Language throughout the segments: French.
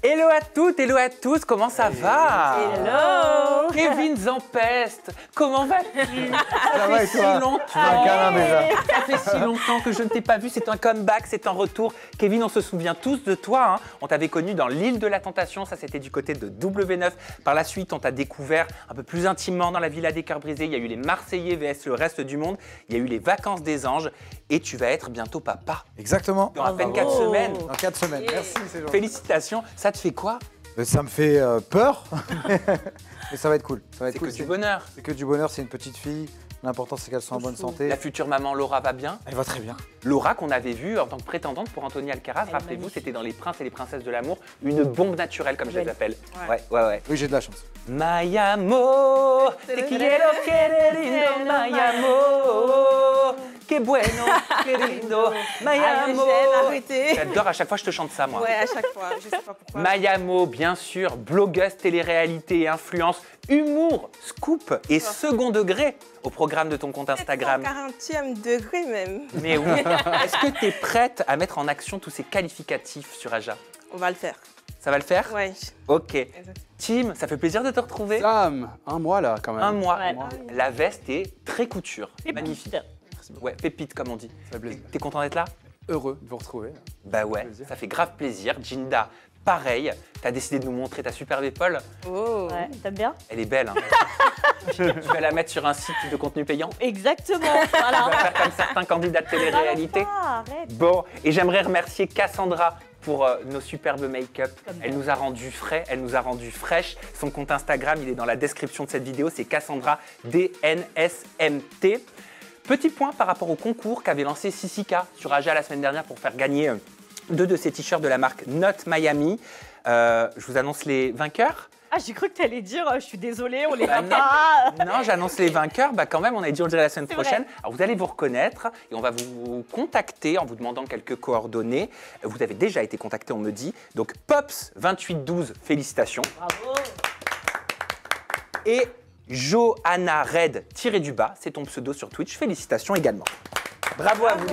Hello à toutes, hello à tous, comment ça va? Hello. Kevin Zampest, comment vas-tu? Ça va et si toi? longtemps. Tu veux un câlin déjà? Ça fait si longtemps que je ne t'ai pas vu, c'est un comeback, c'est un retour. Kevin, on se souvient tous de toi, hein. On t'avait connu dans l'île de la Tentation, ça c'était du côté de W9. Par la suite, on t'a découvert un peu plus intimement dans la Villa des Cœurs Brisés. Il y a eu les Marseillais vs le reste du monde, il y a eu les Vacances des Anges et tu vas être bientôt papa. Exactement. Dans à peine 4 semaines. Dans 4 semaines. Merci, c'est gentil. Félicitations, ça te fait quoi? Ça me fait peur, mais ça va être cool. Ça va être C'est cool. que du bonheur. C'est que du bonheur, c'est une petite fille. L'important, c'est qu'elle soit en bonne santé. La future maman Laura va bien? Elle va très bien. Laura qu'on avait vue en tant que prétendante pour Anthony Alcaraz, rappelez-vous, c'était dans Les Princes et les Princesses de l'amour, une bombe naturelle comme je les appelle. Ouais. Oui, j'ai de la chance. My amor, te quiero querer lindo, my amor, que bueno, querido, my amor. Arrêtez. J'adore, à chaque fois je te chante ça moi. Ouais, à chaque fois, je sais pas pourquoi. Mayamo, bien sûr, blogueuse, télé-réalité et influence, humour, scoop et second degré au programme de ton compte Instagram. 40e degré même. Mais oui, est-ce que tu es prête à mettre en action tous ces qualificatifs sur Aja? On va le faire. Ça va le faire? Ouais. Ok. Tim, ça fait plaisir de te retrouver. Sam, un mois là quand même. Un mois. Ouais. La veste est très couture. Magnifique. Merci beaucoup. Ouais, pépite comme on dit. Ça fait plaisir. T'es content d'être là? Heureux de vous retrouver. Bah ouais, plaisir. ça fait grave plaisir. Jinda, pareil. T'as décidé de nous montrer ta superbe épaule. Oh. Ouais, t'aimes bien? Elle est belle. Hein. Tu vas la mettre sur un site de contenu payant? Exactement, Tu vas voilà. faire comme certains candidats de télé-réalité? Arrête. Bon, et j'aimerais remercier Cassandra pour nos superbes make-up. Comme Elle nous a rendu frais, elle nous a rendu fraîche. Son compte Instagram, il est dans la description de cette vidéo, c'est Cassandra DNSMT. Petit point par rapport au concours qu'avait lancé Sissika sur Aja la semaine dernière pour faire gagner 2 de ses t-shirts de la marque Not Miami. Je vous annonce les vainqueurs. Ah, j'ai cru que t'allais dire, je suis désolée, on les Bah a non. pas. Non, j'annonce les vainqueurs. Bah quand même, on a dit on le dirait la semaine C'est prochaine. vrai. Alors vous allez vous reconnaître et on va vous contacter en vous demandant quelques coordonnées. Vous avez déjà été contacté, on me dit. Donc Pops 2812, félicitations. Bravo. Et Johanna Red tiré du bas, c'est ton pseudo sur Twitch. Félicitations également. Bravo à vous,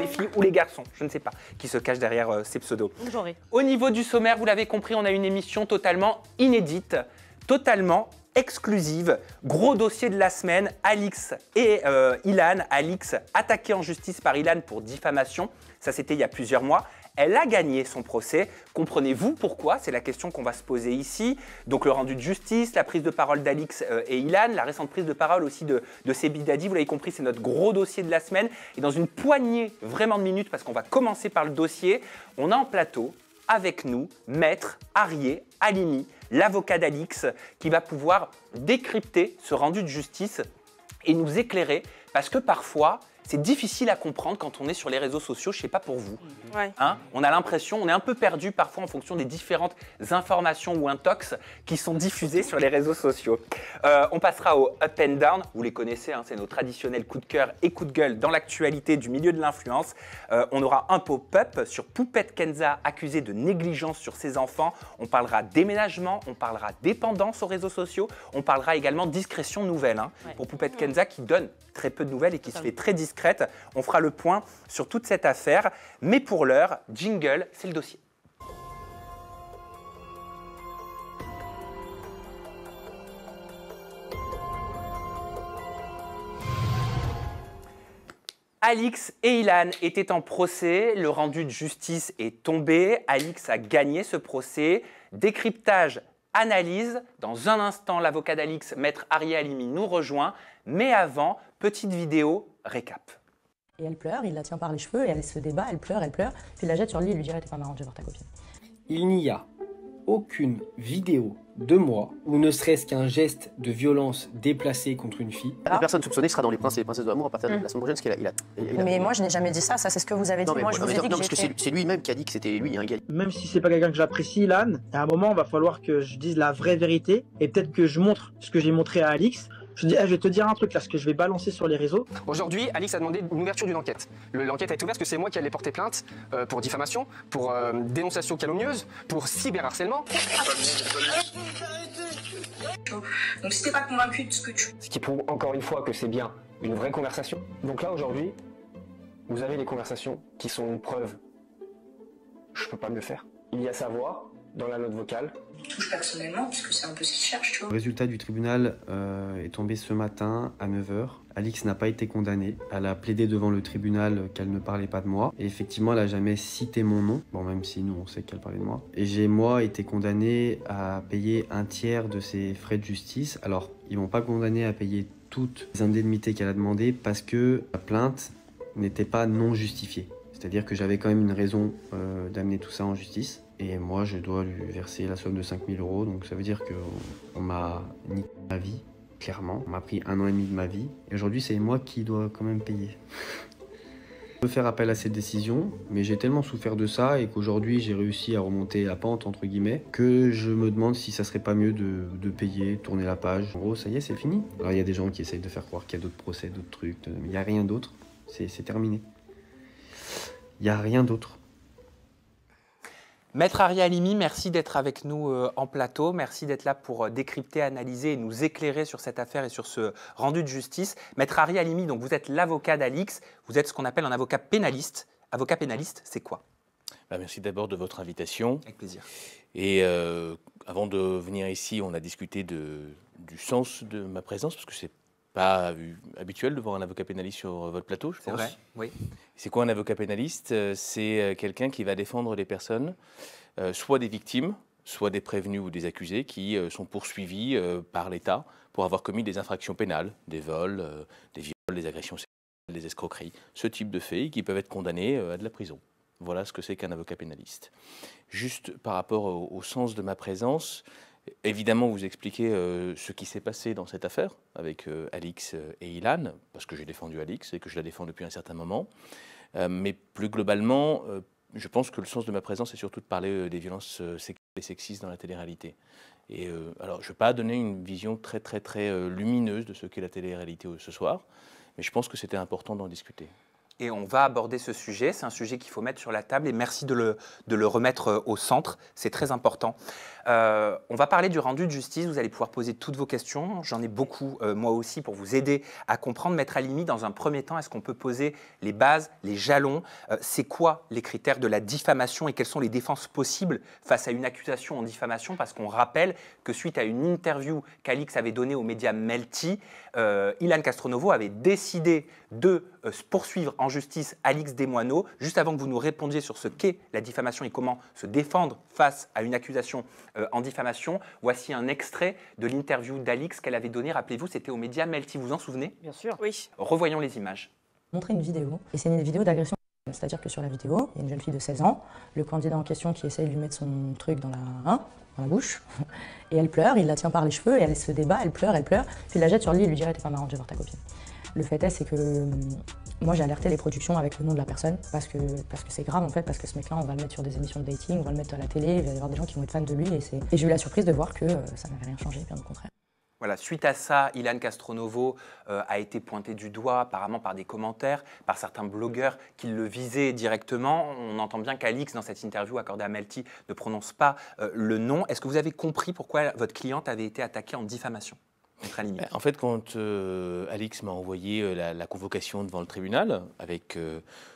les filles ou les garçons, je ne sais pas, qui se cachent derrière ces pseudos. J'aurai. Au niveau du sommaire, vous l'avez compris, on a une émission totalement inédite, totalement exclusive. Gros dossier de la semaine, Alix et Ilan. Alix attaquée en justice par Ilan pour diffamation. Ça, c'était il y a plusieurs mois. Elle a gagné son procès. Comprenez-vous pourquoi? C'est la question qu'on va se poser ici. Donc le rendu de justice, la prise de parole d'Alix et Ilan, la récente prise de parole aussi de Sebi Dadi. Vous l'avez compris, c'est notre gros dossier de la semaine. Et dans une poignée vraiment de minutes, parce qu'on va commencer par le dossier, on a en plateau avec nous Maître Arié Halimi, l'avocat d'Alix, qui va pouvoir décrypter ce rendu de justice et nous éclairer, parce que parfois, c'est difficile à comprendre quand on est sur les réseaux sociaux, je ne sais pas pour vous. Ouais. Hein, on a l'impression, on est un peu perdu parfois en fonction des différentes informations ou intox qui sont diffusées sur les réseaux sociaux. On passera au Up and Down, vous les connaissez, hein, c'est nos traditionnels coups de cœur et coups de gueule dans l'actualité du milieu de l'influence. On aura un pop-up sur Poupette Kenza accusée de négligence sur ses enfants. On parlera déménagement, on parlera dépendance aux réseaux sociaux, on parlera également discrétion nouvelle pour Poupette Kenza qui donne très peu de nouvelles et qui se fait très discrète. On fera le point sur toute cette affaire. Mais pour l'heure, jingle, c'est le dossier. Alix et Ilan étaient en procès. Le rendu de justice est tombé. Alix a gagné ce procès. Décryptage, analyse. Dans un instant, l'avocat d'Alix, Maître Arié Halimi, nous rejoint. Mais avant, petite vidéo récap. Et elle pleure, il la tient par les cheveux et elle se débat, elle pleure, puis il la jette sur le lit et lui dit « T'es pas marrant, je vais voir ta copine ». Il n'y a aucune vidéo de moi où ne serait-ce qu'un geste de violence déplacé contre une fille. La personne soupçonnée sera dans les princes et les princesses de l'amour à partir de la semaine prochaine, parce qu'il a. Mais moi je n'ai jamais dit ça, ça c'est ce que vous avez dit. Non, mais, moi je vous ai dit non, que parce que j'étais... c'est lui-même qui a dit que c'était lui, un gars. Même si c'est pas quelqu'un que j'apprécie, Ilan, à un moment, il va falloir que je dise la vraie vérité et peut-être que je montre ce que j'ai montré à Alix. Je dis, je vais te dire un truc là, ce que je vais balancer sur les réseaux. Aujourd'hui, Alix a demandé une ouverture d'une enquête. L'enquête a été ouverte parce que c'est moi qui allais porter plainte pour diffamation, pour dénonciation calomnieuse, pour cyberharcèlement. Donc si t'es pas convaincu de ce que tu... Ce qui prouve encore une fois que c'est bien une vraie conversation. Donc là, aujourd'hui, vous avez les conversations qui sont une preuve. Je peux pas mieux faire. Il y a sa voix, dans la note vocale. Touche personnellement, puisque c'est un peu ce qu'il cherche, tu vois. Le résultat du tribunal est tombé ce matin à 9 h. Alix n'a pas été condamnée. Elle a plaidé devant le tribunal qu'elle ne parlait pas de moi. Et effectivement, elle n'a jamais cité mon nom. Bon, même si nous, on sait qu'elle parlait de moi. Et j'ai, moi, été condamné à payer un tiers de ses frais de justice. Alors, ils m'ont pas condamné à payer toutes les indemnités qu'elle a demandées parce que la plainte n'était pas non justifiée. C'est-à-dire que j'avais quand même une raison d'amener tout ça en justice. Et moi, je dois lui verser la somme de 5 000 €. Donc ça veut dire qu'on m'a niqué ma vie, clairement. On m'a pris 1 an et demi de ma vie. Et aujourd'hui, c'est moi qui dois quand même payer. Je peux faire appel à cette décision, mais j'ai tellement souffert de ça et qu'aujourd'hui, j'ai réussi à remonter la pente, entre guillemets, que je me demande si ça serait pas mieux de payer, tourner la page. En gros, ça y est, c'est fini. Alors il y a des gens qui essayent de faire croire qu'il y a d'autres procès, d'autres trucs, mais il n'y a rien d'autre. C'est terminé. Il n'y a rien d'autre. Maître Ari Halimi, merci d'être avec nous en plateau. Merci d'être là pour décrypter, analyser et nous éclairer sur cette affaire et sur ce rendu de justice. Maître Ari Halimi, donc vous êtes l'avocat d'Alix. Vous êtes ce qu'on appelle un avocat pénaliste. Avocat pénaliste, c'est quoi? Merci d'abord de votre invitation. Avec plaisir. Et avant de venir ici, on a discuté du sens de ma présence, parce que c'est pas habituel de voir un avocat pénaliste sur votre plateau, je pense. C'est vrai, oui. C'est quoi un avocat pénaliste? C'est quelqu'un qui va défendre les personnes, soit des victimes, soit des prévenus ou des accusés qui sont poursuivis par l'État pour avoir commis des infractions pénales, des vols, des viols, des agressions sexuelles, des escroqueries, ce type de faits qui peuvent être condamnés à de la prison. Voilà ce que c'est qu'un avocat pénaliste. Juste par rapport au sens de ma présence, évidemment, vous expliquez ce qui s'est passé dans cette affaire avec Alix et Ilan, parce que j'ai défendu Alix et que je la défends depuis un certain moment. Mais plus globalement, je pense que le sens de ma présence est surtout de parler des violences sexuelles et sexistes dans la télé-réalité. Et alors, je ne vais pas donner une vision très lumineuse de ce qu'est la télé-réalité ce soir, mais je pense que c'était important d'en discuter. Et on va aborder ce sujet. C'est un sujet qu'il faut mettre sur la table et merci de le remettre au centre. C'est très important. On va parler du rendu de justice. Vous allez pouvoir poser toutes vos questions. J'en ai beaucoup, moi aussi, pour vous aider à comprendre. Maître Halimi, dans un premier temps, est-ce qu'on peut poser les bases, les jalons? C'est quoi les critères de la diffamation et quelles sont les défenses possibles face à une accusation en diffamation? Parce qu'on rappelle que suite à une interview qu'Alix avait donnée aux médias Melty, Ilan Castronovo avait décidé de poursuivre en justice Alix Desmoineaux. Juste avant que vous nous répondiez sur ce qu'est la diffamation et comment se défendre face à une accusation en diffamation, voici un extrait de l'interview d'Alix qu'elle avait donnée. Rappelez-vous, c'était aux médias Melty, vous vous en souvenez? Bien sûr. Oui. Revoyons les images. Montrer une vidéo, et c'est une vidéo d'agression. C'est-à-dire que sur la vidéo, il y a une jeune fille de 16 ans, le candidat en question qui essaye de lui mettre son truc dans la bouche, et elle pleure, il la tient par les cheveux, et elle se débat, elle pleure, puis il la jette sur le lit et lui dit « T'es pas marrant, je vais voir ta copine ». Le fait est, c'est que moi j'ai alerté les productions avec le nom de la personne, parce que c'est grave en fait, parce que ce mec-là, on va le mettre sur des émissions de dating, on va le mettre à la télé, il va y avoir des gens qui vont être fans de lui, et j'ai eu la surprise de voir que ça n'avait rien changé, bien au contraire. Voilà, suite à ça, Ilan Castronovo a été pointé du doigt apparemment par des commentaires, par certains blogueurs qui le visaient directement. On entend bien qu'Alix, dans cette interview accordée à Melty, ne prononce pas le nom. Est-ce que vous avez compris pourquoi votre cliente avait été attaquée en diffamation? En fait, quand Alix m'a envoyé la convocation devant le tribunal, avec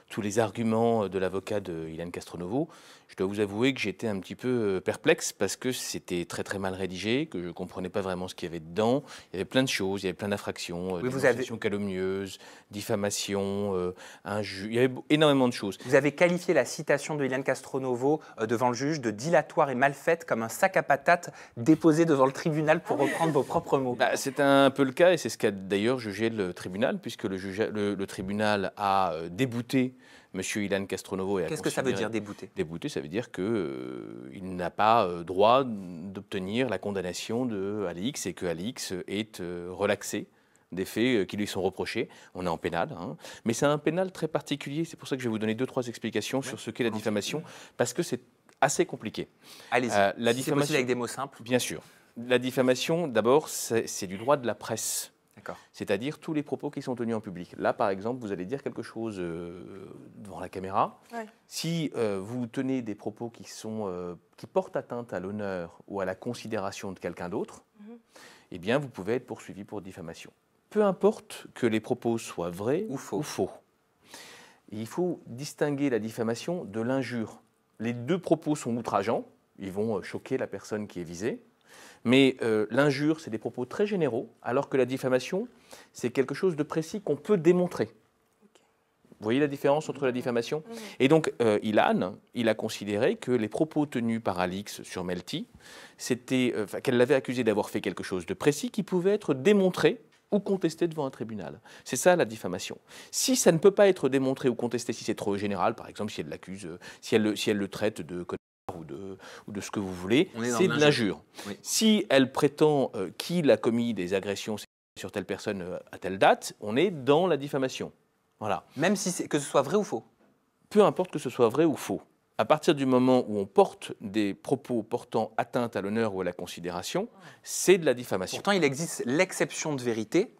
tous les arguments de l'avocat de Ilan Castronovo, je dois vous avouer que j'étais un petit peu perplexe parce que c'était très mal rédigé, que je ne comprenais pas vraiment ce qu'il y avait dedans. Il y avait plein de choses, il y avait plein d'infractions, oui, dénonciation calomnieuse, diffamation, injure, il y avait énormément de choses. Vous avez qualifié la citation de Ilan Castronovo devant le juge de dilatoire et mal faite comme un sac à patates déposé devant le tribunal pour reprendre vos propres mots. C'est un peu le cas et c'est ce qu'a d'ailleurs jugé le tribunal, puisque le tribunal a débouté M. Ilan Castronovo. Qu'est-ce que ça veut dire, débouté? Débouté, ça veut dire qu'il n'a pas droit d'obtenir la condamnation de Alix et que Alix est relaxé des faits qui lui sont reprochés. On est en pénal, mais c'est un pénal très particulier. C'est pour ça que je vais vous donner 2-3 explications sur ce qu'est la diffamation, parce que c'est assez compliqué. Allez-y, c'est possible avec des mots simples. Bien sûr. La diffamation, d'abord, c'est du droit de la presse. C'est-à-dire tous les propos qui sont tenus en public. Là, par exemple, vous allez dire quelque chose devant la caméra. Ouais. Si vous tenez des propos qui portent atteinte à l'honneur ou à la considération de quelqu'un d'autre, eh bien, vous pouvez être poursuivi pour diffamation. Peu importe que les propos soient vrais ou faux. Il faut distinguer la diffamation de l'injure. Les deux propos sont outrageants. ils vont choquer la personne qui est visée. Mais l'injure, c'est des propos très généraux, alors que la diffamation, c'est quelque chose de précis qu'on peut démontrer. Vous voyez la différence entre la diffamation? Et donc, Ilan, il a considéré que les propos tenus par Alix sur Melty, qu'elle l'avait accusé d'avoir fait quelque chose de précis qui pouvait être démontré ou contesté devant un tribunal. C'est ça la diffamation. Si ça ne peut pas être démontré ou contesté, si c'est trop général, par exemple, si elle l'accuse, si elle le traite de ou de ce que vous voulez, c'est de l'injure. Oui. Si elle prétend qu'il a commis des agressions sur telle personne à telle date, on est dans la diffamation. Voilà. Même si que ce soit vrai ou faux? Peu importe que ce soit vrai ou faux. À partir du moment où on porte des propos portant atteinte à l'honneur ou à la considération, c'est de la diffamation. Pourtant, il existe l'exception de vérité.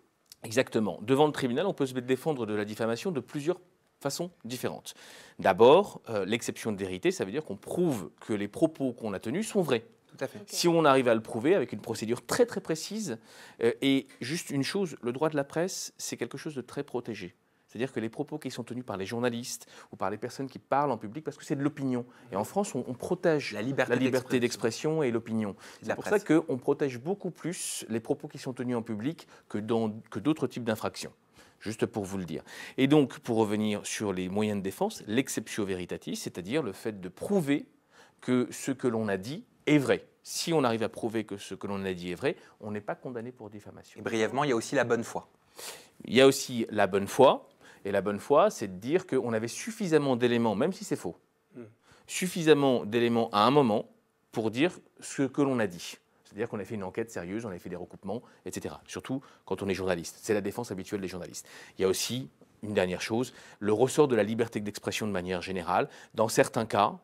Exactement. Devant le tribunal, on peut se défendre de la diffamation de plusieurs façons différentes. D'abord, l'exception de vérité, ça veut dire qu'on prouve que les propos qu'on a tenus sont vrais. Tout à fait. Si on arrive à le prouver avec une procédure très très précise, et juste une chose, le droit de la presse, c'est quelque chose de très protégé. C'est-à-dire que les propos qui sont tenus par les journalistes ou par les personnes qui parlent en public, parce que c'est de l'opinion. Et en France, on protège la liberté d'expression et l'opinion. C'est pour ça qu'on protège beaucoup plus les propos qui sont tenus en public que d'autres types d'infractions. Juste pour vous le dire. Et donc, pour revenir sur les moyens de défense, l'exceptio veritatis, c'est-à-dire le fait de prouver que ce que l'on a dit est vrai. Si on arrive à prouver que ce que l'on a dit est vrai, on n'est pas condamné pour diffamation. Et brièvement, il y a aussi la bonne foi. Il y a aussi la bonne foi. Et la bonne foi, c'est de dire qu'on avait suffisamment d'éléments, même si c'est faux, suffisamment d'éléments à un moment pour dire ce que l'on a dit. C'est-à-dire qu'on a fait une enquête sérieuse, on a fait des recoupements, etc. Surtout quand on est journaliste. C'est la défense habituelle des journalistes. Il y a aussi une dernière chose, le ressort de la liberté d'expression de manière générale. Dans certains cas,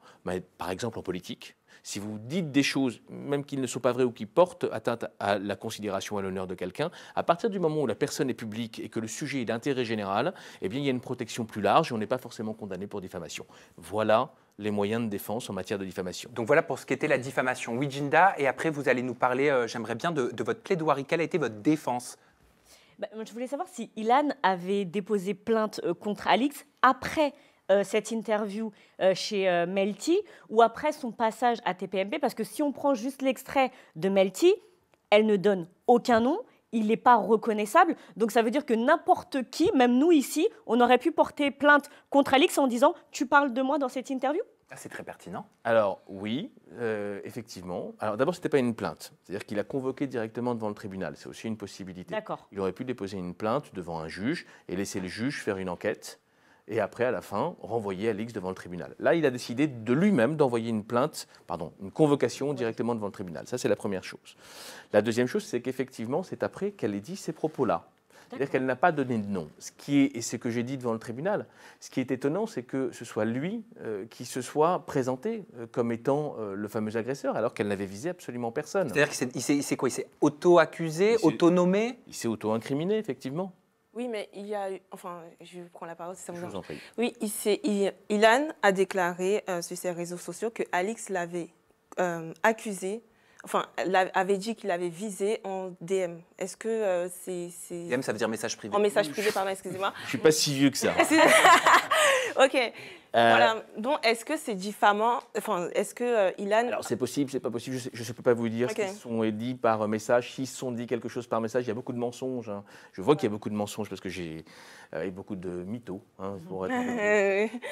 par exemple en politique, si vous dites des choses, même qui ne sont pas vraies ou qui portent atteinte à la considération, à l'honneur de quelqu'un, à partir du moment où la personne est publique et que le sujet est d'intérêt général, eh bien, il y a une protection plus large et on n'est pas forcément condamné pour diffamation. Voilà les moyens de défense en matière de diffamation. Donc voilà pour ce qu'était la diffamation. Oui, Jinda, et après vous allez nous parler, j'aimerais bien, de votre plaidoirie. Quelle a été votre défense? Je voulais savoir si Ilan avait déposé plainte contre Alix après cette interview chez Melty ou après son passage à TPMP, parce que si on prend juste l'extrait de Melty, elle ne donne aucun nom, il n'est pas reconnaissable, donc ça veut dire que n'importe qui, même nous ici, on aurait pu porter plainte contre Alix en disant « tu parles de moi dans cette interview ». C'est très pertinent. Alors oui, effectivement. Alors d'abord, ce n'était pas une plainte. C'est-à-dire qu'il a convoqué directement devant le tribunal. C'est aussi une possibilité. D'accord. Il aurait pu déposer une plainte devant un juge et laisser le juge faire une enquête et après, à la fin, renvoyer Alix devant le tribunal. Là, il a décidé de lui-même d'envoyer une convocation directement devant le tribunal. Ça, c'est la première chose. La deuxième chose, c'est qu'effectivement, c'est après qu'elle ait dit ces propos-là. C'est-à-dire qu'elle n'a pas donné de nom. Et ce que j'ai dit devant le tribunal, ce qui est étonnant, c'est que ce soit lui qui se soit présenté comme étant le fameux agresseur, alors qu'elle n'avait visé absolument personne. C'est-à-dire qu'il s'est auto-accusé, auto-nommé? Il s'est auto-incriminé, effectivement. Oui, mais il y a eu... Enfin, je prends la parole, si ça vous Je vous en prie. Oui, Ilan a déclaré sur ses réseaux sociaux que Alix l'avait accusé, enfin, avait dit qu'il avait visé en DM. Est-ce que c'est... DM, ça veut dire message privé. En message privé, pardon, excusez-moi. Je ne suis pas si vieux que ça. Ok. Voilà. Donc, est-ce que c'est diffamant? Enfin, est-ce que Ilan... Alors, c'est possible, c'est pas possible. Je ne peux pas vous dire ce qui sont dit par message. S'ils se sont dit quelque chose par message, il y a beaucoup de mensonges. Hein. Je vois qu'il y a beaucoup de mensonges parce que j'ai beaucoup de mythos. Hein, pour être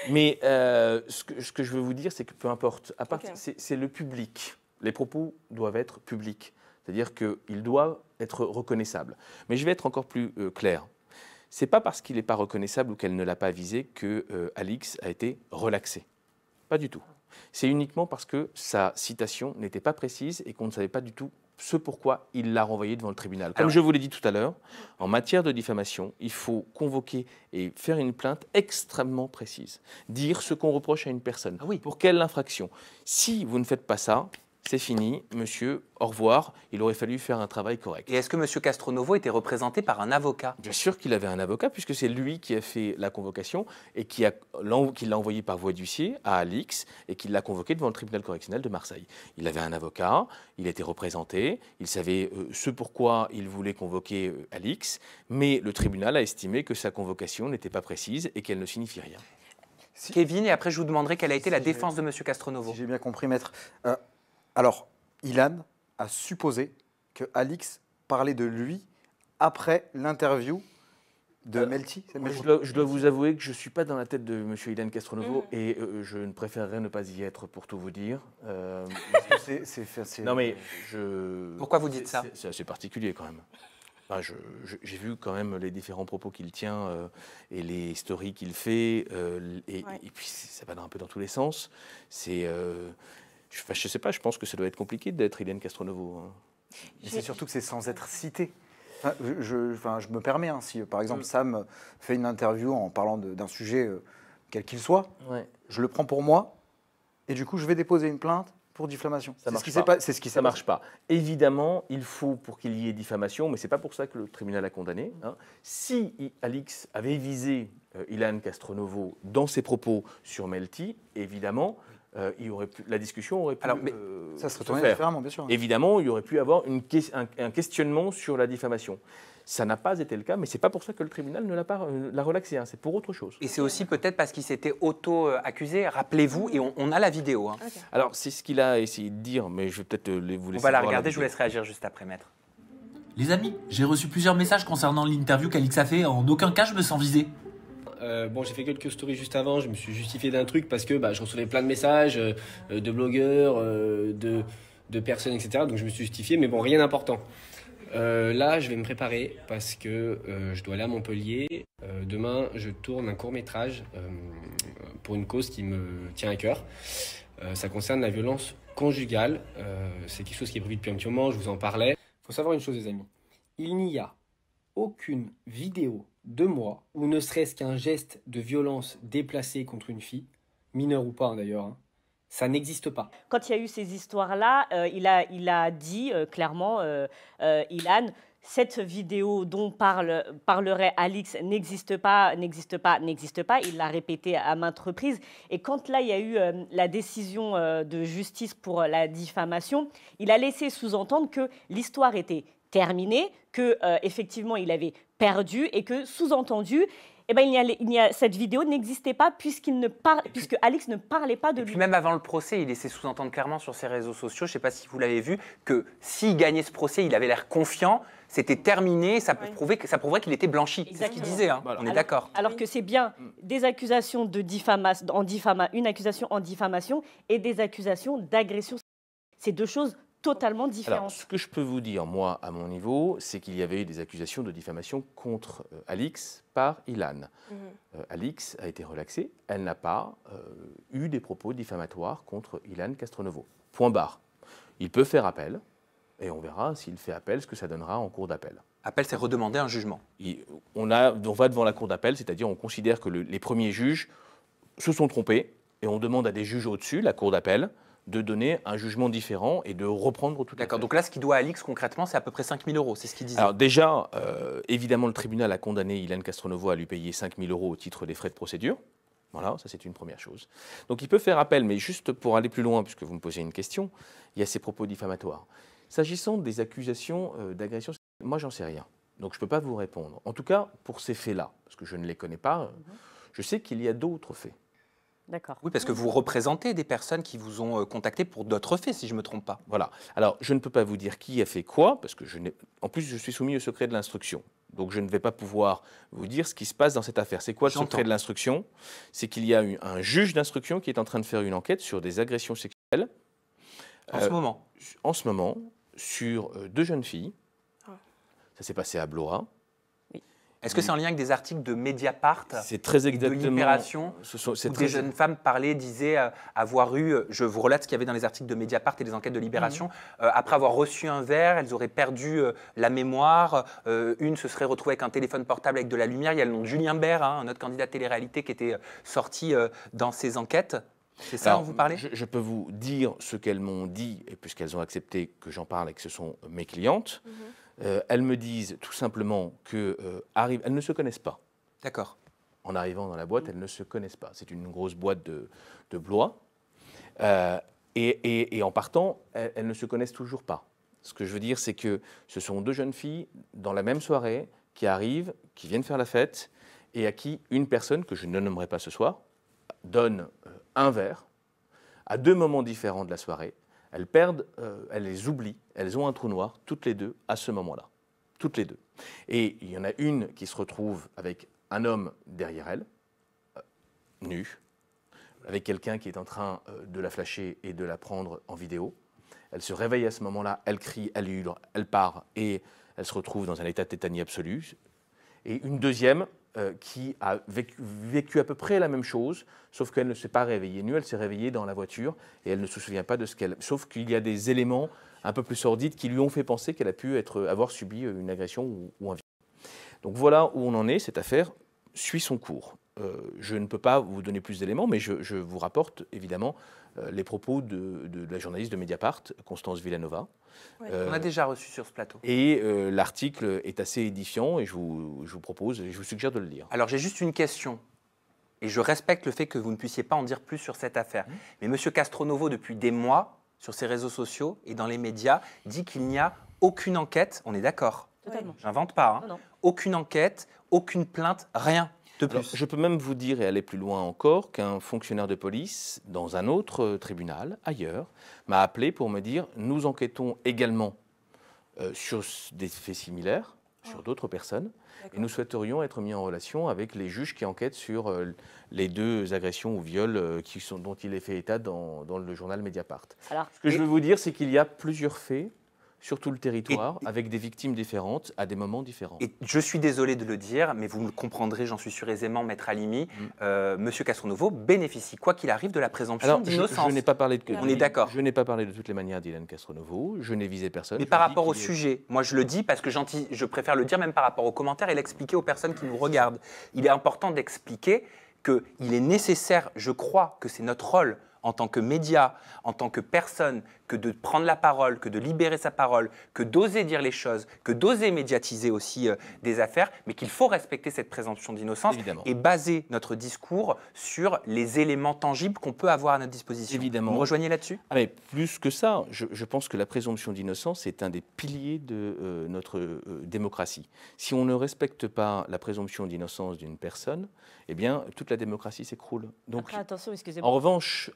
Mais ce que je veux vous dire, c'est que peu importe. C'est le public. Les propos doivent être publics. C'est-à-dire qu'ils doivent être reconnaissables. Mais je vais être encore plus clair. Ce n'est pas parce qu'il n'est pas reconnaissable ou qu'elle ne l'a pas visé que Alix a été relaxée. Pas du tout. C'est uniquement parce que sa citation n'était pas précise et qu'on ne savait pas du tout ce pourquoi il l'a renvoyée devant le tribunal. Comme je vous l'ai dit tout à l'heure, en matière de diffamation, il faut convoquer et faire une plainte extrêmement précise. Dire ce qu'on reproche à une personne. Ah oui. Pour quelle infraction. Si vous ne faites pas ça, c'est fini, monsieur, au revoir, il aurait fallu faire un travail correct. Et est-ce que monsieur Castronovo était représenté par un avocat? Bien sûr qu'il avait un avocat, puisque c'est lui qui a fait la convocation et qui l'a envoyé par voie d'huissier à Alix et qui l'a convoqué devant le tribunal correctionnel de Marseille. Il avait un avocat, il était représenté, il savait ce pourquoi il voulait convoquer Alix, mais le tribunal a estimé que sa convocation n'était pas précise et qu'elle ne signifie rien. Kevin, et après je vous demanderai quelle a été la défense de monsieur Castronovo. Si j'ai bien compris, maître. Alors, Ilan a supposé que Alix parlait de lui après l'interview de Melty. Je dois vous avouer que je ne suis pas dans la tête de M. Ilan Castronovo et je ne préférerais ne pas y être pour tout vous dire. Non mais Pourquoi vous dites ça? C'est assez particulier quand même. Enfin, j'ai vu quand même les différents propos qu'il tient et les stories qu'il fait et puis ça va un peu dans tous les sens. Je sais pas, je pense que ça doit être compliqué d'être Ilan Castronovo. Hein. C'est surtout que c'est sans être cité. Je me permets, hein, si par exemple Sam fait une interview en parlant d'un sujet quel qu'il soit, je le prends pour moi et du coup je vais déposer une plainte pour diffamation. Ça ne marche pas. Évidemment, il faut pour qu'il y ait diffamation, mais c'est pas pour ça que le tribunal a condamné. Hein. Si Alix avait visé Ilan Castronovo dans ses propos sur Melty, évidemment, la discussion aurait pu ça se retournait différemment, bien sûr. Évidemment, il y aurait pu avoir un questionnement sur la diffamation. Ça n'a pas été le cas, mais ce n'est pas pour ça que le tribunal ne l'a relaxé. Hein. C'est pour autre chose. Et c'est aussi peut-être parce qu'il s'était auto-accusé, rappelez-vous, et on a la vidéo. Hein. Okay. Alors, c'est ce qu'il a essayé de dire, mais je vais peut-être vous laisser. On va la regarder, je vous laisse réagir juste après, maître. Les amis, j'ai reçu plusieurs messages concernant l'interview qu'Alix a fait. En aucun cas, je me sens visé. J'ai fait quelques stories juste avant, je me suis justifié d'un truc parce que je recevais plein de messages de blogueurs, de personnes, etc. Donc je me suis justifié, mais bon, rien d'important. Là, je vais me préparer parce que je dois aller à Montpellier. Demain, je tourne un court-métrage pour une cause qui me tient à cœur. Ça concerne la violence conjugale. C'est quelque chose qui est prévu depuis un petit moment, je vous en parlais. Il faut savoir une chose, les amis. Il n'y a aucune vidéo de moi, ou ne serait-ce qu'un geste de violence déplacé contre une fille, mineure ou pas d'ailleurs, ça n'existe pas. Quand il y a eu ces histoires-là, il a dit clairement, Ilan, cette vidéo dont parlerait Alix n'existe pas, n'existe pas, n'existe pas. Il l'a répété à maintes reprises. Et quand là, il y a eu la décision de justice pour la diffamation, il a laissé sous-entendre que l'histoire était terminée, que effectivement il avait perdu et que sous-entendu, cette vidéo n'existait pas puisque Alix ne parlait pas de lui. Puis même avant le procès, il laissait sous-entendre clairement sur ses réseaux sociaux, je ne sais pas si vous l'avez vu, que s'il gagnait ce procès, il avait l'air confiant, c'était terminé, ça prouverait qu'il était blanchi. C'est ce qu'il disait, hein. Voilà. On est d'accord. Alors que c'est bien des accusations de une accusation en diffamation et des accusations d'agression. C'est deux choses totalement différentes. Alors, ce que je peux vous dire, moi, à mon niveau, c'est qu'il y avait eu des accusations de diffamation contre Alix par Ilan. Alix a été relaxée, elle n'a pas eu des propos diffamatoires contre Ilan Castronovo. Point barre. Il peut faire appel, et on verra s'il fait appel, ce que ça donnera en cour d'appel. Appel, c'est redemander un jugement. On va devant la cour d'appel, c'est-à-dire on considère que les premiers juges se sont trompés, et on demande à des juges au-dessus, la cour d'appel, de donner un jugement différent et de reprendre tout. D'accord, donc là, ce qu'il doit à Alix, concrètement, c'est à peu près 5 000 €, c'est ce qu'il disait. Alors déjà, évidemment, le tribunal a condamné Ilan Castronovo à lui payer 5 000 € au titre des frais de procédure. Voilà, ça c'est une première chose. Donc il peut faire appel, mais juste pour aller plus loin, puisque vous me posez une question, il y a ces propos diffamatoires. S'agissant des accusations d'agression, moi j'en sais rien, donc je ne peux pas vous répondre. En tout cas, pour ces faits-là, parce que je ne les connais pas, je sais qu'il y a d'autres faits. D'accord. Oui, parce que vous représentez des personnes qui vous ont contacté pour d'autres faits, si je ne me trompe pas. Voilà. Alors, je ne peux pas vous dire qui a fait quoi, parce que en plus, je suis soumis au secret de l'instruction. Donc, je ne vais pas pouvoir vous dire ce qui se passe dans cette affaire. C'est quoi le secret de l'instruction? C'est qu'il y a eu un juge d'instruction qui est en train de faire une enquête sur des agressions sexuelles. En ce moment? En ce moment, sur 2 jeunes filles. Ça s'est passé à Blois. Est-ce que c'est en lien avec des articles de Mediapart, c'est très exactement, de Libération, où des jeunes femmes disaient avoir eu, je vous relate ce qu'il y avait dans les articles de Mediapart et les enquêtes de Libération, après avoir reçu un verre, elles auraient perdu la mémoire, une se serait retrouvée avec un téléphone portable avec de la lumière, il y a le nom de Julien Bert, un autre candidat télé-réalité qui était sorti dans ces enquêtes. C'est ça dont vous parlez? Je peux vous dire ce qu'elles m'ont dit, et puisqu'elles ont accepté que j'en parle et que ce sont mes clientes. Elles me disent tout simplement qu'elles ne se connaissent pas. D'accord. En arrivant dans la boîte, elles ne se connaissent pas. C'est une grosse boîte de Blois. Et en partant, elles ne se connaissent toujours pas. Ce que je veux dire, c'est que ce sont 2 jeunes filles dans la même soirée qui arrivent, qui viennent faire la fête, et à qui une personne, que je ne nommerai pas ce soir, donne un verre à 2 moments différents de la soirée. elles perdent, elles les oublient, elles ont un trou noir, toutes les deux, à ce moment-là. Toutes les deux. Et il y en a une qui se retrouve avec un homme derrière elle, nu, avec quelqu'un qui est en train de la flasher et de la prendre en vidéo. Elle se réveille à ce moment-là, elle crie, elle hurle, elle part et elle se retrouve dans un état de tétanie absolu. Et une deuxième qui a vécu à peu près la même chose, sauf qu'elle ne s'est pas réveillée nue, elle s'est réveillée dans la voiture et elle ne se souvient pas de ce qu'elle... Sauf qu'il y a des éléments un peu plus sordides qui lui ont fait penser qu'elle a pu avoir subi une agression ou un viol. Donc voilà où on en est, cette affaire suit son cours. Je ne peux pas vous donner plus d'éléments, mais je vous rapporte évidemment les propos de la journaliste de Mediapart, Constance Villanova. Ouais. On a déjà reçu sur ce plateau. Et l'article est assez édifiant et je vous propose, je vous suggère de le lire. Alors j'ai juste une question, et je respecte le fait que vous ne puissiez pas en dire plus sur cette affaire. Mais M. Castronovo, depuis des mois, sur ses réseaux sociaux et dans les médias, dit qu'il n'y a aucune enquête, on est d'accord? Totalement. J'invente pas, hein. Non. Aucune enquête, aucune plainte, rien. Alors, je peux même vous dire, et aller plus loin encore, qu'un fonctionnaire de police, dans un autre tribunal, ailleurs, m'a appelé pour me dire « Nous enquêtons également sur des faits similaires, sur d'autres personnes, et nous souhaiterions être mis en relation avec les juges qui enquêtent sur les 2 agressions ou viols dont il est fait état dans le journal Mediapart. » Ce que je veux vous dire, c'est qu'il y a plusieurs faits sur tout le territoire, avec des victimes différentes, à des moments différents. Et je suis désolé de le dire, mais vous me comprendrez, j'en suis sûr aisément, Maître Halimi, Monsieur Castronovo bénéficie, quoi qu'il arrive, de la présomption d'innocence. Je n'ai pas parlé de... On est d'accord. Je n'ai pas parlé de toutes les manières d'Ilan Castronovo, je n'ai visé personne. Mais par rapport au sujet, moi je le dis parce que je préfère le dire même par rapport aux commentaires et l'expliquer aux personnes qui nous regardent. Il est important d'expliquer qu'il est nécessaire, je crois que c'est notre rôle, en tant que média, en tant que personne, que de prendre la parole, que de libérer sa parole, que d'oser dire les choses, que d'oser médiatiser aussi des affaires, mais qu'il faut respecter cette présomption d'innocence et baser notre discours sur les éléments tangibles qu'on peut avoir à notre disposition. Évidemment. Vous me rejoignez là-dessus? Mais plus que ça, je pense que la présomption d'innocence est un des piliers de notre démocratie. Si on ne respecte pas la présomption d'innocence d'une personne, eh bien, toute la démocratie s'écroule. Donc, après, attention, excusez-moi. En revanche,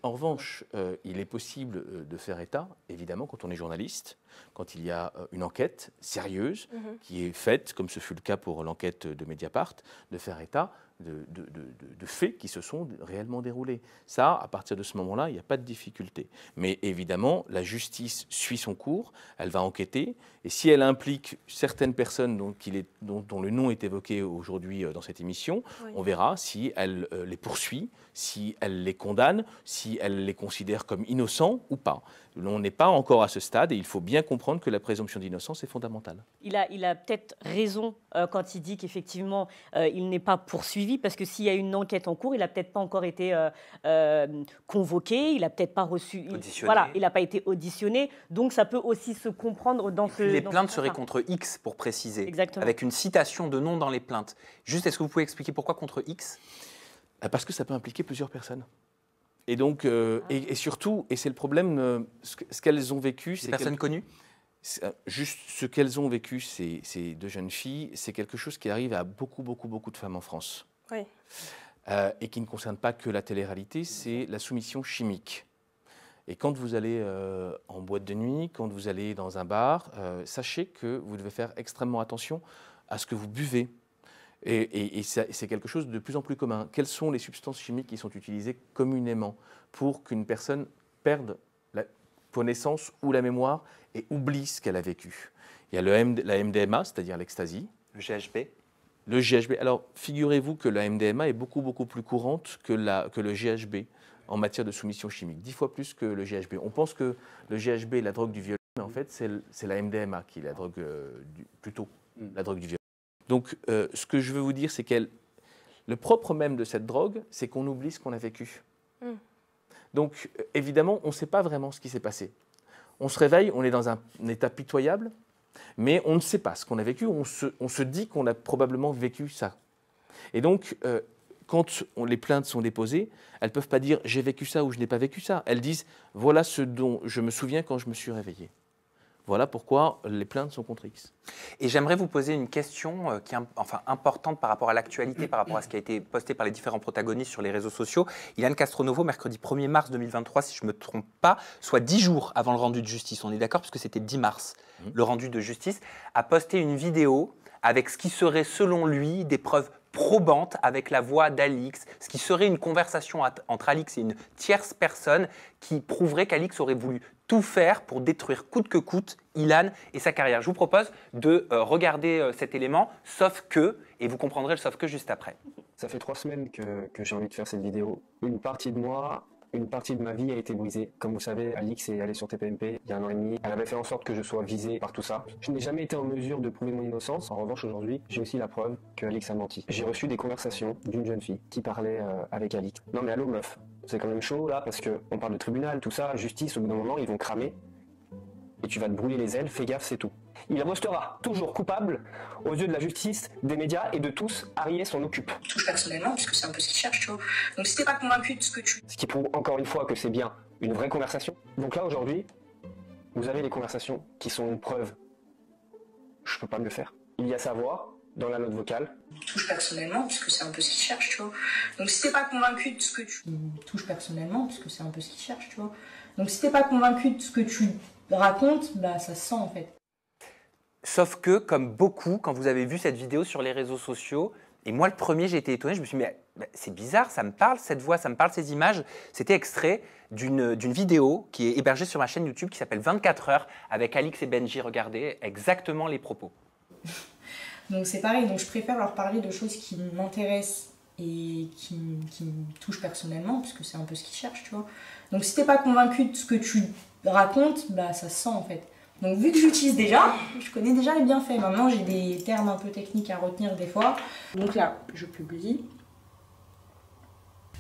il est possible de faire état, évidemment, quand on est journaliste, quand il y a une enquête sérieuse qui est faite, comme ce fut le cas pour l'enquête de Mediapart, de faire état de faits qui se sont réellement déroulés. Ça, à partir de ce moment-là, il n'y a pas de difficulté. Mais évidemment, la justice suit son cours, elle va enquêter, et si elle implique certaines personnes dont le nom est évoqué aujourd'hui dans cette émission, on verra si elle les poursuit, si elle les condamne, si elle les considère comme innocents ou pas. On n'est pas encore à ce stade et il faut bien comprendre que la présomption d'innocence est fondamentale. Il a peut-être raison quand il dit qu'effectivement, il n'est pas poursuivi, parce que s'il y a une enquête en cours, il n'a peut-être pas encore été convoqué, il n'a peut-être pas reçu... Voilà, il n'a pas été auditionné, donc ça peut aussi se comprendre dans ce... Les plaintes seraient contre X, pour préciser, avec une citation de nom dans les plaintes. Juste, est-ce que vous pouvez expliquer pourquoi contre X? Parce que ça peut impliquer plusieurs personnes. Et donc, et surtout, et c'est le problème, ce qu'elles ont vécu... Des personnes connues? Juste ce qu'elles ont vécu, ces 2 jeunes filles, c'est quelque chose qui arrive à beaucoup de femmes en France. Oui. Et qui ne concerne pas que la télé-réalité, c'est la soumission chimique. Et quand vous allez en boîte de nuit, quand vous allez dans un bar, sachez que vous devez faire extrêmement attention à ce que vous buvez. Et c'est quelque chose de plus en plus commun. Quelles sont les substances chimiques qui sont utilisées communément pour qu'une personne perde la connaissance ou la mémoire et oublie ce qu'elle a vécu? Il y a la MDMA, c'est-à-dire l'ecstasy. Le GHB. Le GHB. Alors, figurez-vous que la MDMA est beaucoup plus courante que le GHB en matière de soumission chimique, 10 fois plus que le GHB. On pense que le GHB est la drogue du viol, mais en fait, c'est la MDMA qui est la drogue, la drogue du viol. Donc, ce que je veux vous dire, c'est que le propre même de cette drogue, c'est qu'on oublie ce qu'on a vécu. Donc, évidemment, on ne sait pas vraiment ce qui s'est passé. On se réveille, on est dans un état pitoyable, mais on ne sait pas ce qu'on a vécu. On se dit qu'on a probablement vécu ça. Et donc, quand les plaintes sont déposées, elles ne peuvent pas dire « j'ai vécu ça » ou « je n'ai pas vécu ça ». Elles disent « voilà ce dont je me souviens quand je me suis réveillée ». Voilà pourquoi les plaintes sont contre X. Et j'aimerais vous poser une question qui est importante par rapport à l'actualité, par rapport à ce qui a été posté par les différents protagonistes sur les réseaux sociaux. Ilan Castronovo, mercredi 1er mars 2023, si je ne me trompe pas, soit 10 jours avant le rendu de justice, on est d'accord, puisque c'était 10 mars, le rendu de justice, a posté une vidéo avec ce qui serait, selon lui, des preuves probantes avec la voix d'Alix, ce qui serait une conversation entre Alix et une tierce personne qui prouverait qu'Alix aurait voulu tout faire pour détruire coûte que coûte Ilan et sa carrière. Je vous propose de regarder cet élément, sauf que, et vous comprendrez le sauf que juste après. Ça fait 3 semaines que j'ai envie de faire cette vidéo. Une partie de moi, une partie de ma vie a été brisée. Comme vous savez, Alix est allée sur TPMP il y a 1 an et demi. Elle avait fait en sorte que je sois visé par tout ça. Je n'ai jamais été en mesure de prouver mon innocence. En revanche, aujourd'hui, j'ai aussi la preuve que Alix a menti. J'ai reçu des conversations d'une jeune fille qui parlait avec Alix. Non mais allô meuf, c'est quand même chaud là parce qu'on parle de tribunal, tout ça, justice, au bout d'un moment, ils vont cramer. Et tu vas te brûler les ailes, fais gaffe, c'est tout. Il restera toujours coupable aux yeux de la justice, des médias et de tous. Arié s'en occupe. Touche personnellement, puisque c'est un peu ce qu'il cherche, tu vois. Donc si t'es pas convaincu de ce que tu... Ce qui prouve encore une fois que c'est bien une vraie conversation. Donc là, aujourd'hui, vous avez les conversations qui sont une preuve. Je peux pas mieux faire. Il y a sa voix dans la note vocale. Touche personnellement, puisque c'est un peu ce qu'il cherche, tu vois. Donc si t'es pas convaincu de ce que tu... Touche personnellement, puisque c'est un peu ce qu'il cherche, tu vois. Donc si t'es pas convaincu de ce que tu racontes, bah ça se sent en fait. Sauf que, comme beaucoup, quand vous avez vu cette vidéo sur les réseaux sociaux, et moi le premier, j'ai été étonné, je me suis dit, mais c'est bizarre, ça me parle cette voix, ça me parle ces images. C'était extrait d'une vidéo qui est hébergée sur ma chaîne YouTube qui s'appelle 24 heures avec Alix et Benji. Regardez exactement les propos. Donc c'est pareil, donc je préfère leur parler de choses qui m'intéressent et qui me touchent personnellement, puisque c'est un peu ce qu'ils cherchent, tu vois. Donc si t'es pas convaincu de ce que tu racontes, bah ça se sent en fait. Donc vu que j'utilise déjà, je connais déjà les bienfaits. Maintenant j'ai des termes un peu techniques à retenir des fois. Donc là, je publie.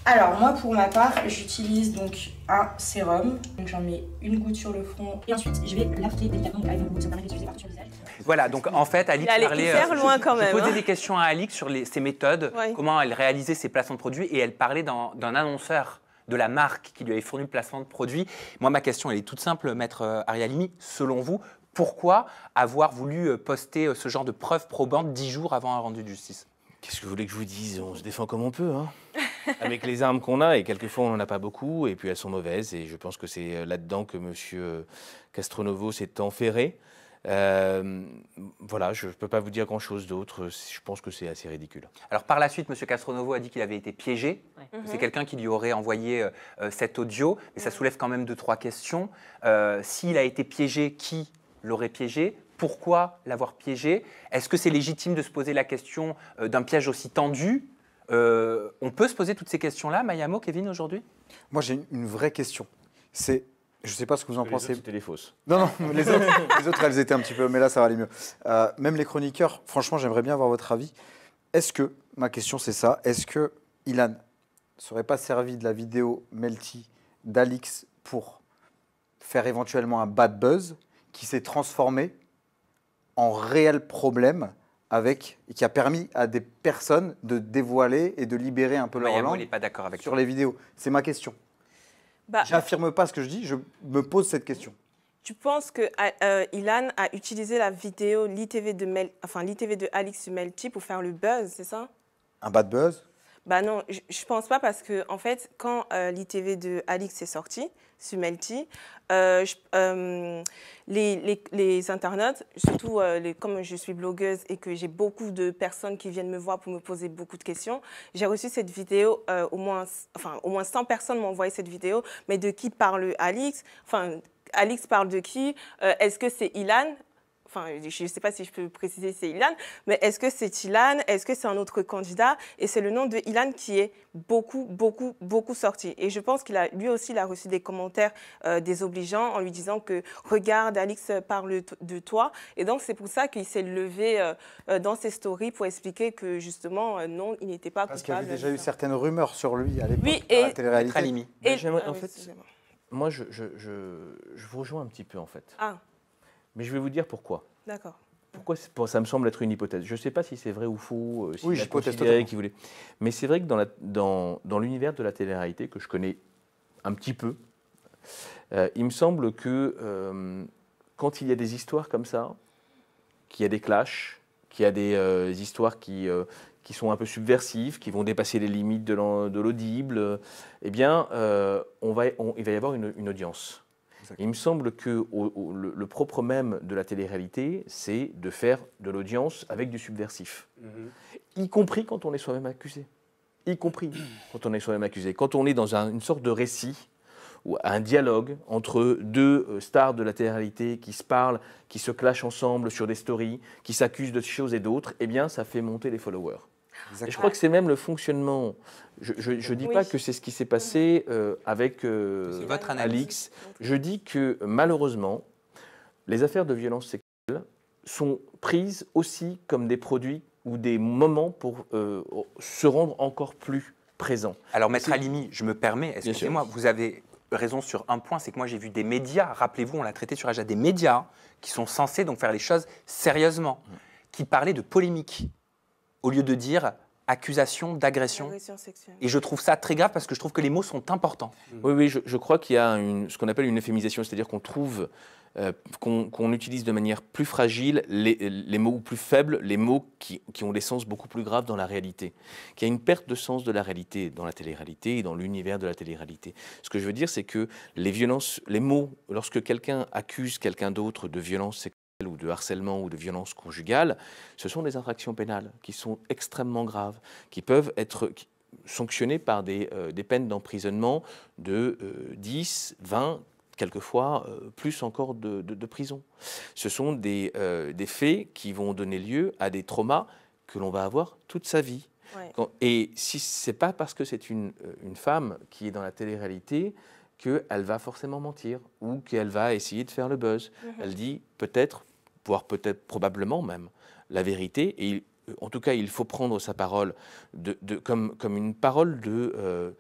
Alors moi pour ma part, j'utilise donc un sérum. Donc j'en mets une goutte sur le front et ensuite je vais l'appliquer délicatement avec une goutte. Ça permet d'utiliser partout sur le visage. Voilà, donc en fait, Alix parlait. Je posais des questions à Alix sur ses méthodes, comment elle réalisait ses placements de produits, et elle parlait d'un annonceur de la marque qui lui avait fourni le placement de produit. Moi, ma question, elle est toute simple, Maître Arialimi. Selon vous, pourquoi avoir voulu poster ce genre de preuves probantes 10 jours avant un rendu de justice? Qu'est-ce que vous voulez que je vous dise? On se défend comme on peut, hein. Avec les armes qu'on a, et quelquefois on n'en a pas beaucoup, et puis elles sont mauvaises, et je pense que c'est là-dedans que M. Castronovo s'est enferré. Voilà, je ne peux pas vous dire grand-chose d'autre. Je pense que c'est assez ridicule. Alors par la suite, M. Castronovo a dit qu'il avait été piégé. C'est quelqu'un qui lui aurait envoyé cet audio, mais ça soulève quand même 2-3 questions. S'il a été piégé, qui l'aurait piégé? Pourquoi l'avoir piégé? Est-ce que c'est légitime de se poser la question d'un piège aussi tendu? On peut se poser toutes ces questions-là, Mayamo, Kevin, aujourd'hui? Moi, j'ai une vraie question. C'est... Je ne sais pas ce que vous en pensez. C'était les fausses. Non, les autres, elles étaient un petit peu... Mais là, ça va aller mieux. Même les chroniqueurs, franchement, j'aimerais bien avoir votre avis. Est-ce que, ma question, c'est ça, est-ce que Ilan ne serait pas servi de la vidéo Melty d'Alix pour faire éventuellement un bad buzz qui s'est transformé en réel problème avec, et qui a permis à des personnes de dévoiler et de libérer un peu leur langue il n'est pas d'accord avec sur les vidéos? C'est ma question. J'affirme pas ce que je dis, je me pose cette question. Tu penses que Ilan a utilisé la vidéo l'ITV de Alix sur Melty pour faire le buzz, c'est ça? Un bad buzz? Bah non, je pense pas, parce que en fait, quand l'ITV de Alix est sorti sur Melty, les internautes, surtout comme je suis blogueuse et que j'ai beaucoup de personnes qui viennent me voir pour me poser beaucoup de questions, j'ai reçu cette vidéo, au moins 100 personnes m'ont envoyé cette vidéo, mais de qui parle Alix? Enfin, Alix parle de qui? Est-ce que c'est Ilan? Enfin, je ne sais pas si je peux préciser c'est Ilan, mais est-ce que c'est Ilan? Est-ce que c'est un autre candidat? Et c'est le nom de Ilan qui est beaucoup sorti. Et je pense lui aussi, il a reçu des commentaires désobligeants en lui disant que « Regarde, Alix parle de toi ». Et donc, c'est pour ça qu'il s'est levé dans ses stories pour expliquer que justement, non, il n'était pas coupable. Parce qu'il y avait déjà eu certaines rumeurs sur lui à l'époque, oui, à la télé-réalité. En fait, moi, je vous rejoins un petit peu, en fait. Ah. Mais je vais vous dire pourquoi. D'accord. Pourquoi ça me semble être une hypothèse. Je ne sais pas si c'est vrai ou faux, oui, il a considéré qu'il voulait. Mais c'est vrai que dans l'univers de la télé-réalité, que je connais un petit peu, il me semble que quand il y a des histoires comme ça, qu'il y a des clashs, qu'il y a des histoires qui sont un peu subversives, qui vont dépasser les limites de l'audible, eh bien, il va y avoir une audience. Il me semble que le propre même de la télé-réalité, c'est de faire de l'audience avec du subversif, y compris quand on est soi-même accusé. Y compris quand on est soi-même accusé. Quand on est dans une sorte de récit, ou un dialogue entre deux stars de la télé-réalité qui se parlent, qui se clashent ensemble sur des stories, qui s'accusent de choses et d'autres, eh bien, ça fait monter les followers. Et je crois que c'est même le fonctionnement. Je ne dis pas que c'est ce qui s'est passé avec Alix. Je dis que malheureusement, les affaires de violence sexuelle sont prises aussi comme des produits ou des moments pour se rendre encore plus présents. Alors, Maître Halimi, je me permets, excusez-moi, vous avez raison sur un point, c'est que moi j'ai vu des médias, rappelez-vous, on l'a traité sur Aja, des médias qui sont censés donc faire les choses sérieusement, qui parlaient de polémique, au lieu de dire accusation d'agression. Et je trouve ça très grave parce que je trouve que les mots sont importants. Oui, je crois qu'il y a ce qu'on appelle une euphémisation, c'est-à-dire qu'on trouve, qu'on utilise de manière plus fragile les mots plus faibles, les mots qui ont des sens beaucoup plus graves dans la réalité. Qu'il y a une perte de sens de la réalité dans la télé-réalité et dans l'univers de la télé-réalité. Ce que je veux dire, c'est que les mots, lorsque quelqu'un accuse quelqu'un d'autre de violence sexuelle, ou de harcèlement ou de violence conjugale, ce sont des infractions pénales qui sont extrêmement graves, qui peuvent être sanctionnées par des peines d'emprisonnement de 10, 20, quelquefois plus encore de prison. Ce sont des faits qui vont donner lieu à des traumas que l'on va avoir toute sa vie. Ouais. Et si ce n'est pas parce que c'est une femme qui est dans la télé-réalité qu'elle va forcément mentir ou qu'elle va essayer de faire le buzz. Elle dit peut-être, voire peut-être probablement même, la vérité. Et en tout cas, il faut prendre sa parole comme une parole de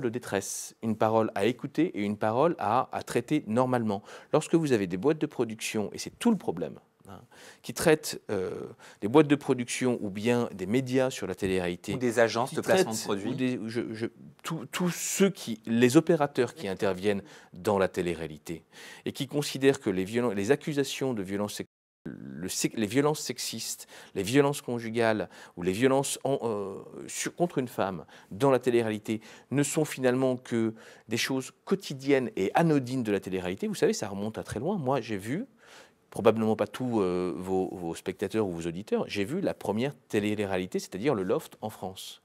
détresse, une parole à écouter et une parole à traiter normalement. Lorsque vous avez des boîtes de production, et c'est tout le problème, qui traitent des boîtes de production ou bien des médias sur la télé-réalité. Ou des agences de placement de produits. Tous les opérateurs qui interviennent dans la télé-réalité et qui considèrent que les accusations de violences sexuelles, les violences sexistes, les violences conjugales ou les violences contre une femme dans la télé-réalité ne sont finalement que des choses quotidiennes et anodines de la télé-réalité. Vous savez, ça remonte à très loin. Moi, j'ai vu, probablement pas tous vos spectateurs ou vos auditeurs, j'ai vu la première télé-réalité, c'est-à-dire le Loft en France.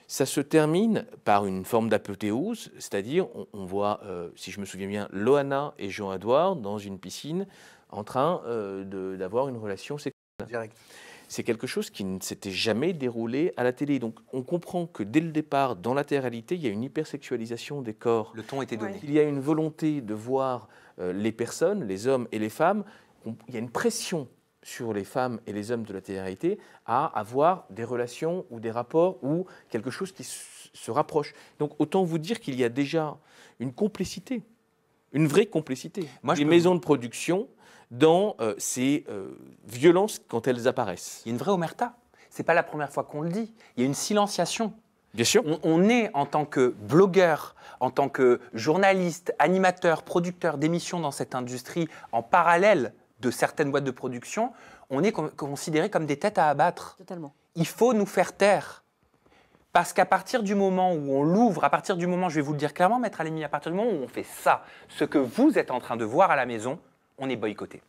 Ça se termine par une forme d'apothéose, c'est-à-dire on voit, si je me souviens bien, Loana et Jean-Edouard dans une piscine en train d'avoir une relation sexuelle. Direct. C'est quelque chose qui ne s'était jamais déroulé à la télé. Donc on comprend que dès le départ, dans la télé-réalité, il y a une hypersexualisation des corps. Le ton était donné. Il y a une volonté de voir les personnes, les hommes et les femmes. Il y a une pression sur les femmes et les hommes de la télé-réalité à avoir des relations ou des rapports ou quelque chose qui se rapproche. Donc autant vous dire qu'il y a déjà une complicité, une vraie complicité. Les maisons de production dans ces violences quand elles apparaissent. Il y a une vraie omerta. Ce n'est pas la première fois qu'on le dit. Il y a une silenciation. Bien sûr. On est, en tant que blogueur, en tant que journaliste, animateur, producteur d'émissions dans cette industrie, en parallèle de certaines boîtes de production, on est considérés comme des têtes à abattre. Totalement. Il faut nous faire taire. Parce qu'à partir du moment où on l'ouvre, à partir du moment, je vais vous le dire clairement, Maître Halimi, à partir du moment où on fait ça, ce que vous êtes en train de voir à la maison, on est boycotté.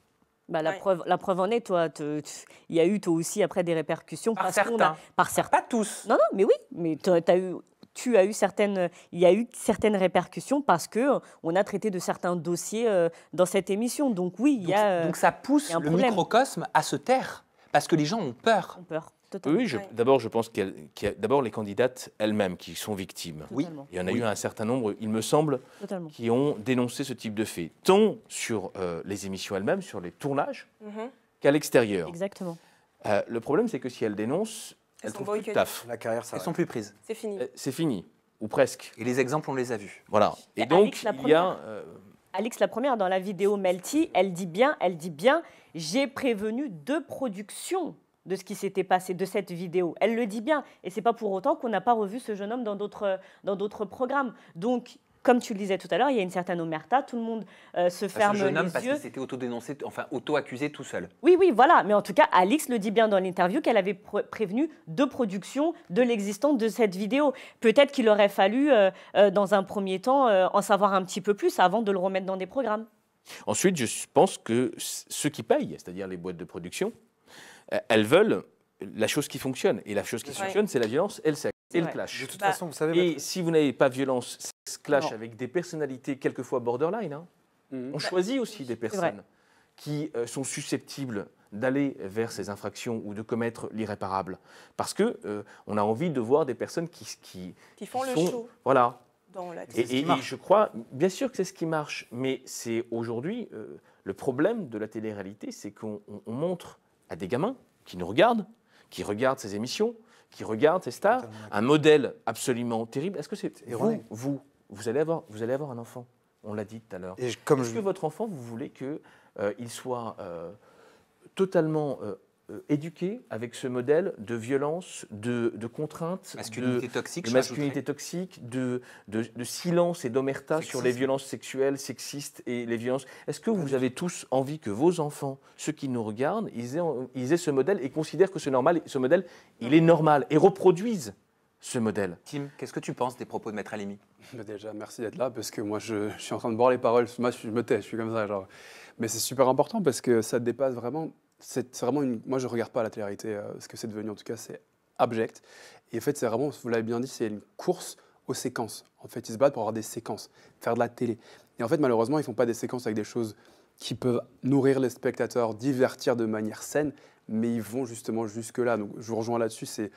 Bah, la preuve en est, toi, il y a eu toi aussi après des répercussions. Par certains. Pas tous. Non, mais oui, mais il y a eu certaines répercussions parce qu'on a traité de certains dossiers dans cette émission. Donc oui, il y a donc ça pousse le microcosme à se taire, parce que les gens ont peur. Oui, d'abord, je pense qu'il y a d'abord les candidates elles-mêmes qui sont victimes. Oui. Il y en a eu un certain nombre, il me semble, qui ont dénoncé ce type de fait, tant sur les émissions elles-mêmes, sur les tournages, qu'à l'extérieur. Exactement. Le problème, c'est que si elles dénoncent, elles trouvent plus de taf. La carrière, elles sont plus prises. C'est fini. C'est fini, ou presque. Et les exemples, on les a vus. Voilà. Et donc, il y a... Alix, la première, dans la vidéo Melty, elle dit bien, j'ai prévenu 2 productions de ce qui s'était passé, de cette vidéo. Elle le dit bien. Et ce n'est pas pour autant qu'on n'a pas revu ce jeune homme dans d'autres programmes. Donc, comme tu le disais tout à l'heure, il y a une certaine omerta, tout le monde se ferme Ce jeune homme, les parce yeux. qu'il s'était auto-dénoncé, enfin auto-accusé tout seul. Oui, oui, voilà. Mais en tout cas, Alix le dit bien dans l'interview qu'elle avait prévenu de production de l'existence de cette vidéo. Peut-être qu'il aurait fallu, dans un premier temps, en savoir un petit peu plus avant de le remettre dans des programmes. Ensuite, je pense que ceux qui payent, c'est-à-dire les boîtes de production, elles veulent la chose qui fonctionne. Et la chose qui fonctionne, c'est la violence et le sexe. Et le clash. De toute façon, vous savez... Et si vous n'avez pas violence, sexe, clash avec des personnalités quelquefois borderline, hein, on choisit aussi des personnes qui sont susceptibles d'aller vers ces infractions ou de commettre l'irréparable. Parce que on a envie de voir des personnes qui font le show. Voilà. Dans la et je crois, bien sûr que c'est ce qui marche, mais c'est aujourd'hui, le problème de la télé-réalité, c'est qu'on montre à des gamins qui nous regardent, qui regardent ces émissions, qui regardent ces stars, un modèle absolument terrible. Est-ce que c'est vous allez avoir un enfant? On l'a dit tout à l'heure. Est-ce que votre enfant, vous voulez qu'il soit totalement éduqué avec ce modèle de violence, de contrainte, masculinité toxique, de masculinité toxique, de silence et d'omerta sur les violences sexuelles, sexistes et les violences. Est-ce que vous avez tous envie que vos enfants, ceux qui nous regardent, ils aient ce modèle et considèrent que ce modèle, il est normal et reproduisent ce modèle? Tim, qu'est-ce que tu penses des propos de Maître Halimi? Déjà, merci d'être là parce que moi, je suis en train de boire les paroles. Moi, je me tais, je suis comme ça. Genre. Mais c'est super important parce que ça dépasse vraiment. C'est vraiment une. Moi, je ne regarde pas la télé-réalité, ce que c'est devenu. En tout cas, c'est abject. Et en fait, c'est vraiment, vous l'avez bien dit, c'est une course aux séquences. En fait, ils se battent pour avoir des séquences, faire de la télé. Et en fait, malheureusement, ils ne font pas des séquences avec des choses qui peuvent nourrir les spectateurs, divertir de manière saine, mais ils vont justement jusque-là. Donc, je vous rejoins là-dessus, c'est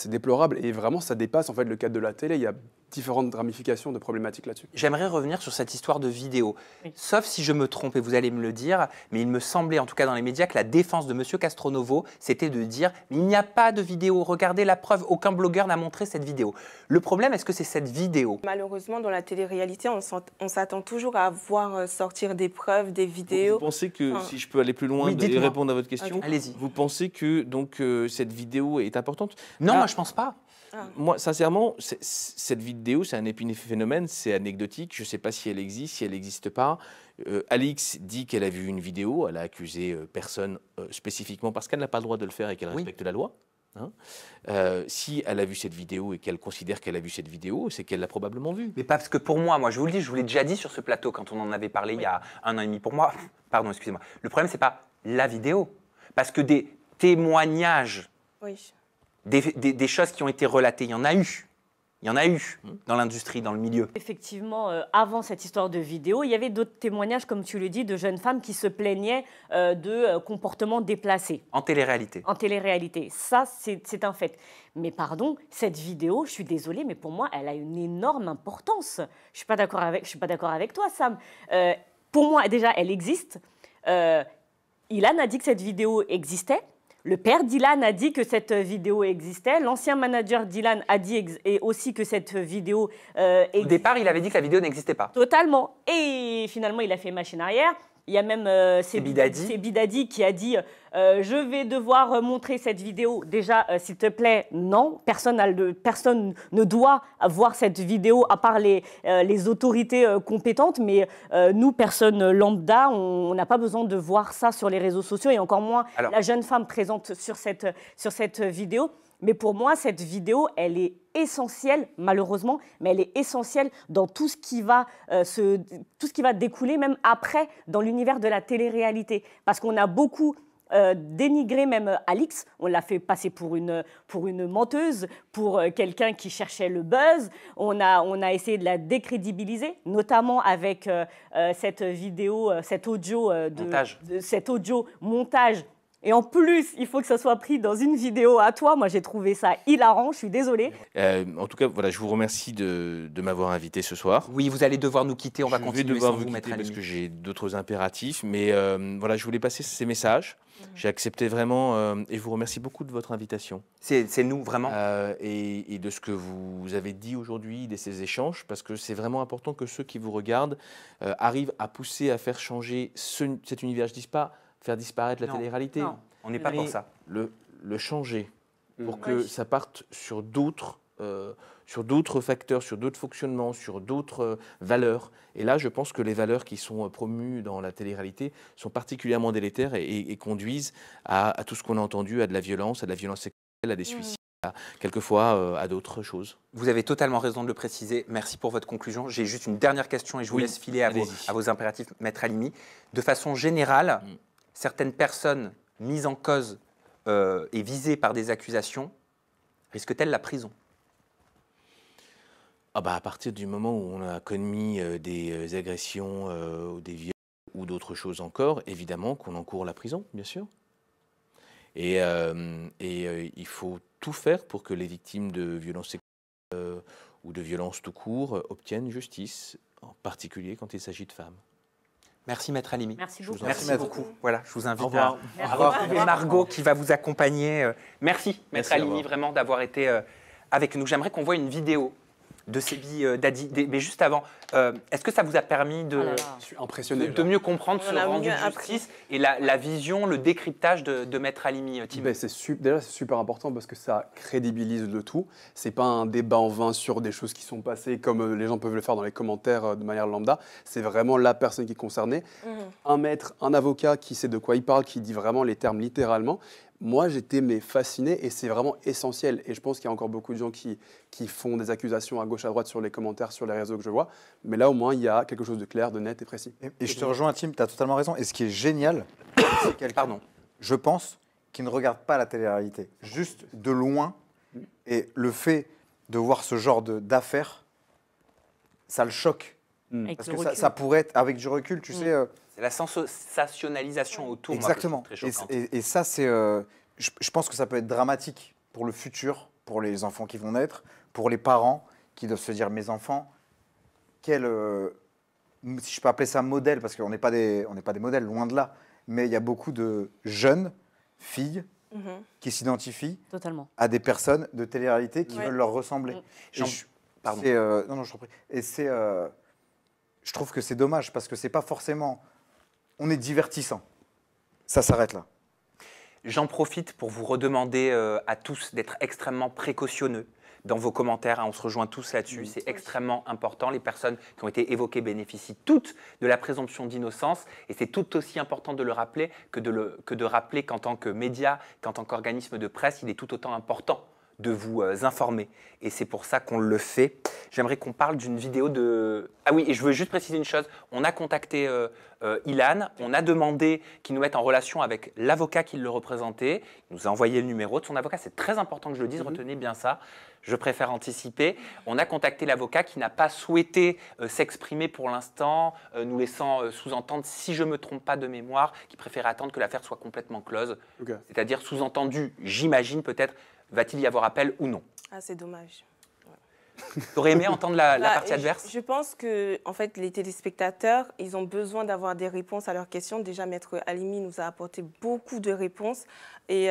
déplorable. Et vraiment, ça dépasse en fait le cadre de la télé. Il y a différentes ramifications de problématiques là-dessus. J'aimerais revenir sur cette histoire de vidéo. Sauf si je me trompe, et vous allez me le dire, mais il me semblait, en tout cas dans les médias, que la défense de M. Castronovo, c'était de dire « il n'y a pas de vidéo, regardez la preuve, aucun blogueur n'a montré cette vidéo ». Le problème, est-ce que c'est cette vidéo? Malheureusement, dans la télé-réalité, on s'attend toujours à voir sortir des preuves, des vidéos. Vous pensez que, si je peux aller plus loin et répondre à votre question, vous pensez que donc, cette vidéo est importante? Non, moi je ne pense pas. Moi, sincèrement, cette vidéo, c'est un épiphénomène, c'est anecdotique. Je ne sais pas si elle existe, si elle n'existe pas. Alix dit qu'elle a vu une vidéo. Elle a accusé personne spécifiquement parce qu'elle n'a pas le droit de le faire et qu'elle respecte la loi. Hein. Si elle a vu cette vidéo et qu'elle considère qu'elle a vu cette vidéo, c'est qu'elle l'a probablement vue. Mais parce que pour moi, je vous le dis, je vous l'ai déjà dit sur ce plateau quand on en avait parlé il y a 1 an et demi. Pour moi, pardon, excusez-moi. Le problème, ce n'est pas la vidéo. Parce que des témoignages... Des choses qui ont été relatées, il y en a eu. Il y en a eu dans l'industrie, dans le milieu. Effectivement, avant cette histoire de vidéo, il y avait d'autres témoignages, comme tu le dis, de jeunes femmes qui se plaignaient de comportements déplacés. En télé-réalité. En télé-réalité. Ça, c'est un fait. Mais pardon, cette vidéo, je suis désolée, mais pour moi, elle a une énorme importance. Je ne suis pas d'accord avec toi, Sam. Pour moi, déjà, elle existe. Ilan a dit que cette vidéo existait. Le père d'Ilan a dit que cette vidéo existait. L'ancien manager d'Ilan a dit aussi que cette vidéo existait. Au départ, il avait dit que la vidéo n'existait pas. Totalement. Et finalement, il a fait machine arrière. Il y a même Bidadi qui a dit je vais devoir montrer cette vidéo. Déjà, s'il te plaît, non. Personne ne doit voir cette vidéo à part les autorités compétentes. Mais nous, personnes lambda, on n'a pas besoin de voir ça sur les réseaux sociaux et encore moins la jeune femme présente sur cette vidéo. Mais pour moi, cette vidéo, elle est essentielle, malheureusement, mais elle est essentielle dans tout ce qui va découler, même après, dans l'univers de la télé-réalité. Parce qu'on a beaucoup dénigré même Alix, on l'a fait passer pour une menteuse, pour quelqu'un qui cherchait le buzz. On a essayé de la décrédibiliser, notamment avec cette vidéo, cet audio montage. Et en plus, il faut que ça soit pris dans une vidéo à toi. Moi, j'ai trouvé ça hilarant, je suis désolée. En tout cas, voilà, je vous remercie de m'avoir invité ce soir. Oui, vous allez devoir nous quitter, on va continuer sans vous mettre à parce que j'ai d'autres impératifs. Mais voilà, je voulais passer ces messages. J'ai accepté vraiment et je vous remercie beaucoup de votre invitation. C'est nous, vraiment. Et de ce que vous avez dit aujourd'hui, de ces échanges, parce que c'est vraiment important que ceux qui vous regardent arrivent à pousser, à faire changer cet univers. Je ne dis pas faire disparaître la télé-réalité. Non, on n'est pas pour ça. Le changer pour que ça parte sur d'autres facteurs, sur d'autres fonctionnements, sur d'autres valeurs. Et là, je pense que les valeurs qui sont promues dans la télé-réalité sont particulièrement délétères et conduisent à tout ce qu'on a entendu, à de la violence sexuelle, à des suicides, quelquefois à d'autres choses. Vous avez totalement raison de le préciser. Merci pour votre conclusion. J'ai juste une dernière question et je vous laisse filer à vos impératifs, Maître Halimi. De façon générale, certaines personnes mises en cause et visées par des accusations risquent-elles la prison? À partir du moment où on a commis des agressions ou des viols ou d'autres choses encore, évidemment qu'on encourt la prison, bien sûr. Et il faut tout faire pour que les victimes de violences sexuelles ou de violences tout court obtiennent justice, en particulier quand il s'agit de femmes. Merci Maître Halimi. Merci beaucoup. Merci beaucoup. Voilà, je vous invite à retrouver Margot qui va vous accompagner. Merci Maître Halimi vraiment d'avoir été avec nous. J'aimerais qu'on voit une vidéo de Sébi Dadi. Mais juste avant, est-ce que ça vous a permis de, je suis impressionné, de mieux comprendre ce rendu de justice et la vision, le décryptage de Maître Halimi, Tim? Déjà, c'est super important parce que ça crédibilise le tout. Ce n'est pas un débat en vain sur des choses qui sont passées comme les gens peuvent le faire dans les commentaires de manière lambda. C'est vraiment la personne qui est concernée. Un maître, un avocat qui sait de quoi il parle, qui dit vraiment les termes littéralement. Moi, j'étais fasciné et c'est vraiment essentiel. Et je pense qu'il y a encore beaucoup de gens qui font des accusations à gauche, à droite sur les commentaires, sur les réseaux que je vois. Mais là, au moins, il y a quelque chose de clair, de net et précis. Et je te rejoins, Tim, tu as totalement raison. Et ce qui est génial, c'est quelqu'un, je pense, qui ne regarde pas la télé-réalité, juste de loin. Et le fait de voir ce genre d'affaires, ça le choque. Parce que ça pourrait être, avec du recul, tu sais... C'est la sensationnalisation autour. Exactement. Moi, très choquante. Et ça, c'est, je pense que ça peut être dramatique pour le futur, pour les enfants qui vont naître, pour les parents qui doivent se dire, mes enfants, quel, si je peux appeler ça modèle, parce qu'on n'est pas des modèles, loin de là, mais il y a beaucoup de jeunes filles qui s'identifient à des personnes de télé-réalité qui veulent leur ressembler. Pardon. Non, je t'en prie. Et c'est, je trouve que c'est dommage parce que c'est pas forcément. On est divertissant. Ça s'arrête là. J'en profite pour vous redemander à tous d'être extrêmement précautionneux dans vos commentaires. On se rejoint tous là-dessus. C'est extrêmement important. Les personnes qui ont été évoquées bénéficient toutes de la présomption d'innocence. Et c'est tout aussi important de le rappeler que de rappeler qu'en tant que média, qu'en tant qu'organisme de presse, il est tout autant important de vous informer. Et c'est pour ça qu'on le fait. J'aimerais qu'on parle d'une vidéo de... Ah oui, et je veux juste préciser une chose. On a contacté Ilan, on a demandé qu'il nous mette en relation avec l'avocat qui le représentait. Il nous a envoyé le numéro de son avocat. C'est très important que je le dise, retenez bien ça. Je préfère anticiper. On a contacté l'avocat qui n'a pas souhaité s'exprimer pour l'instant, nous laissant sous-entendre, si je ne me trompe pas de mémoire, qu'il préférait attendre que l'affaire soit complètement close. C'est-à-dire sous-entendu, j'imagine peut-être, va-t-il y avoir appel ou non? Ah, c'est dommage. Tu aurais aimé entendre la partie adverse? Je pense que en fait, les téléspectateurs, ils ont besoin d'avoir des réponses à leurs questions. Déjà, Maître Halimi nous a apporté beaucoup de réponses. Et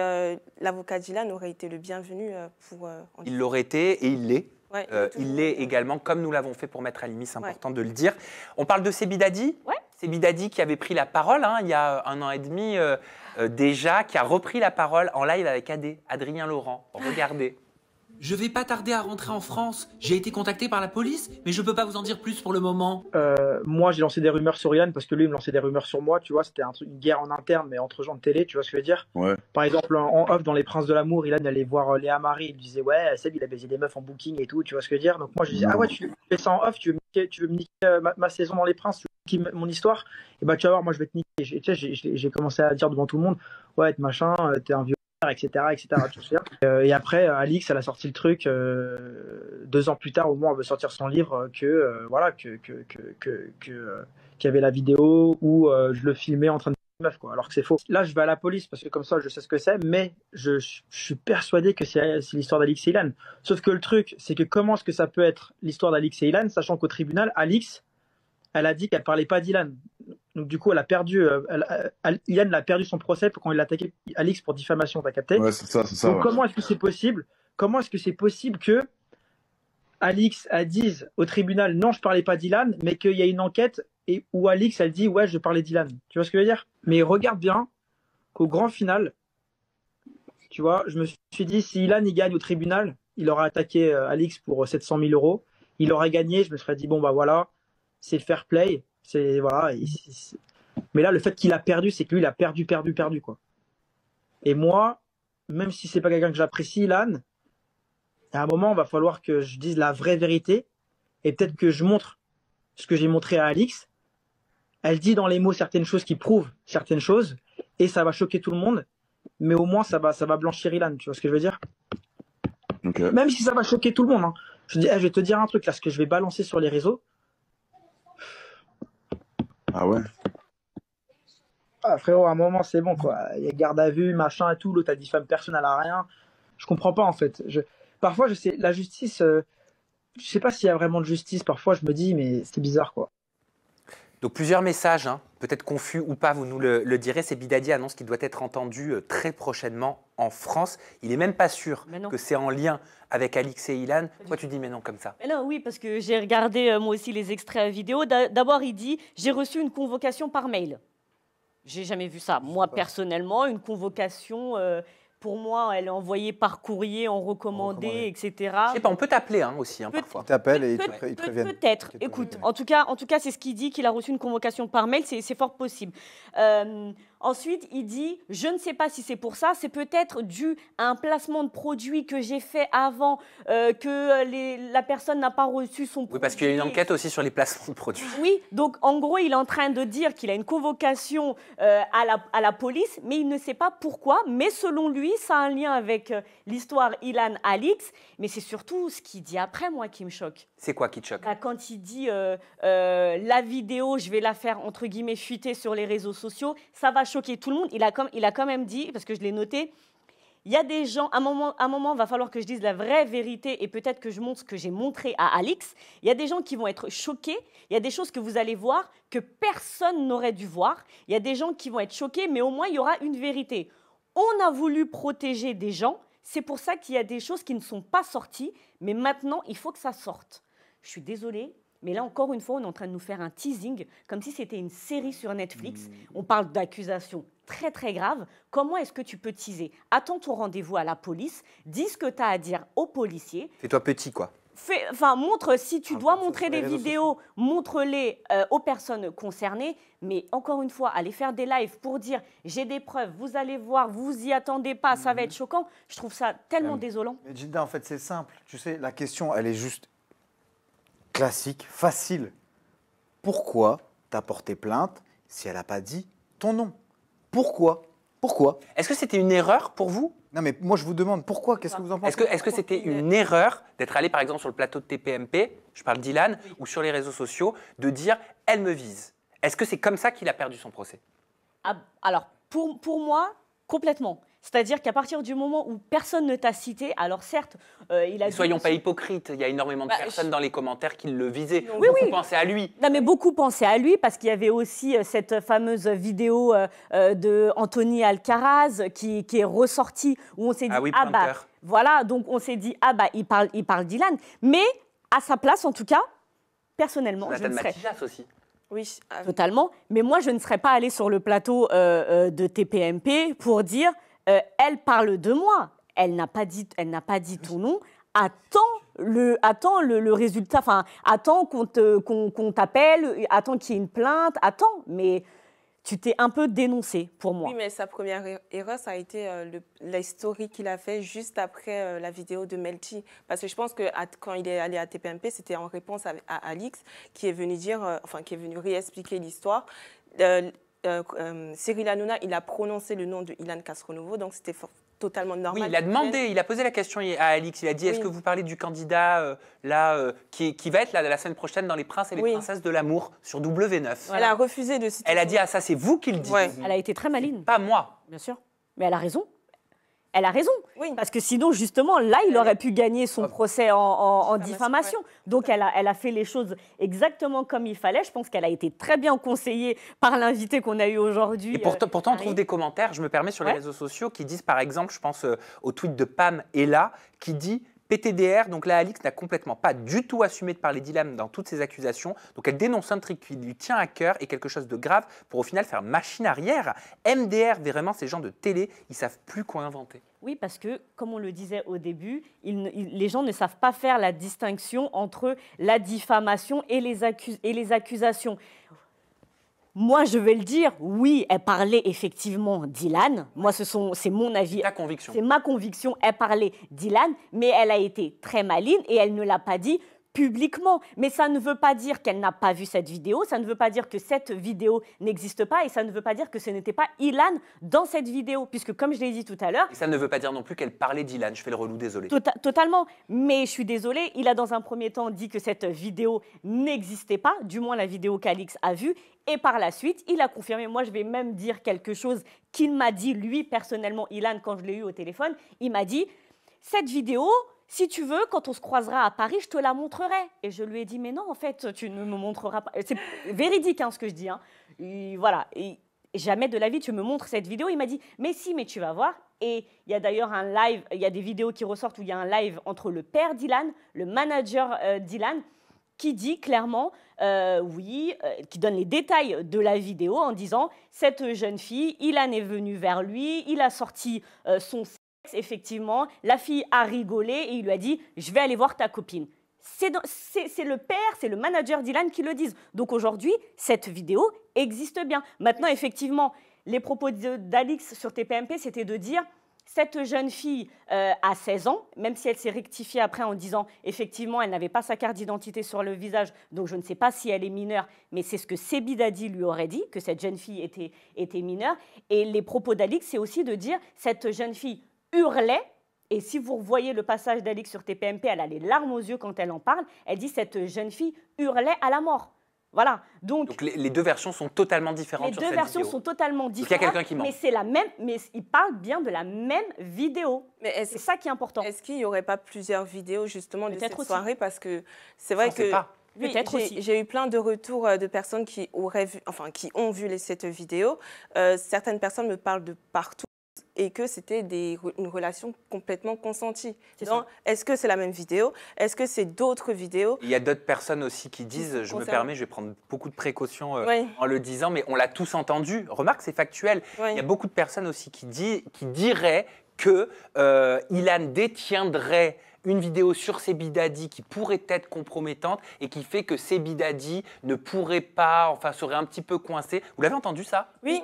l'avocat d'Ilan aurait été le bienvenu pour... Il l'aurait été et il l'est. Ouais, il l'est également, comme nous l'avons fait pour Maître Halimi, c'est important de le dire. On parle de Sébi Dadi. Sébi Dadi qui avait pris la parole il y a 1 an et demi déjà, qui a repris la parole en live avec Adrien Laurent. Regardez. Je vais pas tarder à rentrer en France. J'ai été contacté par la police, mais je peux pas vous en dire plus pour le moment. Moi, j'ai lancé des rumeurs sur Ilan parce que lui, il me lançait des rumeurs sur moi. Tu vois, c'était une guerre en interne, mais entre gens de télé. Tu vois ce que je veux dire? Par exemple, en off, dans Les Princes de l'amour, Ilan allait voir Léa Marie. Il disait, ouais, Seb, il a baisé des meufs en booking et tout. Tu vois ce que je veux dire? Donc moi, je disais, ah ouais, tu fais ça en off, tu veux me niquer ma saison dans Les Princes, tu veux me niquer mon histoire? Et bah, tu vas voir, moi, je vais te niquer. J'ai commencé à dire devant tout le monde, ouais, machin, t'es un vieux. Etc. Tu sais. Et après, Alix, elle a sorti le truc 2 ans plus tard, au moins, elle veut sortir son livre qu'il y avait la vidéo où je le filmais en train de meuf, quoi, alors que c'est faux. Là, je vais à la police parce que comme ça, je sais ce que c'est, mais je suis persuadé que c'est l'histoire d'Alix et Ilan. Sauf que le truc, c'est que comment est-ce que ça peut être l'histoire d'Alix et Ilan, sachant qu'au tribunal, Alix, elle a dit qu'elle parlait pas d'Ilan. Donc du coup, elle a perdu. Ilan a perdu son procès quand il a attaqué Alix pour diffamation. T'as capté? Ouais, c'est ça. Donc comment est-ce que c'est possible? Comment est-ce que c'est possible que Alix elle dise au tribunal non, je parlais pas d'Ilan, mais qu'il y a une enquête et où Alix elle dit ouais, je parlais d'Ilan. Tu vois ce que je veux dire? Mais regarde bien qu'au grand final, tu vois, je me suis dit si Ilan il gagne au tribunal, il aurait attaqué Alix pour 700 000 €. Il aurait gagné, je me serais dit, bon, bah voilà, c'est le fair play. Voilà, mais là, le fait qu'il a perdu, c'est que lui, il a perdu, quoi. Et moi, même si c'est pas quelqu'un que j'apprécie, Ilan, à un moment, il va falloir que je dise la vraie vérité et peut-être que je montre ce que j'ai montré à Alix. Elle dit dans les mots certaines choses qui prouvent certaines choses et ça va choquer tout le monde, mais au moins ça va blanchir Ilan, tu vois ce que je veux dire? Okay. Même si ça va choquer tout le monde. Hein. Je vais te dire un truc là, ce que je vais balancer sur les réseaux. Ah ouais? Ah, frérot, à un moment c'est bon quoi. Il y a garde à vue, machin et tout, l'autre a dit femme personne, elle a rien. Je comprends pas en fait. Parfois je sais, la justice, je sais pas s'il y a vraiment de justice, parfois je me dis mais c'est bizarre quoi. Donc plusieurs messages, hein, peut-être confus ou pas, vous nous le direz. C'est Bidadi annonce qu'il doit être entendu très prochainement en France. Il n'est même pas sûr que c'est en lien avec Alix et Ilan. Pourquoi tu dis mais non comme ça? Mais non, oui, parce que j'ai regardé moi aussi les extraits vidéo. D'abord, il dit « J'ai reçu une convocation par mail ». J'ai jamais vu ça. Moi, personnellement, une convocation... pour moi, elle est envoyée par courrier, en recommandé, etc. Je sais pas, on peut t'appeler aussi, parfois. Tu t'appelles et ils te préviennent. Peut-être. Écoute, en tout cas, c'est ce qu'il dit, qu'il a reçu une convocation par mail, c'est fort possible. Ensuite, il dit, je ne sais pas si c'est pour ça, c'est peut-être dû à un placement de produit que j'ai fait avant, que la personne n'a pas reçu son produit. Oui, parce qu'il y a une enquête aussi sur les placements de produits. Oui, donc en gros, il est en train de dire qu'il a une convocation à la police, mais il ne sait pas pourquoi. Mais selon lui, ça a un lien avec l'histoire Ilan Alix, mais c'est surtout ce qu'il dit après, moi, qui me choque. C'est quoi qui te choque? Quand il dit la vidéo, je vais la faire entre guillemets fuiter sur les réseaux sociaux, ça va choquer tout le monde. Il a quand même dit, parce que je l'ai noté, il y a des gens, à un moment, il va falloir que je dise la vraie vérité et peut-être que je montre ce que j'ai montré à Alix. Il y a des gens qui vont être choqués. Il y a des choses que vous allez voir que personne n'aurait dû voir. Il y a des gens qui vont être choqués, mais au moins, il y aura une vérité. On a voulu protéger des gens. C'est pour ça qu'il y a des choses qui ne sont pas sorties. Mais maintenant, il faut que ça sorte. Je suis désolée. Mais là, encore une fois, on est en train de nous faire un teasing, comme si c'était une série sur Netflix. On parle d'accusations très, très graves. Comment est-ce que tu peux teaser? Attends ton rendez-vous à la police, dis ce que tu as à dire aux policiers. Fais-toi petit, quoi. Montre, si tu dois montrer des vidéos, montre-les aux personnes concernées. Mais encore une fois, aller faire des lives pour dire « j'ai des preuves, vous allez voir, vous y attendez pas, ça va être choquant », je trouve ça tellement désolant. Mais Ginda, en fait, c'est simple. Tu sais, la question, elle est juste classique, facile. Pourquoi t'as porté plainte si elle n'a pas dit ton nom? Pourquoi? Est-ce que c'était une erreur pour vous? Non, mais moi, je vous demande pourquoi. Qu'est-ce que vous en pensez? Est-ce que c'était une erreur d'être allé, par exemple, sur le plateau de TPMP, je parle d'Ilan, ou sur les réseaux sociaux, de dire « elle me vise ». Est-ce que c'est comme ça qu'il a perdu son procès? Alors, pour moi, complètement. C'est-à-dire qu'à partir du moment où personne ne t'a cité, alors certes, il a dit... Soyons pas hypocrites, il y a énormément de personnes dans les commentaires qui le visaient. Beaucoup pensaient à lui. Non, mais beaucoup pensaient à lui parce qu'il y avait aussi cette fameuse vidéo de Anthony Alcaraz qui est ressortie où on s'est dit voilà, donc on s'est dit il parle d'Ilan. Mais à sa place, en tout cas, personnellement, je ne serais... aussi. Oui, totalement. Mais moi, je ne serais pas allée sur le plateau de TPMP pour dire elle parle de moi. Elle n'a pas dit ton nom. Attends le résultat. Enfin, attends qu'on t'appelle. Attends qu'il y ait une plainte. Attends, mais tu t'es un peu dénoncé pour moi. Oui, mais sa première erreur, ça a été la story qu'il a fait juste après la vidéo de Melty. Parce que je pense que quand il est allé à TPMP, c'était en réponse à Alix qui est venu qui est venu réexpliquer l'histoire. Cyril Hanouna, il a prononcé le nom de Ilan Castronovo, donc c'était totalement normal. Oui, il a demandé, il a posé la question à Alix. Il a dit, est-ce que vous parlez du candidat qui va être là la semaine prochaine dans Les Princes et les Princesses de l'amour sur W9? Elle a refusé de citer. Elle a dit, ça c'est vous qui le dites. Elle a été très maligne. Pas moi. Bien sûr. Mais elle a raison. Elle a raison, parce que sinon, justement, là, il aurait pu gagner son procès en diffamation. Donc, elle a fait les choses exactement comme il fallait. Je pense qu'elle a été très bien conseillée par l'invité qu'on a eu aujourd'hui. Et pourtant, on trouve des commentaires, je me permets, sur les réseaux sociaux qui disent, par exemple, je pense au tweet de Pam Ella, qui dit PTDR, donc là, Alix n'a complètement pas du tout assumé de parler d'Ilan dans toutes ses accusations. Donc elle dénonce un truc qui lui tient à cœur et quelque chose de grave pour au final faire machine arrière. MDR, vraiment, ces gens de télé, ils savent plus quoi inventer. Oui, parce que, comme on le disait au début, les gens ne savent pas faire la distinction entre la diffamation et les accusations. Moi, je vais le dire, oui, elle parlait effectivement d'Ilan. Moi, c'est mon avis. Ta conviction. C'est ma conviction. Elle parlait d'Ilan, mais elle a été très maligne et elle ne l'a pas dit publiquement. Mais ça ne veut pas dire qu'elle n'a pas vu cette vidéo, ça ne veut pas dire que cette vidéo n'existe pas et ça ne veut pas dire que ce n'était pas Ilan dans cette vidéo, puisque comme je l'ai dit tout à l'heure... Et ça ne veut pas dire non plus qu'elle parlait d'Ilan, je fais le relou, désolé. Totalement, mais je suis désolée, il a dans un premier temps dit que cette vidéo n'existait pas, du moins la vidéo qu'Alix a vue, et par la suite, il a confirmé. Moi, je vais même dire quelque chose qu'il m'a dit, lui, personnellement, Ilan, quand je l'ai eu au téléphone, il m'a dit, cette vidéo... Si tu veux, quand on se croisera à Paris, je te la montrerai. Et je lui ai dit, mais non, en fait, tu ne me montreras pas. C'est véridique ce que je dis. Et voilà. Et jamais de la vie, tu me montres cette vidéo. Il m'a dit, mais si, mais tu vas voir. Et il y a d'ailleurs un live, il y a des vidéos qui ressortent où il y a un live entre le père d'Ilan, le manager d'Ilan, qui dit clairement, qui donne les détails de la vidéo en disant, cette jeune fille, Ilan est venu vers lui, il a sorti son... Effectivement, la fille a rigolé et il lui a dit « Je vais aller voir ta copine ». C'est le père, c'est le manager d'Ilan qui le disent. Donc aujourd'hui, cette vidéo existe bien. Maintenant, effectivement, les propos d'Alix sur TPMP, c'était de dire « Cette jeune fille a 16 ans », même si elle s'est rectifiée après en disant « Effectivement, elle n'avait pas sa carte d'identité sur le visage, donc je ne sais pas si elle est mineure », mais c'est ce que Sebi Dadi lui aurait dit, que cette jeune fille était mineure. Et les propos d'Alix, c'est aussi de dire « Cette jeune fille hurlait », et si vous voyez le passage d'Alix sur TPMP, elle a les larmes aux yeux quand elle en parle, elle dit cette jeune fille hurlait à la mort. Voilà. Donc les deux versions sont totalement différentes sur cette vidéo. Les deux versions sont totalement différentes. Il y a quelqu'un qui ment. Mais c'est la même, mais ils parlent bien de la même vidéo. Mais c'est ça qui est important. Est-ce qu'il n'y aurait pas plusieurs vidéos justement de cette soirée? Parce que c'est vrai que oui, j'ai eu plein de retours de personnes qui ont vu cette vidéo. Certaines personnes me parlent de partout et que c'était une relation complètement consentie. Est-ce que c'est la même vidéo? Est-ce que c'est d'autres vidéos? Il y a d'autres personnes aussi qui disent, je me permets, je vais prendre beaucoup de précautions en le disant, mais on l'a tous entendu. Remarque, c'est factuel. Il y a beaucoup de personnes aussi qui diraient que Ilan détiendrait une vidéo sur Sebi Dadi qui pourrait être compromettante et qui fait que Sebi Dadi ne pourrait pas, serait un petit peu coincé. Vous l'avez entendu ça? Oui.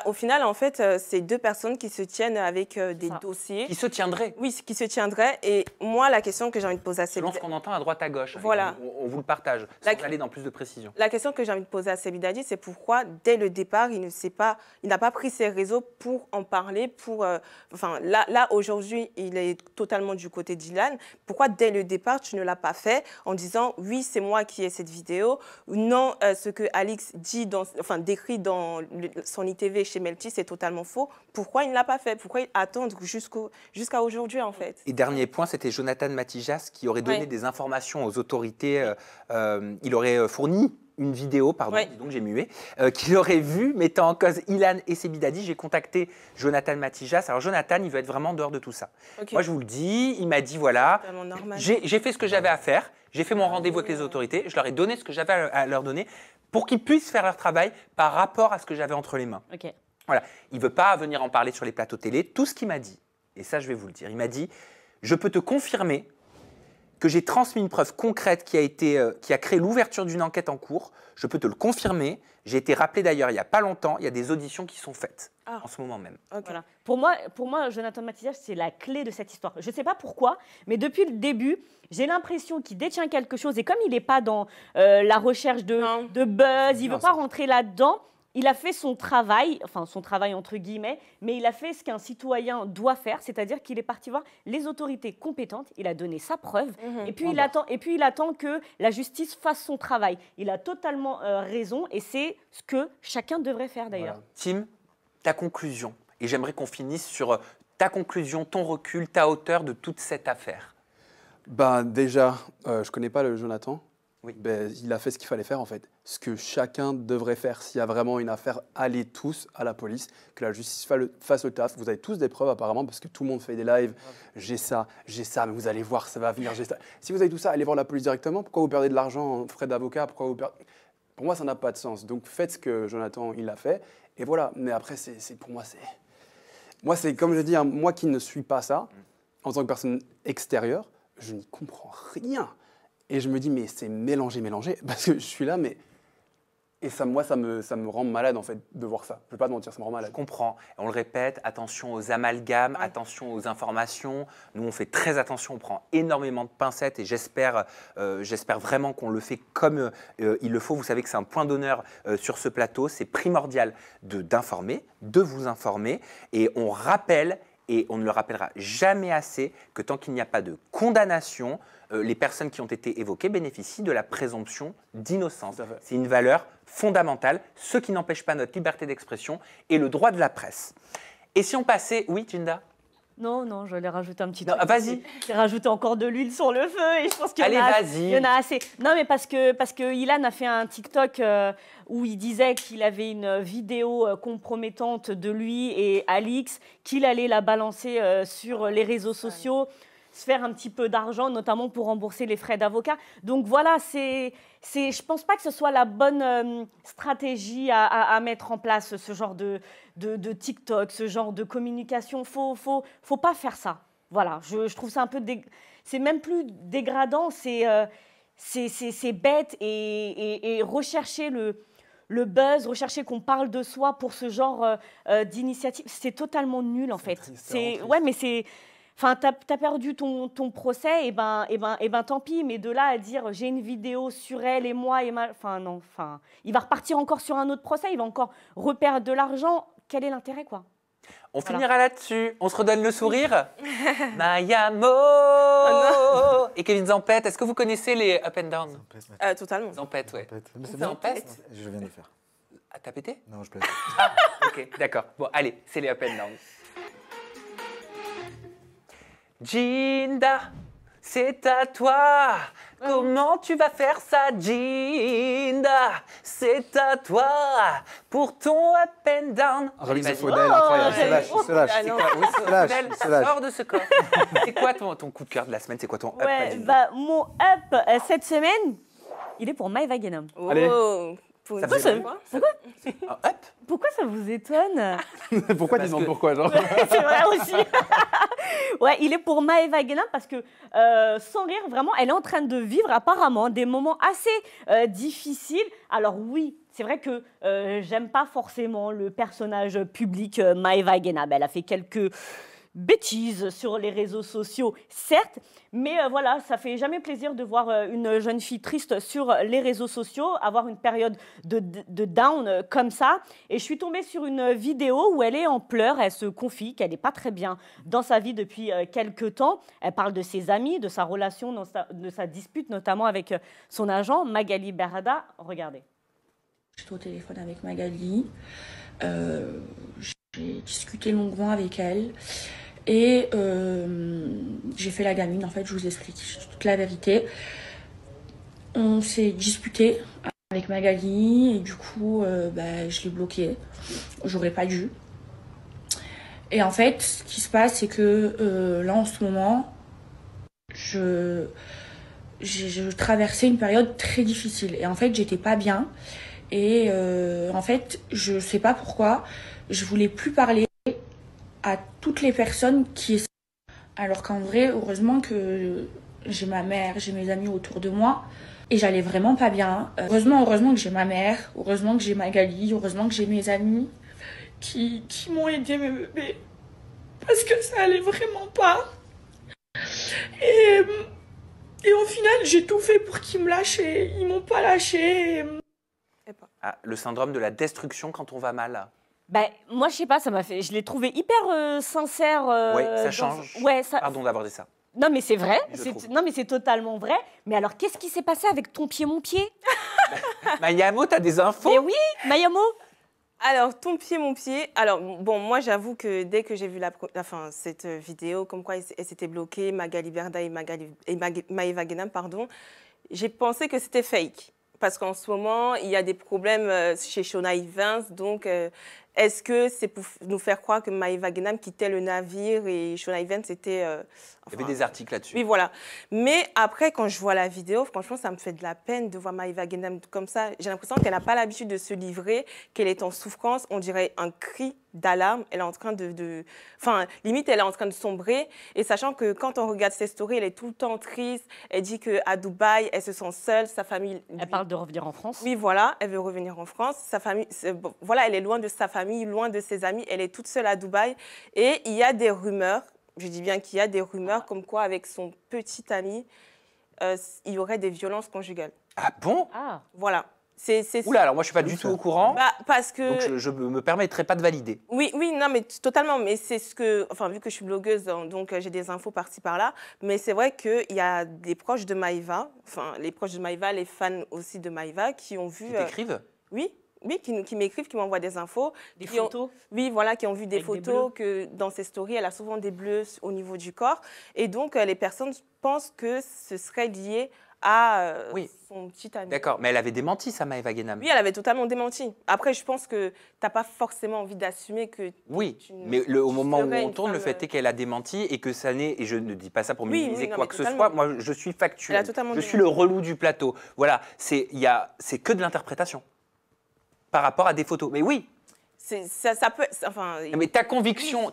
Au final, en fait, c'est deux personnes qui se tiennent avec des dossiers. Qui se tiendraient? Oui, qui se tiendraient. Et moi, la question que j'ai envie de poser à Sebi Dadi... Selon ce qu'on entend à droite à gauche. Voilà. On vous le partage, sans aller dans plus de précision. La question que j'ai envie de poser à Sebi Dadi, c'est pourquoi, dès le départ, il n'a pas pris ses réseaux pour en parler, là, aujourd'hui, il est totalement du côté d'Ilan. Pourquoi, dès le départ, tu ne l'as pas fait en disant, oui, c'est moi qui ai cette vidéo, non, ce que Alix décrit dans son ITV chez Melty, c'est totalement faux. Pourquoi il ne l'a pas fait? Pourquoi il attend jusqu'à aujourd'hui, en fait? Et dernier point, c'était Jonathan Matijas qui aurait donné des informations aux autorités. Il aurait fourni une vidéo, donc j'ai mué, qu'il aurait vue mettant en cause Ilan et Sebi Dadi. J'ai contacté Jonathan Matijas. Alors Jonathan, il veut être vraiment dehors de tout ça. Moi, je vous le dis, il m'a dit, voilà, j'ai fait ce que j'avais à faire, j'ai fait mon rendez-vous avec les autorités, je leur ai donné ce que j'avais à leur donner pour qu'ils puissent faire leur travail par rapport à ce que j'avais entre les mains. Voilà. Il ne veut pas venir en parler sur les plateaux télé. Tout ce qu'il m'a dit, et ça je vais vous le dire, il m'a dit, je peux te confirmer que j'ai transmis une preuve concrète qui a créé l'ouverture d'une enquête en cours. Je peux te le confirmer. J'ai été rappelé d'ailleurs il n'y a pas longtemps, il y a des auditions qui sont faites en ce moment même. Voilà. Pour moi, Jonathan Matijas, c'est la clé de cette histoire. Je ne sais pas pourquoi, mais depuis le début, j'ai l'impression qu'il détient quelque chose. Et comme il n'est pas dans la recherche de buzz, il ne veut pas rentrer là-dedans, il a fait son travail entre guillemets, mais il a fait ce qu'un citoyen doit faire, c'est-à-dire qu'il est parti voir les autorités compétentes, il a donné sa preuve, et puis il attend que la justice fasse son travail. Il a totalement raison, et c'est ce que chacun devrait faire d'ailleurs. Voilà. Tim, ta conclusion, et j'aimerais qu'on finisse sur ta conclusion, ton recul, ta hauteur de toute cette affaire. Déjà, je ne connais pas le Jonathan. Ben, il a fait ce qu'il fallait faire en fait. Ce que chacun devrait faire. S'il y a vraiment une affaire, allez tous à la police, que la justice fasse le taf. Vous avez tous des preuves apparemment parce que tout le monde fait des lives. J'ai ça, mais vous allez voir, ça va venir. J'ai ça. Si vous avez tout ça, allez voir la police directement. Pourquoi vous perdez de l'argent en frais d'avocat? Pour moi, ça n'a pas de sens. Donc faites ce que Jonathan il a fait. Et voilà. Mais après, pour moi, moi, c'est comme je dis, hein, moi qui ne suis pas ça, en tant que personne extérieure, je n'y comprends rien. Et je me dis, mais c'est mélangé, parce que je suis là, mais... Et ça, moi, ça me rend malade, en fait, de voir ça. Je ne vais pas te mentir, ça me rend malade. Je comprends. On le répète, attention aux amalgames, attention aux informations. Nous, on fait très attention, on prend énormément de pincettes et j'espère vraiment qu'on le fait comme il le faut. Vous savez que c'est un point d'honneur sur ce plateau. C'est primordial d'informer, de vous informer. Et on rappelle, et on ne le rappellera jamais assez, que tant qu'il n'y a pas de condamnation, les personnes qui ont été évoquées bénéficient de la présomption d'innocence. C'est une valeur fondamentale, ce qui n'empêche pas notre liberté d'expression et le droit de la presse. Et si on passait... Oui, Jinda? Non, je vais rajouter un petit truc. Vas-y. J'ai rajouté encore de l'huile sur le feu et je pense qu'il y en a assez. Non, mais parce que Ilan a fait un TikTok où il disait qu'il avait une vidéo compromettante de lui et Alix, qu'il allait la balancer sur les réseaux sociaux, se faire un petit peu d'argent, notamment pour rembourser les frais d'avocat. Donc voilà, je ne pense pas que ce soit la bonne stratégie à mettre en place, ce genre de TikTok, ce genre de communication. Faut pas faire ça. Voilà, je trouve ça un peu... C'est même plus dégradant, c'est bête et rechercher le buzz, rechercher qu'on parle de soi pour ce genre d'initiative, c'est totalement nul en fait. Ouais, mais c'est... Enfin, t'as perdu ton procès, et ben tant pis. Mais de là à dire j'ai une vidéo sur elle et moi, enfin non, il va repartir encore sur un autre procès, il va encore reperdre de l'argent. Quel est l'intérêt, quoi? On finira là-dessus. On se redonne le sourire. Mayamo et Kevin Zampette. Est-ce que vous connaissez les Up and Down? Totalement. Zampette, ouais. Zampette. Je viens de le faire. Ah, t'as pété? Non, je plaisante. Ah, ok, d'accord. Bon, allez, c'est les Up and Down. Jinda, c'est à toi. Comment tu vas faire ça, Jinda? C'est à toi pour ton up and down. Remise de Faudel, incroyable. Se lâche. Se lâche. Sors de ce corps. C'est quoi ton coup de cœur de la semaine? C'est quoi ton up? Mon up cette semaine, il est pour Maëva Guénam. Allez. Pourquoi ça vous étonne? Pourquoi tu demandes pourquoi, genre? C'est vrai aussi. Ouais, il est pour Maëva Guénam parce que, sans rire, vraiment, elle est en train de vivre apparemment des moments assez difficiles. Alors oui, c'est vrai que j'aime pas forcément le personnage public Maëva Guénam. Elle a fait quelques bêtises sur les réseaux sociaux, certes, mais voilà, ça fait jamais plaisir de voir une jeune fille triste sur les réseaux sociaux, avoir une période de down comme ça. Et je suis tombée sur une vidéo où elle est en pleurs, elle se confie qu'elle n'est pas très bien dans sa vie depuis quelques temps. Elle parle de ses amis, de sa relation, de sa dispute notamment avec son agent, Magali Berhada. Regardez. J'étais au téléphone avec Magali, j'ai discuté longuement avec elle. Et j'ai fait la gamine, en fait, je vous explique toute la vérité. On s'est disputé avec Magali et du coup, je l'ai bloquée. J'aurais pas dû. Et en fait, ce qui se passe, c'est que là, en ce moment, je traversais une période très difficile. Et en fait, j'étais pas bien. Et en fait, je sais pas pourquoi, je voulais plus parler à toutes les personnes qui essaient. Alors qu'en vrai, heureusement que j'ai ma mère, j'ai mes amis autour de moi et j'allais vraiment pas bien. Heureusement que j'ai ma mère, heureusement que j'ai Magali, heureusement que j'ai mes amis qui m'ont aidé mes bébés parce que ça allait vraiment pas. Et au final, j'ai tout fait pour qu'ils me lâchent et ils m'ont pas lâché. Ah, le syndrome de la destruction quand on va mal. Moi, je sais pas, je l'ai trouvé hyper sincère. Oui, ça change. Pardon d'aborder ça. Non, mais c'est vrai. Non, mais c'est totalement vrai. Mais alors, qu'est-ce qui s'est passé avec ton pied, mon pied? Mayamo, t'as des infos? Mais oui, Mayamo. Alors, ton pied, mon pied. Alors, bon, moi, j'avoue que dès que j'ai vu cette vidéo, comme quoi elle s'était bloquée, Magali Berda et Maëva Guénam, pardon, j'ai pensé que c'était fake. Parce qu'en ce moment, il y a des problèmes chez Shona Evans. Donc, est-ce que c'est pour nous faire croire que Maeva Guénam quittait le navire et Shona Evans était... il y avait des articles là-dessus. Oui, voilà. Mais après, quand je vois la vidéo, franchement, ça me fait de la peine de voir Maeva Guénam comme ça. J'ai l'impression qu'elle n'a pas l'habitude de se livrer, qu'elle est en souffrance. On dirait un cri d'alarme. Elle est en train Enfin, limite, elle est en train de sombrer. Et sachant que quand on regarde ses stories, elle est tout le temps triste. Elle dit qu'à Dubaï, elle se sent seule. Sa famille... Elle parle de revenir en France. Oui, voilà. Elle veut revenir en France. Sa famille... Voilà, elle est loin de sa famille, loin de ses amis. Elle est toute seule à Dubaï. Et il y a des rumeurs. Je dis bien qu'il y a des rumeurs comme quoi, avec son petit ami, il y aurait des violences conjugales. Ah bon? Voilà. Oula, alors moi je suis pas du tout au courant. Parce que... Donc je me permettrai pas de valider. Oui, non, mais totalement. Mais c'est ce que... Enfin, vu que je suis blogueuse, donc j'ai des infos par-ci, par-là. Mais c'est vrai qu'il y a des proches de Maeva, enfin, les proches de Maeva, les fans aussi de Maeva, qui ont vu... Qui t'écrivent? Oui, qui m'écrivent, qui m'envoient des infos. Des photos? Oui, voilà, qui ont vu des Avec photos, que dans ses stories, elle a souvent des bleus au niveau du corps. Et donc, les personnes pensent que ce serait lié à son petit ami. D'accord, mais elle avait démenti ça, Maeva Guénam. Oui, elle avait totalement démenti. Après, je pense que tu n'as pas forcément envie d'assumer que... Oui, mais au moment où on tourne, le fait est qu'elle a démenti et que ça n'est... Et je ne dis pas ça pour minimiser quoi que ce soit. Moi, je suis factuel. Je suis le relou du plateau. Voilà, c'est que de l'interprétation par rapport à des photos. Mais oui. Ça peut... Enfin, mais ta conviction,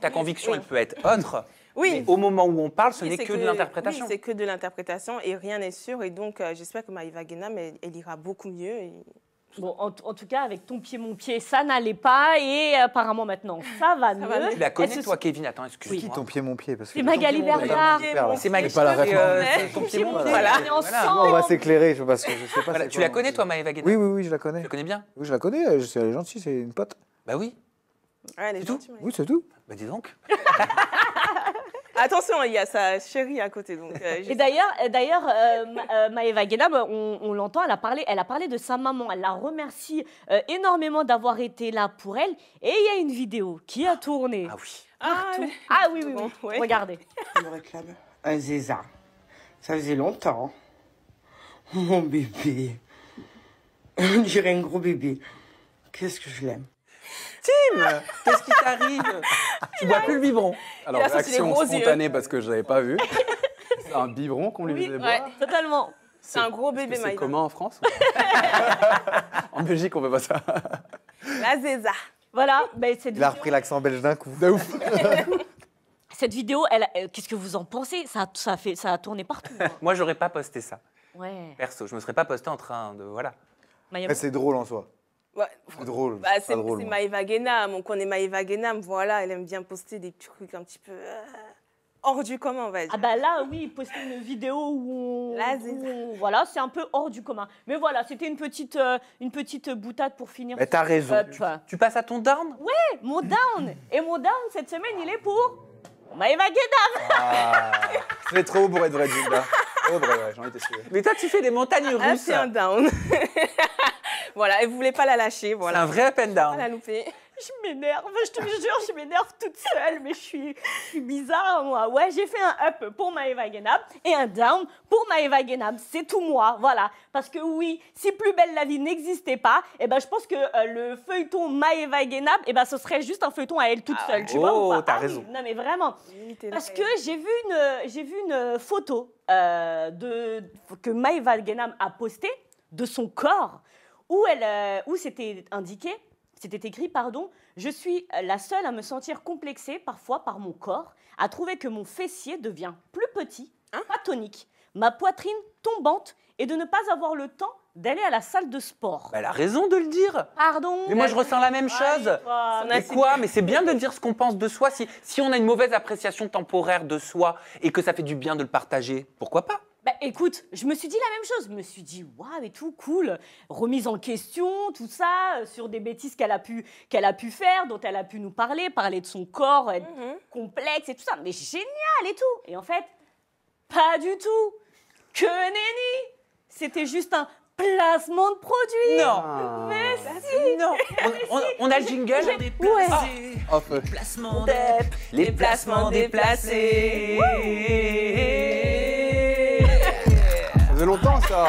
elle peut être autre. Oui. Mais au moment où on parle, ce n'est que de l'interprétation. Oui, c'est que de l'interprétation et rien n'est sûr. Et donc, j'espère que Maeva Guénam, elle ira beaucoup mieux. Bon, en tout cas, avec ton pied, mon pied, ça n'allait pas. Et apparemment, maintenant, ça va mieux. Tu la connais, toi, Kevin? Attends, excuse-moi. C'est qui ton pied, mon pied? C'est Magali Berda. C'est Magali Berda. C'est ton pied, mon pied. Voilà. On va s'éclairer. Je sais pas. Tu la connais, toi, Maeva Guénam? Oui, je la connais. Tu la connais bien? Oui, je la connais. Elle est gentille, c'est une pote. Bah oui. Ouais, elle est gentille. Oui, c'est tout. Bah dis donc. Attention, il y a sa chérie à côté. Donc, et d'ailleurs, Maeva Guénam, on l'entend, elle a parlé de sa maman. Elle la remercie énormément d'avoir été là pour elle. Et il y a une vidéo qui a tourné. Ah oui. Partout. Oui. Regardez. Je me réclame un Zéza. Ça faisait longtemps. Mon bébé. On dirait un gros bébé. Qu'est-ce que je l'aime. Tim, qu'est-ce qui t'arrive? Tu bois plus le biberon. Alors, réaction spontanée parce que je l'avais pas vu. C'est un biberon qu'on lui faisait boire. Ouais, totalement. C'est un gros bébé, Maïva. C'est commun en France? En Belgique, on fait pas ça. La Zéza. Voilà. Il a repris l'accent belge d'un coup. De ouf. Cette vidéo, qu'est-ce que vous en pensez? Ça a tourné partout. Moi, j'aurais pas posté ça. Ouais. Perso, je me serais pas posté en train de... Voilà. Mais c'est drôle en soi. Ouais. C'est drôle. C'est Maeva Guénam. On connaît Maeva Guénam. Voilà, elle aime bien poster des trucs un petit peu hors du commun, on va dire. Ah bah là, oui, poster une vidéo où voilà, c'est un peu hors du commun. Mais voilà, c'était une petite boutade pour finir. Mais t'as raison. Tu passes à ton down? Ouais, mon down. Et mon down, cette semaine, il est pour Maeva Guénam. C'est trop beau pour être vrai, Gilda. Trop vrai, j'en étais sûr. Mais toi, tu fais des montagnes russes. C'est un down. Voilà, elle ne voulait pas la lâcher. Voilà. C'est un vrai up and down. Elle a loupé. Je m'énerve, je te jure, je m'énerve toute seule, mais je suis bizarre, moi. Ouais, j'ai fait un up pour Maeva Guénam et un down pour Maeva Guénam. C'est tout moi, voilà. Parce que oui, si Plus belle la vie n'existait pas, je pense que le feuilleton Maeva Guénam, ce serait juste un feuilleton à elle toute seule, tu vois ou pas? T'as raison. Non, mais vraiment. Parce que j'ai vu une photo que Maeva Guénam a postée de son corps où c'était indiqué. C'était écrit, je suis la seule à me sentir complexée parfois par mon corps, à trouver que mon fessier devient plus petit, pas tonique, ma poitrine tombante et de ne pas avoir le temps d'aller à la salle de sport. Elle a raison de le dire. Pardon. Mais moi, je ressens la même chose. Mais quoi? Mais c'est bien de dire ce qu'on pense de soi. Si on a une mauvaise appréciation temporaire de soi et que ça fait du bien de le partager, pourquoi pas? Écoute, je me suis dit la même chose. Je me suis dit, waouh, et tout, cool. Remise en question, tout ça, sur des bêtises qu'elle a pu faire, dont elle a pu nous parler de son corps complexe et tout ça. Mais génial et tout. Et en fait, pas du tout. Que nenni. C'était juste un placement de produit. Non. Mais si. Non. On a le jingle. Les placements déplacés. faisait longtemps, ça.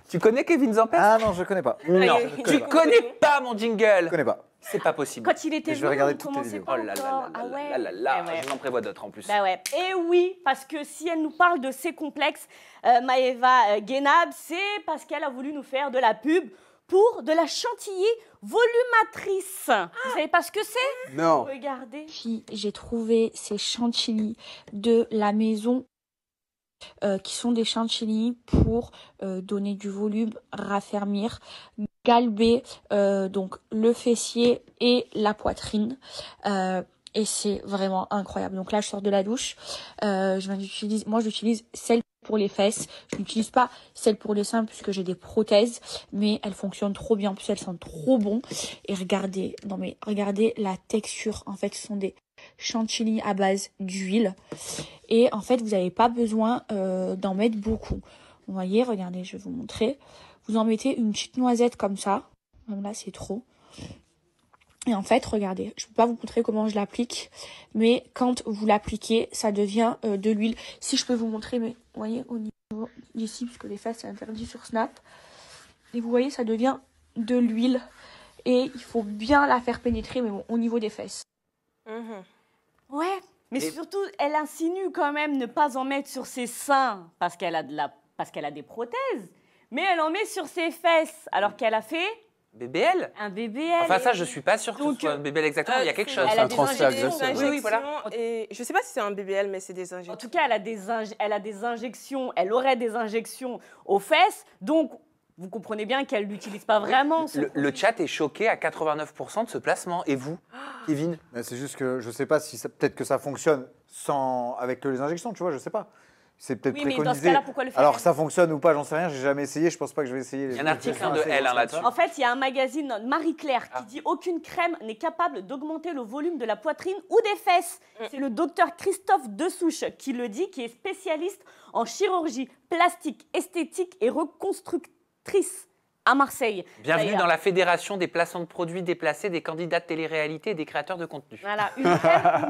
Tu connais Kevin Zampet? Ah non, je connais pas. Non, tu connais pas mon jingle. Je connais pas. C'est pas possible. Quand il était Je vais regarder on toutes les commençait vidéos. pas Oh là là encore. là Ah ouais. là là là, Eh ouais. je m'en prévois d'autres en plus. Bah ouais. Et oui, parce que si elle nous parle de ses complexes, Maeva Guénab, c'est parce qu'elle a voulu nous faire de la pub pour de la chantilly volumatrice. Vous savez pas ce que c'est? Non. Regardez. Puis j'ai trouvé ces chantilly de la maison qui sont des chantilly pour donner du volume, raffermir, galber donc le fessier et la poitrine. Et c'est vraiment incroyable. Donc là, je sors de la douche. Moi, j'utilise celle pour les fesses. Je n'utilise pas celle pour les seins puisque j'ai des prothèses. Mais elles fonctionnent trop bien. En plus, elles sont trop bon. Et regardez, regardez la texture. En fait, ce sont des chantilly à base d'huile. Et en fait, vous n'avez pas besoin d'en mettre beaucoup. Vous voyez, regardez, je vais vous montrer. Vous en mettez une petite noisette comme ça. Même là, c'est trop. Et en fait, regardez, je ne peux pas vous montrer comment je l'applique, mais quand vous l'appliquez, ça devient de l'huile. Si je peux vous montrer, mais vous voyez, au niveau d'ici, puisque les fesses, c'est interdit sur Snap. Et vous voyez, ça devient de l'huile. Et il faut bien la faire pénétrer, mais bon, au niveau des fesses. Ouais, mais surtout, elle insinue quand même ne pas en mettre sur ses seins parce qu'elle a des prothèses, mais elle en met sur ses fesses alors qu'elle a fait BBL. un BBL. Enfin, ça, je suis pas sûre que ce soit un BBL exactement. Il y a quelque chose. Elle a des transfert injections, exhaustif. Oui, voilà. Et je sais pas si c'est un BBL, mais c'est des injections. En tout cas, elle a des injections, elle aurait des injections aux fesses, donc vous comprenez bien qu'elle l'utilise pas vraiment. Le chat est choqué à 89% de ce placement. Et vous, Kevin? C'est juste que je sais pas si peut-être que ça fonctionne sans avec les injections, tu vois, je sais pas. C'est peut-être Oui, mais dans ce préconisé. cas-là, pourquoi le faire? Alors ça fonctionne ou pas, j'en sais rien, j'ai jamais essayé, je pense pas que je vais essayer. Il y a un article de Elle là-dessus. En fait, il y a un magazine Marie-Claire qui dit aucune crème n'est capable d'augmenter le volume de la poitrine ou des fesses. C'est le docteur Christophe Dessouche qui le dit, qui est spécialiste en chirurgie plastique, esthétique et reconstructrice à Marseille. Bienvenue D'ailleurs, dans la fédération des placements de produits déplacés, des candidats de télé-réalité et des créateurs de contenu. Voilà, une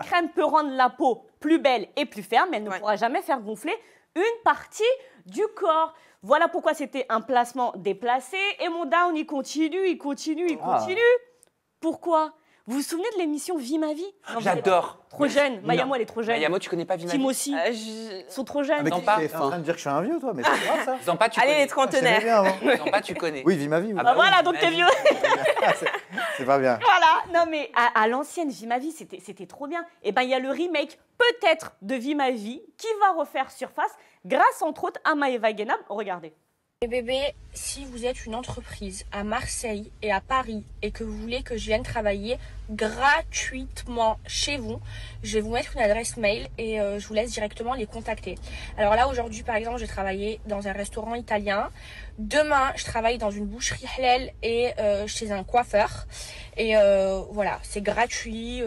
crème peut rendre la peau plus belle et plus ferme, mais elle ne pourra jamais faire gonfler une partie du corps. Voilà pourquoi c'était un placement déplacé. Et mon down, il continue, il continue, il continue. Pourquoi? Vous vous souvenez de l'émission Vie ma vie? Non, J'adore. Trop jeune. Non. Mayamo, elle est trop jeune. Mayamo, tu connais pas Vie ma vie? Tim aussi. Ils sont trop jeunes. Ah, mais Zampa. t'es en train de dire que je suis un vieux, toi, mais c'est grave ça. Zampa, tu Allez, connais. les trentenaires. J'aimais bien avant. Zampa, tu connais. Oui, vis ma vie. oui. Ah Bah voilà, oui, donc t'es Vie vieux. ma vie. C'est pas bien. Voilà, non mais à l'ancienne Vie ma vie, c'était trop bien. Et ben il y a le remake peut-être de Vie ma vie qui va refaire surface grâce entre autres à Maeva Guénab. Regardez. Et bébé, si vous êtes une entreprise à Marseille et à Paris et que vous voulez que je vienne travailler gratuitement chez vous, je vais vous mettre une adresse mail et je vous laisse directement les contacter. Alors là, aujourd'hui, par exemple, j'ai travaillé dans un restaurant italien. Demain, je travaille dans une boucherie halal et chez un coiffeur. Et voilà, c'est gratuit.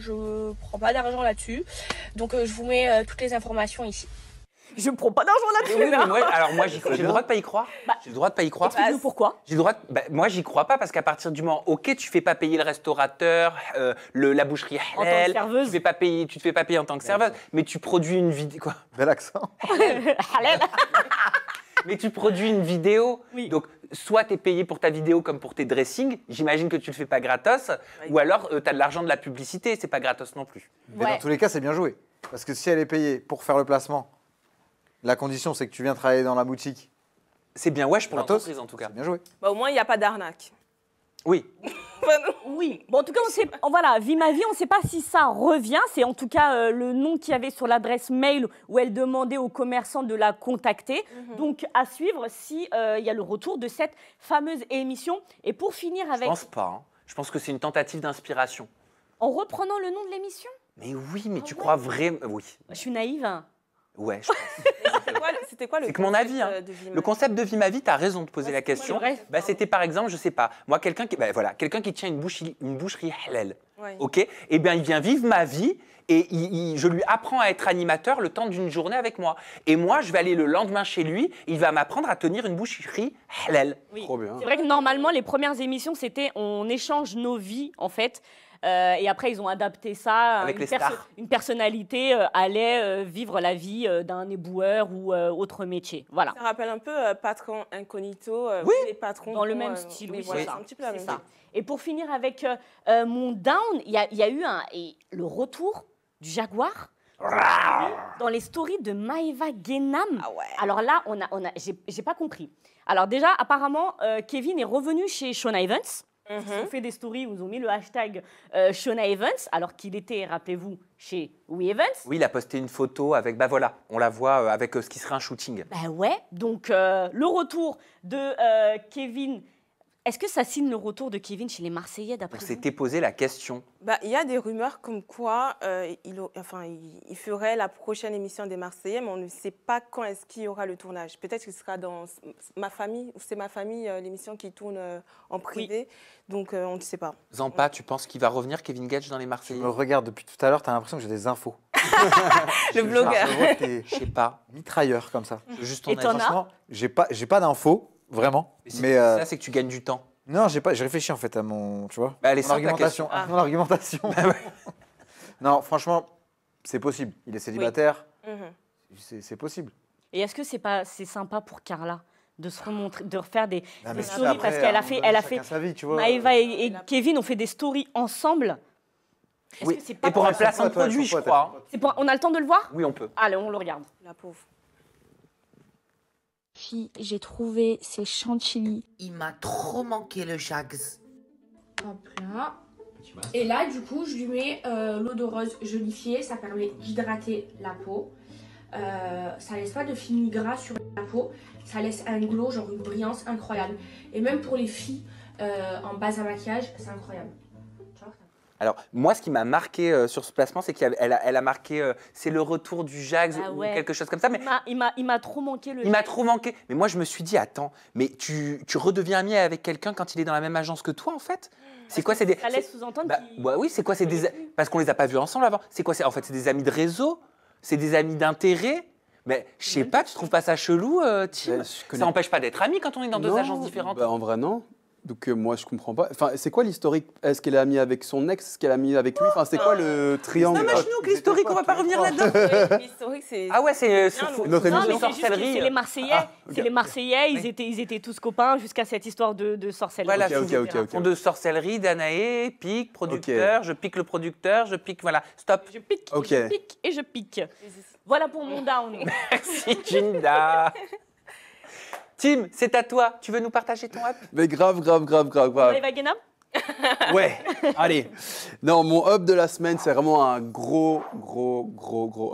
Je prends pas d'argent là-dessus. Donc, je vous mets toutes les informations ici. Je ne prends pas d'argent là-dessus. Oui, mais moi, j'ai le droit de pas y croire. J'ai le droit de pas y croire. Explique-nous pourquoi. J'ai le droit. Moi, j'y crois pas parce qu'à partir du moment, ok, tu fais pas payer le restaurateur, la boucherie En tant que halal, serveuse. tu te fais pas payer en tant que serveuse, mais tu produis une vidéo. Quoi? Bel accent. Halal. Mais tu produis une vidéo. Oui. Donc, soit tu es payé pour ta vidéo comme pour tes dressings. J'imagine que tu le fais pas gratos. Ou alors, tu as de l'argent de la publicité. C'est pas gratos non plus. Mais dans tous les cas, c'est bien joué. Parce que si elle est payée pour faire le placement, la condition, c'est que tu viens travailler dans la boutique. C'est bien wesh pour Gratos, l'entreprise en tout cas. C'est bien joué. Bah, au moins, il n'y a pas d'arnaque. Oui. Oui. Bon, en tout cas, voilà, Vie ma vie, on ne sait pas si ça revient. C'est en tout cas le nom qu'il y avait sur l'adresse mail où elle demandait aux commerçants de la contacter. Donc, à suivre si il y a le retour de cette fameuse émission. Et pour finir avec... Je pense pas. Hein. Je pense que c'est une tentative d'inspiration. En reprenant le nom de l'émission? Mais oui, mais tu crois vraiment... Oui. Je suis naïve. Hein. Ouais, je pense. C'était quoi le C'est que mon avis. Hein. Le concept de Vie ma vie, tu as raison de poser la question. C'était par exemple, je sais pas, moi, quelqu'un qui tient une boucherie halal. Ouais. Ok. Eh bien, il vient vivre ma vie et je lui apprends à être animateur le temps d'une journée avec moi. Et moi, je vais aller le lendemain chez lui, il va m'apprendre à tenir une boucherie halal. Oui. Trop bien. C'est vrai que normalement, les premières émissions, c'était on échange nos vies, en fait. Et après, ils ont adapté ça. Avec les stars. Une personnalité allait vivre la vie d'un éboueur ou autre métier. Voilà. Ça rappelle un peu Patron Incognito. Les patrons dans le même style. Oui, voilà, c'est un petit peu la même chose. Et pour finir avec mon down, il y a eu le retour du jaguar. Dans les stories de Maeva Guénam. Alors là, j'ai pas compris. Alors déjà, apparemment, Kevin est revenu chez Sean Evans. Ils ont fait des stories où ils ont mis le hashtag Sean Evans, alors qu'il était, rappelez-vous, chez We Evans. Oui, il a posté une photo avec, bah voilà, on la voit avec ce qui serait un shooting. Bah ouais, donc le retour de Kevin. Est-ce que ça signe le retour de Kevin chez les Marseillais d'après vous? On s'était posé la question. Bah, il y a des rumeurs comme quoi il ferait la prochaine émission des Marseillais, mais on ne sait pas quand est-ce qu'il y aura le tournage. Peut-être que ce sera dans Ma Famille, ou c'est Ma Famille, l'émission qui tourne en privé. Oui. Donc on ne sait pas. Zampa, tu penses qu'il va revenir, Kevin Gage, dans les Marseillais? Je me regarde depuis tout à l'heure, tu as l'impression que j'ai des infos. Le blogueur. Je sais pas. Mitrailleur comme ça. Juste Et t'en as? Franchement, j'ai pas d'infos. Vraiment. Mais ça, c'est que tu gagnes du temps. Non, j'ai réfléchi en fait à mon, tu vois, bah, mon argumentation. Mon argumentation. Bah, ouais. Non, franchement, c'est possible. Il est célibataire. Oui. C'est possible. Et est-ce que c'est sympa pour Carla de se remontrer, de refaire des stories après, parce qu'elle a fait sa vie, tu vois. Maëva et Kevin ont fait des stories ensemble. Oui. Que c'est pas et pour un placement de produit, je crois. On a le temps de le voir? Oui, on peut. Allez, on le regarde. La pauvre. J'ai trouvé ces chantilly. Il m'a trop manqué le Jags. Hop là. Et là, du coup, je lui mets l'eau de rose gelifiée. Ça permet d'hydrater la peau. Ça laisse pas de fini gras sur la peau. Ça laisse un glow, genre une brillance incroyable. Et même pour les filles en base à maquillage, c'est incroyable. Alors, moi, ce qui m'a marqué sur ce placement, c'est qu'elle a marqué c'est le retour du Jags ou quelque chose comme ça. Mais il m'a trop manqué le. Il m'a trop manqué. Mais moi, je me suis dit, attends, mais tu redeviens ami avec quelqu'un quand il est dans la même agence que toi, en fait? C'est quoi? Ça laisse sous-entendre oui, c'est quoi? Parce qu'on les a pas vus ensemble avant. C'est quoi? En fait, c'est des amis de réseau? C'est des amis d'intérêt? Mais je sais pas, tu trouves pas ça chelou, Tim? Ça n'empêche pas d'être amis quand on est dans deux agences différentes. En vrai, non. Donc moi je comprends pas. Enfin, c'est quoi l'historique? Est-ce qu'elle est amie avec son ex? Est-ce qu'elle est amie avec lui? Enfin, c'est quoi le triangle? C'est un match nous, l'historique, on va pas revenir là-dedans. L'historique, c'est. Ah ouais, c'est notre émission. C'est les Marseillais. C'est les Marseillais. Ils étaient tous copains jusqu'à cette histoire de sorcellerie. Voilà, de sorcellerie, Danaé, pique, producteur. Je pique le producteur, je pique. Voilà, stop. Je pique, je pique et je pique. Voilà pour mon down. Merci Jinda. Tim, c'est à toi. Tu veux nous partager ton up? Mais grave. Maëva Guénam? Ouais, allez. Non, mon up de la semaine, c'est vraiment un gros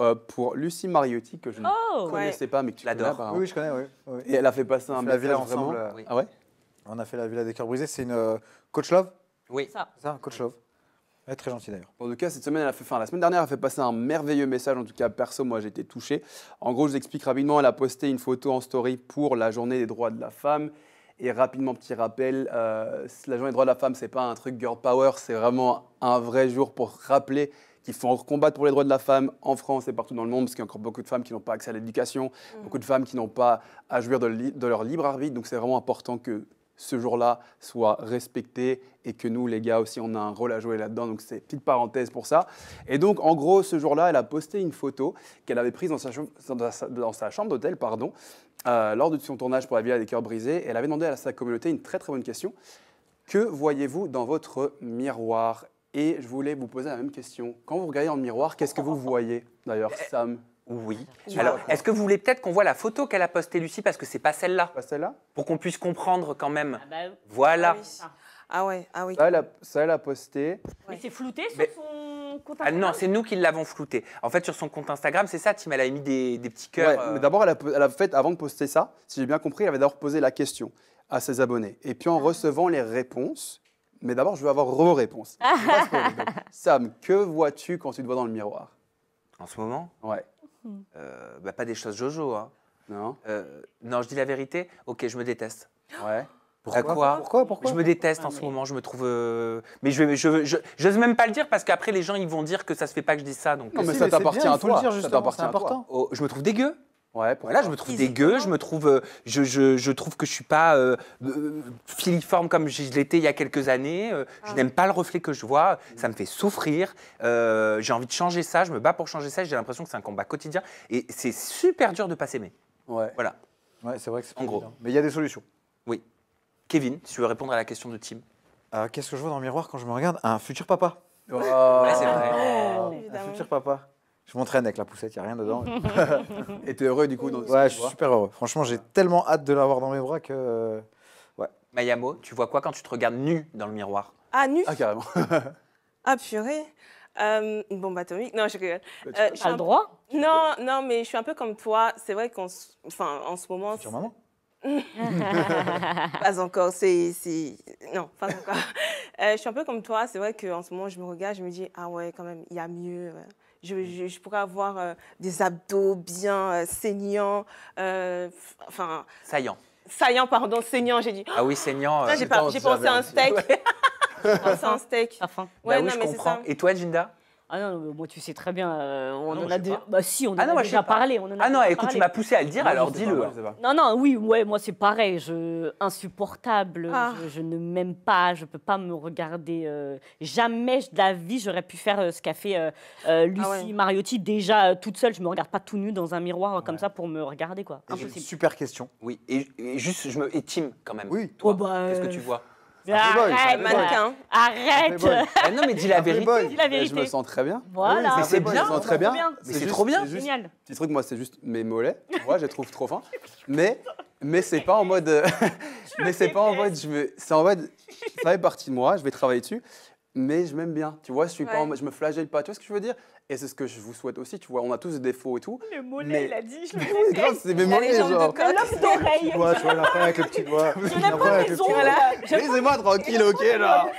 up pour Lucie Mariotti, que je ne connaissais pas, mais que tu connais apparemment. Oui, je connais, oui. Et elle a fait passer un message villa vraiment. Ensemble. Ah ouais? On a fait la Villa des Cœurs Brisés. C'est une Coach Love? Oui. C'est ça, Coach Love. Elle est très gentille d'ailleurs. En tout cas, cette semaine, la semaine dernière, elle a fait passer un merveilleux message. En tout cas, perso, moi, j'ai été touché. En gros, je vous explique rapidement. Elle a posté une photo en story pour la journée des droits de la femme. Et rapidement, petit rappel, la journée des droits de la femme, c'est pas un truc girl power, c'est vraiment un vrai jour pour rappeler qu'il faut combattre pour les droits de la femme en France et partout dans le monde, parce qu'il y a encore beaucoup de femmes qui n'ont pas accès à l'éducation, beaucoup de femmes qui n'ont pas à jouir de leur libre arbitre. Donc, c'est vraiment important que ce jour-là soit respecté et que nous, les gars, aussi, on a un rôle à jouer là-dedans. Donc, c'est petite parenthèse pour ça. Et donc, en gros, ce jour-là, elle a posté une photo qu'elle avait prise dans sa chambre d'hôtel, lors de son tournage pour la Villa des Cœurs Brisés. Et elle avait demandé à sa communauté une très, très bonne question. Que voyez-vous dans votre miroir? Et je voulais vous poser la même question. Quand vous regardez dans le miroir, qu'est-ce que vous voyez, d'ailleurs, Sam? Oui. Alors, est-ce que vous voulez peut-être qu'on voit la photo qu'elle a postée, Lucie, parce que c'est pas celle-là? Pas celle-là? Pour qu'on puisse comprendre quand même. Voilà. Ah oui. Ça, elle a posté. Mais c'est flouté sur son compte Instagram? Non, c'est nous qui l'avons flouté. En fait, sur son compte Instagram, c'est ça, Tim, elle a mis des petits cœurs. Ouais, mais d'abord, elle a fait, avant de poster ça, si j'ai bien compris, elle avait d'abord posé la question à ses abonnés. Et puis en recevant les réponses, mais d'abord, je veux avoir vos réponses. Sam, que vois-tu quand tu te vois dans le miroir? En ce moment? Ouais. Pas des choses Jojo. Hein. Non. Non, je dis la vérité. Ok, je me déteste. Ouais. Pourquoi Je me déteste en ce moment. Je me trouve. Mais j'ose même pas le dire parce qu'après les gens ils vont dire que ça se fait pas que je dise ça. Donc. Non, mais ça t'appartient à toi. C'est important. Je me trouve dégueu. Ouais, voilà, je me trouve dégueu, je trouve que je suis pas filiforme comme je l'étais il y a quelques années. Je n'aime pas le reflet que je vois, ça me fait souffrir. J'ai envie de changer ça, je me bats pour changer ça. J'ai l'impression que c'est un combat quotidien et c'est super dur de pas s'aimer. Ouais. Voilà. Ouais, c'est vrai que c'est en gros. évident. Mais il y a des solutions. Oui. Kevin, si tu veux répondre à la question de Tim. Qu'est-ce que je vois dans le miroir quand je me regarde? Un futur papa. Ouais, c'est vrai. Un futur papa. Je m'entraîne avec la poussette, il n'y a rien dedans. Et tu es heureux du coup Ouais, je suis super heureux. Franchement, j'ai tellement hâte de l'avoir dans mes bras que. Ouais. Mayamo, tu vois quoi quand tu te regardes nu dans le miroir? Ah, nu? Ah, carrément. Ah, purée. Une bombe atomique? Non, je rigole. T'as le droit? Non, mais je suis un peu comme toi. C'est vrai qu'en en ce moment. Future maman? Pas encore, non, pas encore. Je suis un peu comme toi, c'est vrai qu'en ce moment, je me regarde, je me dis, ah ouais, quand même, il y a mieux. Je pourrais avoir des abdos bien saignants, enfin... Saillant, pardon, saignant, j'ai dit. Ah oui, saignant. J'ai pensé à un steak. J'ai pensé à un steak. Enfin. Ouais, bah oui, non, je mais c'est comprends. ça. Et toi, Jinda? Ah non, moi tu sais très bien, on non, en je a sais déjà... pas. Bah si, on en Ah non, a moi, je déjà sais pas. parlé. Ah non, écoute, tu m'as poussé à le dire, alors dis-le. Non, oui, ouais, moi c'est pareil, insupportable, Ah. je ne m'aime pas, je peux pas me regarder, jamais de la vie j'aurais pu faire ce qu'a fait Lucie Mariotti, déjà toute seule, je me regarde pas tout nu dans un miroir comme ça pour me regarder, quoi. Impossible. Super question. Oui, et juste, et Tim, quand même. Oui. Toi, qu'est-ce que tu vois? Arrête, mannequin. Arrête. Non, mais dis la vérité. Dis la vérité. Je me sens très bien. Voilà. Mais c'est bien. Je me sens très bien. Mais c'est trop bien. Génial. Petit truc, moi, c'est juste mes mollets. Moi, je les trouve trop fins. Mais c'est pas en mode. Mais c'est pas en mode. C'est en mode. Ça fait partie de moi. Je vais travailler dessus. Mais je m'aime bien. Tu vois, je suis pas en mode. Je me flagelle pas. Tu vois ce que je veux dire? Et c'est ce que je vous souhaite aussi. Tu vois, on a tous des défauts et tout. Le mollet, mais... il a dit. Je Oui, grave, c'est mes mollets, genre. L'os d'oreille. Tu vois, la fin avec le petit doigt. Je n'aime pas les ongles. Laissez-moi tranquille, ok, là.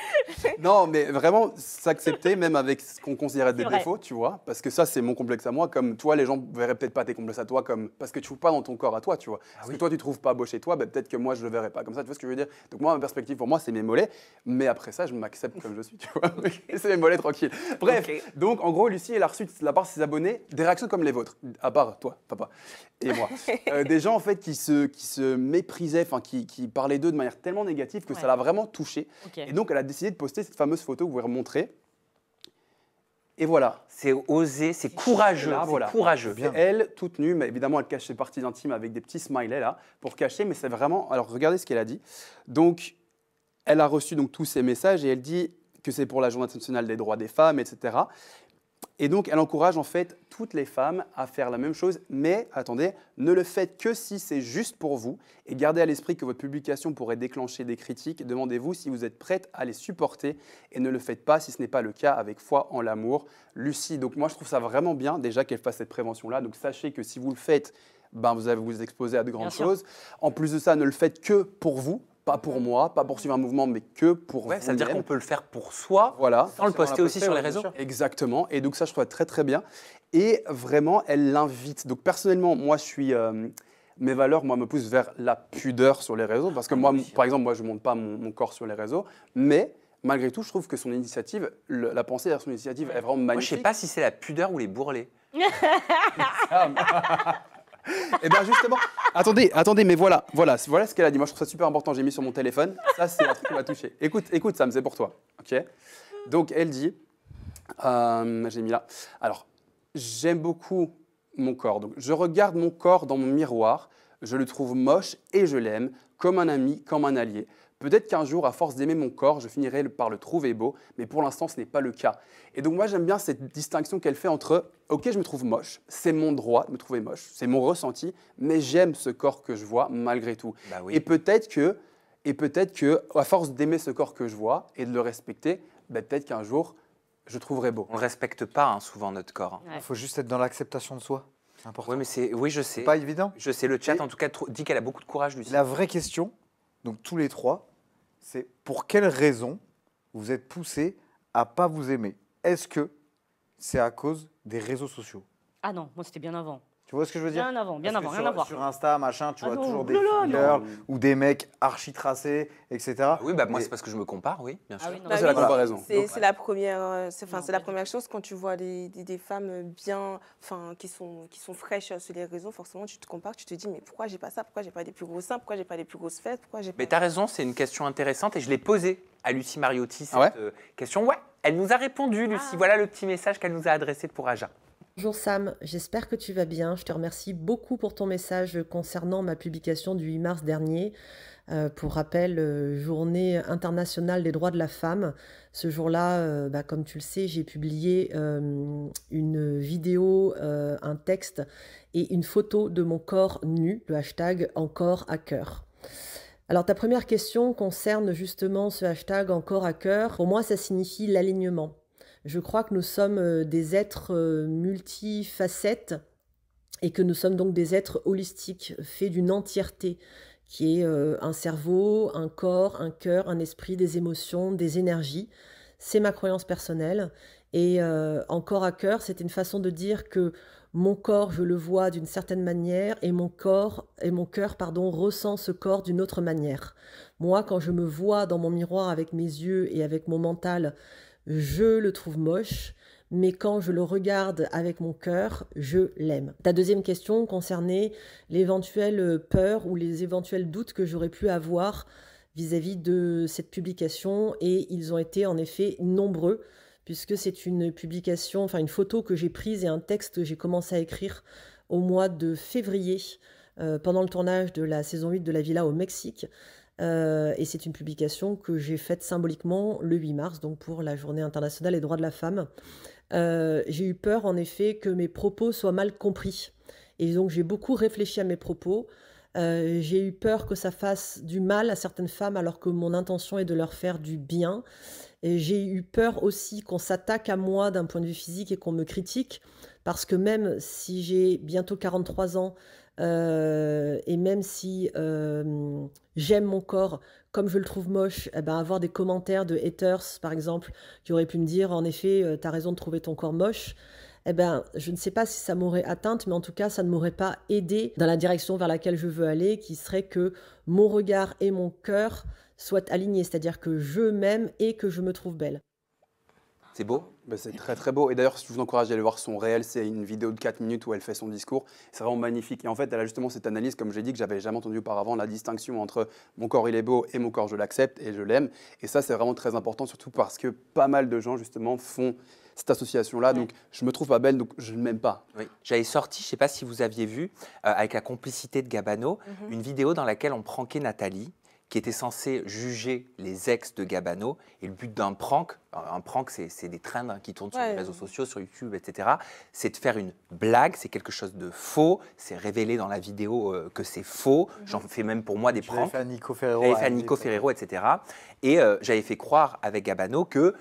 Non, mais vraiment, s'accepter, même avec ce qu'on considérait des défauts, tu vois. Parce que ça, c'est mon complexe à moi. Comme toi, les gens verraient peut-être pas tes complexes à toi, comme parce que tu trouves pas dans ton corps à toi, tu vois. Parce que toi, tu trouves pas beau chez toi, peut-être que moi, je le verrais pas comme ça. Tu vois ce que je veux dire? Donc, moi, ma perspective, pour moi, c'est mes mollets. Mais après ça, je m'accepte comme je suis, tu vois. C'est mes mollets tranquilles. Bref, donc, en gros, Lucie, elle a reçu de la part de ses abonnés des réactions comme les vôtres, à part toi, papa, et moi. Des gens, en fait, qui se méprisaient, enfin, qui parlaient d'eux de manière tellement négative que ça l'a vraiment touchée. Et donc, elle a décidé de poster cette fameuse photo que vous pouvez remontrer. Et voilà. C'est osé, c'est courageux. Là, voilà. Courageux. C'est elle, toute nue, mais évidemment, elle cache ses parties intimes avec des petits smileys, là, pour cacher, mais c'est vraiment... Alors, regardez ce qu'elle a dit. Donc, elle a reçu donc, tous ces messages et elle dit que c'est pour la Journée internationale des droits des femmes, etc. Et donc, elle encourage en fait toutes les femmes à faire la même chose, mais attendez, ne le faites que si c'est juste pour vous et gardez à l'esprit que votre publication pourrait déclencher des critiques. Demandez-vous si vous êtes prête à les supporter et ne le faites pas si ce n'est pas le cas avec foi en l'amour. Lucie, donc moi je trouve ça vraiment bien déjà qu'elle fasse cette prévention-là. Donc sachez que si vous le faites, ben, vous allez vous exposer à de grandes choses. En plus de ça, ne le faites que pour vous. Pas pour moi, pas pour suivre un mouvement, mais que pour vous. Ça veut dire qu'on peut le faire pour soi, voilà, sans le poster aussi sur les réseaux. Exactement. Et donc ça, je trouve très très bien. Et vraiment, elle l'invite. Donc personnellement, moi, je suis... mes valeurs, moi, me poussent vers la pudeur sur les réseaux. Parce que moi, par exemple, moi, je ne monte pas mon corps sur les réseaux. Mais malgré tout, je trouve que son initiative, la pensée derrière son initiative est vraiment magnifique. Moi, je ne sais pas si c'est la pudeur ou les bourrelets. Et bien justement, attendez, mais voilà ce qu'elle a dit. Moi, je trouve ça super important. J'ai mis sur mon téléphone. Ça, c'est un truc qui m'a touché. Écoute, Sam, c'est pour toi. Ok. Donc, elle dit, j'ai mis là. Alors, j'aime beaucoup mon corps. Donc, je regarde mon corps dans mon miroir. Je le trouve moche et je l'aime, comme un ami, comme un allié. Peut-être qu'un jour, à force d'aimer mon corps, je finirai par le trouver beau, mais pour l'instant, ce n'est pas le cas. Et donc moi, j'aime bien cette distinction qu'elle fait entre « Ok, je me trouve moche, c'est mon droit de me trouver moche, c'est mon ressenti, mais j'aime ce corps que je vois malgré tout. Bah oui. Et peut-être que, à force d'aimer ce corps que je vois et de le respecter, peut-être qu'un jour, je trouverai beau. On ne le respecte pas souvent, notre corps. Il faut juste être dans l'acceptation de soi. C'est important. Oui, je sais. C'est pas évident. Je sais, le chat, en tout cas, dit qu'elle a beaucoup de courage, Lucie. La vraie question, donc tous les trois, c'est pour quelle raison vous êtes poussés à pas vous aimer? Est-ce que c'est à cause des réseaux sociaux? Ah non, moi c'était bien avant. Tu vois ce que je veux dire? Bien avant, rien à voir. Sur Insta, machin, tu vois non, toujours des oulala, fillers ou des mecs archi tracés, etc. Oui, bah moi c'est parce que je me compare, oui, bien sûr. Bah c'est la comparaison. C'est la première, c'est la première chose quand tu vois des femmes bien, enfin qui sont fraîches sur les réseaux. Forcément, tu te compares, tu te dis mais pourquoi j'ai pas ça, pourquoi j'ai pas des plus gros seins, pourquoi j'ai pas des plus grosses fesses, pourquoi j'ai pas. Mais t'as raison, c'est une question intéressante et je l'ai posée à Lucie Mariotti cette ouais question. Ouais, elle nous a répondu, Lucie. Voilà le petit message qu'elle nous a adressé pour Aja. Bonjour Sam, j'espère que tu vas bien. Je te remercie beaucoup pour ton message concernant ma publication du 8 mars dernier. Pour rappel, journée internationale des droits de la femme. Ce jour-là, comme tu le sais, j'ai publié une vidéo, un texte et une photo de mon corps nu, le hashtag encore à cœur. Alors ta première question concerne justement ce hashtag encore à cœur. Pour moi, ça signifie l'alignement. Je crois que nous sommes des êtres multifacettes et que nous sommes donc des êtres holistiques, faits d'une entièreté, qui est un cerveau, un corps, un cœur, un esprit, des émotions, des énergies. C'est ma croyance personnelle. Et encore à cœur, c'est une façon de dire que mon corps, je le vois d'une certaine manière et mon cœur, ressent ce corps d'une autre manière. Moi, quand je me vois dans mon miroir avec mes yeux et avec mon mental, je le trouve moche, mais quand je le regarde avec mon cœur, je l'aime. Ta deuxième question concernait l'éventuelle peur ou les éventuels doutes que j'aurais pu avoir vis-à-vis de cette publication, et ils ont été en effet nombreux, puisque c'est une publication, enfin une photo que j'ai prise et un texte que j'ai commencé à écrire au mois de février, pendant le tournage de la saison 8 de La Villa au Mexique. Et c'est une publication que j'ai faite symboliquement le 8 mars, donc pour la Journée internationale des droits de la femme. J'ai eu peur en effet que mes propos soient mal compris. Et donc j'ai beaucoup réfléchi à mes propos. J'ai eu peur que ça fasse du mal à certaines femmes alors que mon intention est de leur faire du bien. Et j'ai eu peur aussi qu'on s'attaque à moi d'un point de vue physique et qu'on me critique, parce que même si j'ai bientôt 43 ans, et même si j'aime mon corps, comme je le trouve moche, avoir des commentaires de haters, par exemple, qui auraient pu me dire, en effet, t'as raison de trouver ton corps moche, je ne sais pas si ça m'aurait atteinte, mais en tout cas, ça ne m'aurait pas aidée dans la direction vers laquelle je veux aller, qui serait que mon regard et mon cœur soient alignés, c'est-à-dire que je m'aime et que je me trouve belle. C'est beau? C'est très très beau. Et d'ailleurs, je vous encourage à aller voir son réel. C'est une vidéo de 4 minutes où elle fait son discours. C'est vraiment magnifique. Et en fait, elle a justement cette analyse, comme j'ai dit, que j'avais jamais entendue auparavant, la distinction entre mon corps il est beau et mon corps je l'accepte et je l'aime. Et ça, c'est vraiment très important, surtout parce que pas mal de gens justement font cette association-là. Donc, je me trouve pas belle, donc je ne m'aime pas. Oui. J'avais sorti, je ne sais pas si vous aviez vu, avec la complicité de Gabano, une vidéo dans laquelle on pranké Nathalie, qui était censée juger les ex de Gabano. Et le but d'un prank, c'est des trends qui tournent sur les réseaux sociaux, sur YouTube, etc. C'est de faire une blague, c'est quelque chose de faux, c'est révélé dans la vidéo que c'est faux. J'en fais même pour moi des pranks. J'avais fait à Nico Ferrero. J'avais fait à Nico Ferrero, etc. Et j'avais fait croire avec Gabano qu'il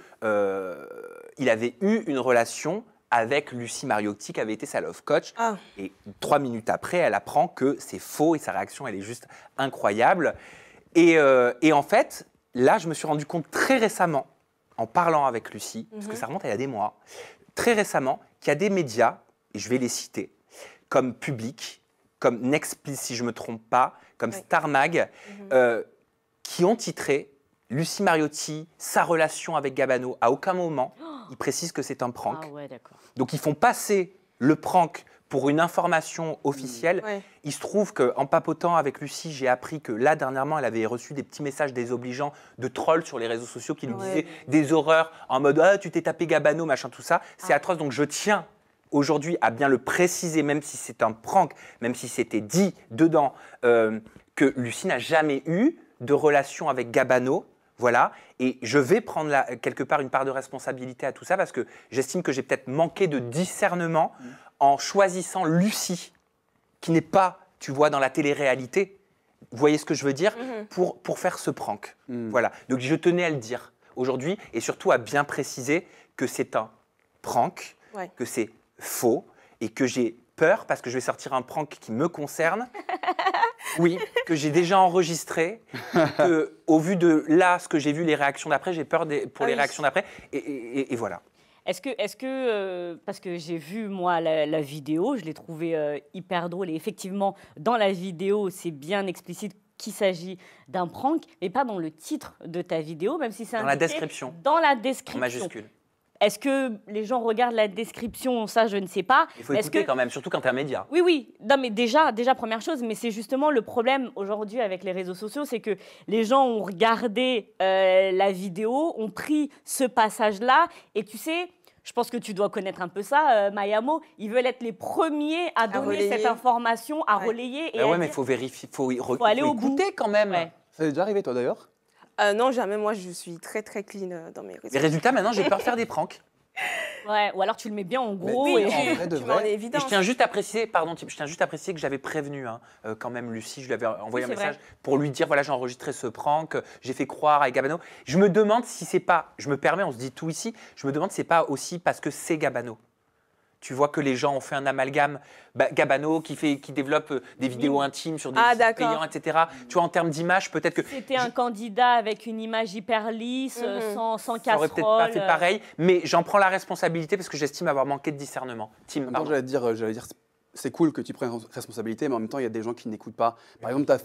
avait eu une relation avec Lucie Mariotti, qui avait été sa love coach. Et 3 minutes après, elle apprend que c'est faux et sa réaction, elle est juste incroyable. Et en fait, là, je me suis rendu compte très récemment, en parlant avec Lucie, parce que ça remonte à il y a des mois, très récemment, qu'il y a des médias, et je vais les citer, comme Public, comme Nextpli, si je ne me trompe pas, comme Star Mag, qui ont titré Lucie Mariotti, sa relation avec Gabano. À aucun moment, ils précisent que c'est un prank. Ah ouais, d'accord. Donc, ils font passer le prank pour une information officielle. Il se trouve qu'en papotant avec Lucie, j'ai appris que là, dernièrement, elle avait reçu des petits messages désobligeants de trolls sur les réseaux sociaux qui lui disaient des horreurs en mode « Ah, tu t'es tapé Gabano, machin, tout ça ». C'est atroce, donc je tiens aujourd'hui à bien le préciser, même si c'est un prank, même si c'était dit dedans, que Lucie n'a jamais eu de relation avec Gabano. Voilà, et je vais prendre quelque part une part de responsabilité à tout ça parce que j'estime que j'ai peut-être manqué de discernement en choisissant Lucie, qui n'est pas, tu vois, dans la télé-réalité. Vous voyez ce que je veux dire? Pour faire ce prank. Voilà, donc je tenais à le dire aujourd'hui et surtout à bien préciser que c'est un prank, que c'est faux et que j'ai peur parce que je vais sortir un prank qui me concerne. Oui, que j'ai déjà enregistré, que au vu de là, ce que j'ai vu, les réactions d'après, j'ai peur pour les réactions d'après, et voilà. Est-ce que parce que j'ai vu moi la vidéo, je l'ai trouvée hyper drôle et effectivement dans la vidéo c'est bien explicite qu'il s'agit d'un prank, mais pas dans le titre de ta vidéo, même si c'est dans la description. Dans la description. En majuscule. Est-ce que les gens regardent la description? Ça, je ne sais pas. Il faut écouter quand même, surtout quand tu es un média. Oui, oui. Non, mais déjà, première chose, mais c'est justement le problème aujourd'hui avec les réseaux sociaux, c'est que les gens ont regardé la vidéo, ont pris ce passage-là, et tu sais, je pense que tu dois connaître un peu ça, Mayamo, ils veulent être les premiers à donner cette information, à relayer. Et ouais, mais il faut vérifier, faut aller au écouter bout. quand même. Ouais. Ça t'est déjà arrivé, toi, d'ailleurs? Non, jamais. Moi, je suis très, très clean dans mes réseaux. Les résultats, maintenant, j'ai peur de faire des pranks. Ouais, ou alors tu le mets bien en gros. Oui, et... en vrai, de vrai. Et je tiens juste à préciser, pardon, Tim, je tiens juste à préciser que j'avais prévenu quand même Lucie, je lui avais envoyé un message pour lui dire voilà, j'ai enregistré ce prank, j'ai fait croire avec Gabano. Je me demande si c'est pas, je me permets, on se dit tout ici, je me demande si c'est pas aussi parce que c'est Gabano. Tu vois que les gens ont fait un amalgame, Gabano qui développe des vidéos intimes sur des sites payants, etc. Tu vois, en termes d'image, peut-être que... C'était un candidat avec une image hyper lisse, sans casserole. Ça aurait peut-être pas fait pareil, mais j'en prends la responsabilité parce que j'estime avoir manqué de discernement. Tim, pardon. J'allais dire, c'est cool que tu prennes responsabilité, mais en même temps, il y a des gens qui n'écoutent pas. Par exemple, tu as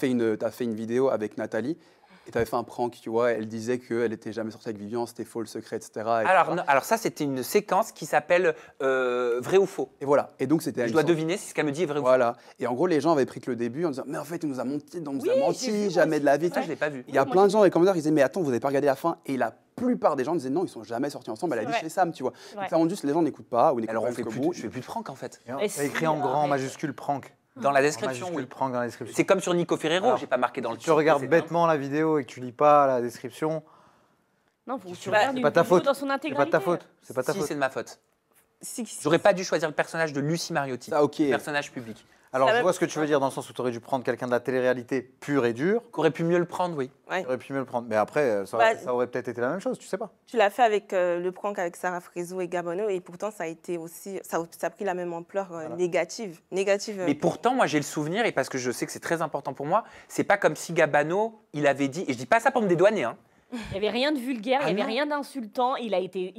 fait une vidéo avec Nathalie. Et tu avais fait un prank, tu vois, elle disait qu'elle n'était jamais sortie avec Vivian, c'était faux le secret, etc. Alors ça, c'était une séquence qui s'appelle Vrai ou faux. Et voilà. Et donc, c'était. Je dois deviner si ce qu'elle me dit est vrai ou faux. Voilà. Et en gros, les gens avaient pris que le début en disant mais en fait, il nous a menti, jamais de la vie. Ça, je l'ai pas vu. Il y a plein de gens dans les commentaires qui disaient mais attends, vous n'avez pas regardé la fin. Et la plupart des gens disaient non, ils sont jamais sortis ensemble. Elle a dit chez Sam, tu vois. Donc, ça rend juste les gens n'écoutent pas ou n'écoutent pas jusqu'au bout. Je fais plus de prank en fait. C'est écrit en grand, majuscule prank. Dans la description, oui. Prank dans la description. C'est comme sur Nico Ferrero, j'ai pas marqué dans le titre. Tu regardes bêtement la vidéo et que tu lis pas la description. Non, tu regardes une vidéo dans son intégralité. C'est pas ta faute. C'est pas ta faute. C'est de ma faute. J'aurais pas dû choisir le personnage de Lucie Mariotti, personnage public. Alors, je vois ce que tu veux dire dans le sens où tu aurais dû prendre quelqu'un de la télé-réalité pure et dure. Qu'aurait pu mieux le prendre, oui. Aurait pu mieux le prendre. Mais après, ça aurait peut-être été la même chose, tu sais pas. Tu l'as fait avec le prank avec Sarah Frézou et Gabano et pourtant ça a été aussi, ça a pris la même ampleur négative. Mais pourtant, moi j'ai le souvenir, et parce que je sais que c'est très important pour moi, c'est pas comme si Gabano, il avait dit, et je dis pas ça pour me dédouaner, hein. Il n'y avait rien de vulgaire, il n'y avait rien d'insultant, il a été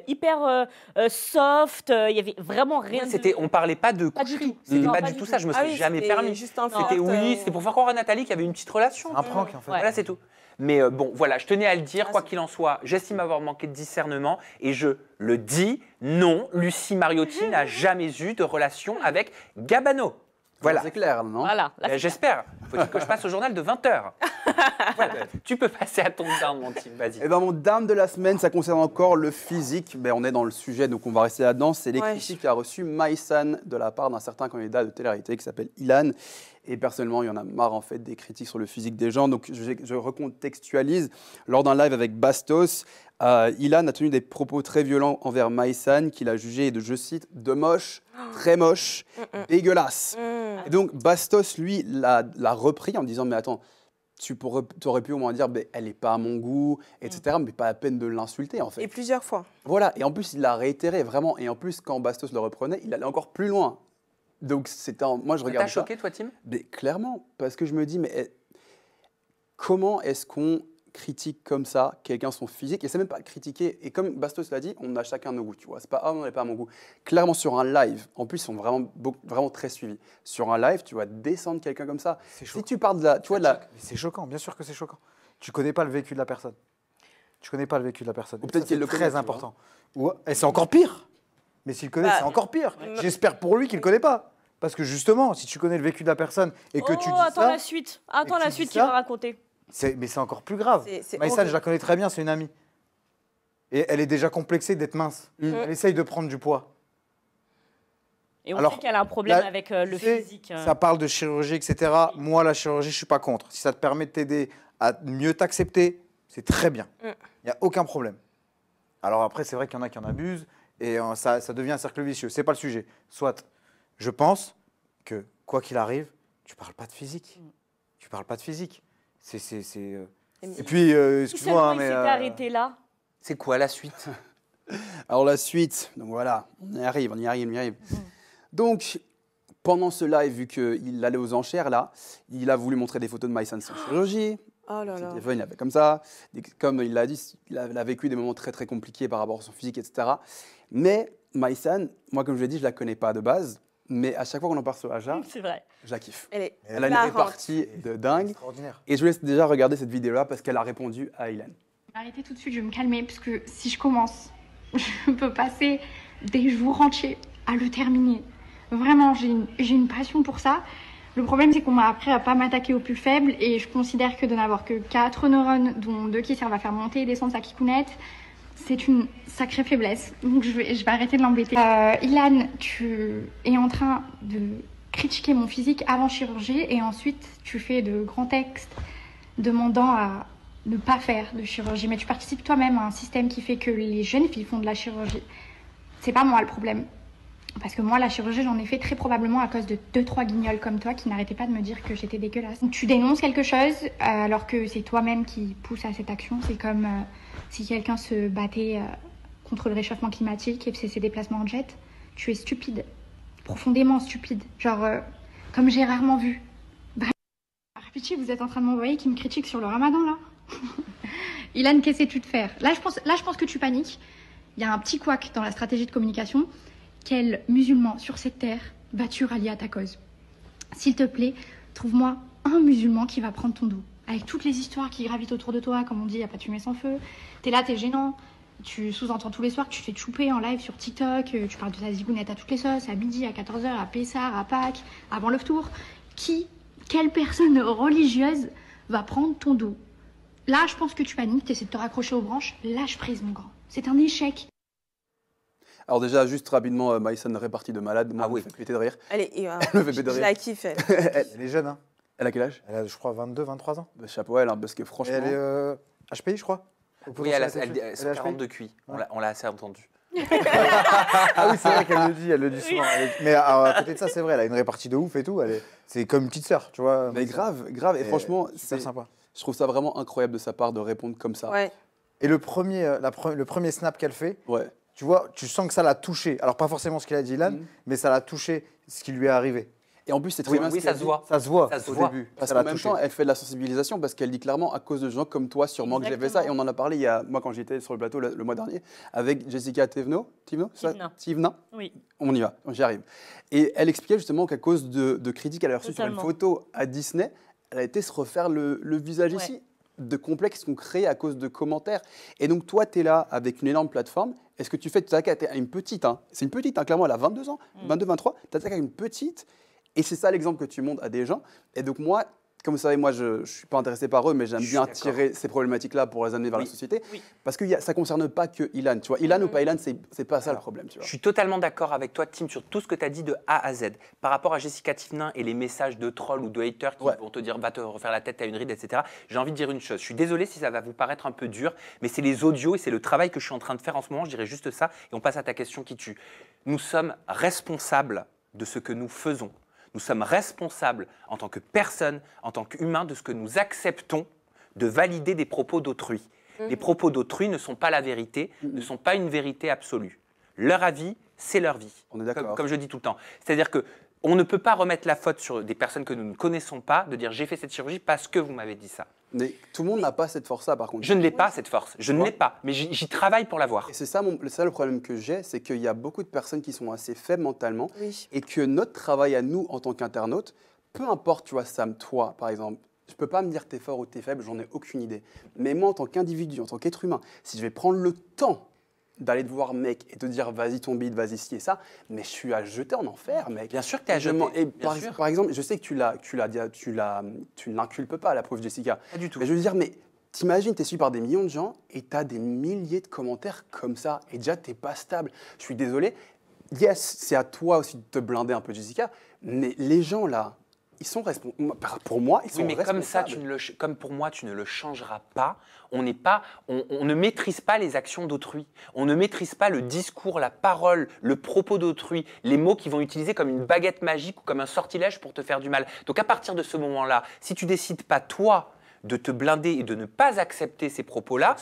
hyper soft, il n'y avait vraiment rien On ne parlait pas de coucherie, c'était pas du tout ça, je me suis jamais permis. C'était pour faire croire à Nathalie qu'il y avait une petite relation. Un prank en fait. Voilà, c'est tout. Mais bon, voilà, je tenais à le dire, quoi qu'il en soit, j'estime avoir manqué de discernement et je le dis, non, Lucie Mariotti n'a jamais eu de relation avec Gabano. Voilà. C'est clair, non? Voilà. J'espère. Faut-il que je passe au journal de 20h. Voilà. Tu peux passer à ton down, mon team, vas-y. Et ben, mon down de la semaine, ça concerne encore le physique. Ben, on est dans le sujet, donc on va rester là-dedans. C'est les critiques qu'a reçu Maïsan de la part d'un certain candidat de télé-réalité qui s'appelle Ilan. Et personnellement, il y en a marre en fait des critiques sur le physique des gens. Donc je recontextualise. Lors d'un live avec Bastos, Ilan a tenu des propos très violents envers Maïsan, qu'il a jugé, de, je cite, de moche, très moche, dégueulasse. Et donc Bastos, lui, l'a repris en disant mais attends, tu aurais pu au moins dire elle n'est pas à mon goût, etc. Mais pas la peine de l'insulter en fait. Et plusieurs fois. Voilà. Et en plus, il l'a réitéré vraiment. Et en plus, quand Bastos le reprenait, il allait encore plus loin. Donc moi je regarde ça. Ça t'a choqué toi, Tim? Mais clairement, parce que je me dis mais comment est-ce qu'on critique comme ça quelqu'un son physique? Et c'est même pas critiquer. Et comme Bastos l'a dit, on a chacun nos goûts, tu vois. C'est pas non, on n'est pas à mon goût. Clairement sur un live, en plus ils sont vraiment très suivis. Sur un live, tu vas descendre quelqu'un comme ça. Si tu pars de la, tu vois là. C'est choquant, bien sûr que c'est choquant. Tu connais pas le vécu de la personne. Tu connais pas le vécu de la personne. Ou peut-être qu'il le connaît. Très important. Et c'est encore pire. Mais s'il connaît, c'est encore pire. J'espère pour lui qu'il le connaît pas. Parce que justement, si tu connais le vécu de la personne et que tu dis attends la suite. Attends la suite qu'il va raconter. Mais c'est encore plus grave. Maïsan, je la connais très bien, c'est une amie. Et elle est déjà complexée d'être mince. Elle essaye de prendre du poids. Et on sait qu'elle a un problème avec le physique. Ça parle de chirurgie, etc. Moi, la chirurgie, je ne suis pas contre. Si ça te permet de t'aider à mieux t'accepter, c'est très bien. Il n'y a aucun problème. Alors après, c'est vrai qu'il y en a qui en abusent et ça devient un cercle vicieux. Ce n'est pas le sujet. Soit, je pense que, quoi qu'il arrive, tu ne parles pas de physique. Tu ne parles pas de physique. Et puis, excuse-moi, mais... Il s'était arrêté là. C'est quoi la suite? Alors la suite, donc voilà, on y arrive. Donc, pendant ce live, vu qu'il allait aux enchères, là, il a voulu montrer des photos de Maïsan sans chirurgie. Oh là Son là. téléphone, il avait comme ça. Comme il l'a dit, il a vécu des moments très très compliqués par rapport à son physique, etc. Mais Maïsan, moi comme je l'ai dit, je la connais pas de base. Mais à chaque fois qu'on en parle sur Aja, C'est vrai. je la kiffe. Elle est Elle a une hilarante. répartie de dingue. Extraordinaire. Et je vous laisse déjà regarder cette vidéo-là parce qu'elle a répondu à Ilan. Arrêtez tout de suite, je vais me calmer parce que si je commence, je peux passer des jours entiers à le terminer. Vraiment, j'ai une passion pour ça. Le problème, c'est qu'on m'a appris à pas m'attaquer aux plus faibles et je considère que de n'avoir que 4 neurones, dont 2 qui servent à faire monter et descendre sa kikounette, c'est une sacrée faiblesse. Donc je vais arrêter de l'embêter. Ilan, tu es en train de critiquer mon physique avant chirurgie et ensuite tu fais de grands textes demandant à ne pas faire de chirurgie. Mais tu participes toi-même à un système qui fait que les jeunes filles font de la chirurgie. C'est pas moi le problème. Parce que moi, la chirurgie, j'en ai fait très probablement à cause de 2-3 guignols comme toi qui n'arrêtaient pas de me dire que j'étais dégueulasse. Donc, tu dénonces quelque chose alors que c'est toi-même qui pousse à cette action. C'est comme si quelqu'un se battait contre le réchauffement climatique et ses déplacements en jet. Tu es stupide. Profondément stupide. Genre, comme j'ai rarement vu. Vraiment. Arpichi, vous êtes en train de m'envoyer qui me critique sur le ramadan, là. Ilan, qu'essaies-tu de faire? Là, je pense que tu paniques. Il y a un petit couac dans la stratégie de communication. Quel musulman sur cette terre vas-tu rallier à ta cause? S'il te plaît, trouve-moi un musulman qui va prendre ton dos. Avec toutes les histoires qui gravitent autour de toi, comme on dit, il n'y a pas de fumée sans feu. T'es là, t'es gênant. Tu sous-entends tous les soirs que tu fais chouper en live sur TikTok. Tu parles de ta zigounette à toutes les sauces, à midi, à 14h, à Pessar, à Pâques, avant le tour. Quelle personne religieuse va prendre ton dos? Là, je pense que tu paniques, t'essaies de te raccrocher aux branches. Lâche prise, mon grand. C'est un échec. Alors déjà, juste rapidement, Maïsan répartie de malade. Moi, elle me fait péter de rire. Elle est, Elle me fait péter de je rire. la kiffe, elle. Elle est jeune, hein. Elle a quel âge? Elle a, je crois, 22, 23 ans. Bah, chapeau à elle, hein, parce que franchement... Elle est HPI, je crois. Oui, elle a 40 de QI. On l'a assez entendu. Ah oui, c'est vrai qu'elle le dit souvent. Mais à côté de ça, c'est vrai, elle a une répartie de ouf et tout. C'est comme une petite sœur, tu vois. Mais grave. Et franchement, c'est sympa. Je trouve ça vraiment incroyable de sa part de répondre comme ça. Ouais. Et le premier snap qu'elle fait, ouais. Tu vois, tu sens que ça l'a touché. Alors, pas forcément ce qu'il a dit Ilan, mais ça l'a touché, ce qui lui est arrivé. Et en plus, c'est très bien. Oui, ça se voit. Ça se voit au début. Parce qu'en même temps, elle fait de la sensibilisation parce qu'elle dit clairement à cause de gens comme toi, sûrement que j'ai fait ça. Et on en a parlé moi quand j'étais sur le plateau le mois dernier avec Jessica Tivna. Oui. On y va, j'y arrive. Et elle expliquait justement qu'à cause de critiques qu'elle a reçues sur une photo à Disney, elle a été se refaire le visage ici, de complexes qu'on crée à cause de commentaires. Et donc toi, tu es là avec une énorme plateforme. Est-ce que tu fais, tu t'attaques à une petite, c'est une petite, clairement, elle a 22 ans, 22, 23, tu t'attaques à une petite. Et c'est ça l'exemple que tu montres à des gens. Et donc moi, comme vous savez, moi je ne suis pas intéressé par eux, mais j'aime bien tirer ces problématiques-là pour les amener vers la société. Oui. Parce que ça ne concerne pas que Ilan. Tu vois, Ilan ou pas Ilan, c'est pas ça le problème. Tu vois. Je suis totalement d'accord avec toi, Tim, sur tout ce que tu as dit de A à Z. Par rapport à Jessica Tivna et les messages de trolls ou de haters qui vont te dire va te refaire la tête, t'as une ride, etc. J'ai envie de dire une chose. Je suis désolé si ça va vous paraître un peu dur, mais c'est les audios et c'est le travail que je suis en train de faire en ce moment. Je dirais juste ça. Et on passe à ta question qui tue. Nous sommes responsables de ce que nous faisons. Nous sommes responsables en tant que personne, en tant qu'humains, de ce que nous acceptons de valider des propos d'autrui. Les propos d'autrui ne sont pas la vérité, ne sont pas une vérité absolue. Leur avis, c'est leur vie. On est d'accord. Comme je dis tout le temps. C'est-à-dire qu'on ne peut pas remettre la faute sur des personnes que nous ne connaissons pas, de dire j'ai fait cette chirurgie parce que vous m'avez dit ça. Mais tout le monde n'a pas cette force-là, par contre. Je ne l'ai pas, cette force. Je ne l'ai pas, mais j'y travaille pour l'avoir. Et c'est ça, le problème que j'ai, c'est qu'il y a beaucoup de personnes qui sont assez faibles mentalement et que notre travail à nous, en tant qu'internautes, peu importe, tu vois, Sam, toi, par exemple, je ne peux pas me dire t'es fort ou t'es faible, j'en ai aucune idée. Mais moi, en tant qu'individu, en tant qu'être humain, si je vais prendre le temps d'aller te voir, mec, et te dire vas-y ton bide, vas-y ci et ça, mais je suis à jeter en enfer, mec. Bien sûr que tu es à jeter. Et par exemple, je sais que tu ne l'inculpes pas, la pauvre Jessica. Pas du tout. Mais je veux dire, mais t'imagines, t'es suivi par des millions de gens et t'as des milliers de commentaires comme ça, et déjà t'es pas stable. Je suis désolé. Yes, c'est à toi aussi de te blinder un peu, Jessica, mais les gens là, ils sont responsables. Pour moi, ils sont responsables. Comme ça, comme pour moi, tu ne le changeras pas. On ne maîtrise pas les actions d'autrui. On ne maîtrise pas le discours, la parole, le propos d'autrui, les mots qu'ils vont utiliser comme une baguette magique ou comme un sortilège pour te faire du mal. Donc à partir de ce moment-là, si tu décides pas toi de te blinder et de ne pas accepter ces propos-là,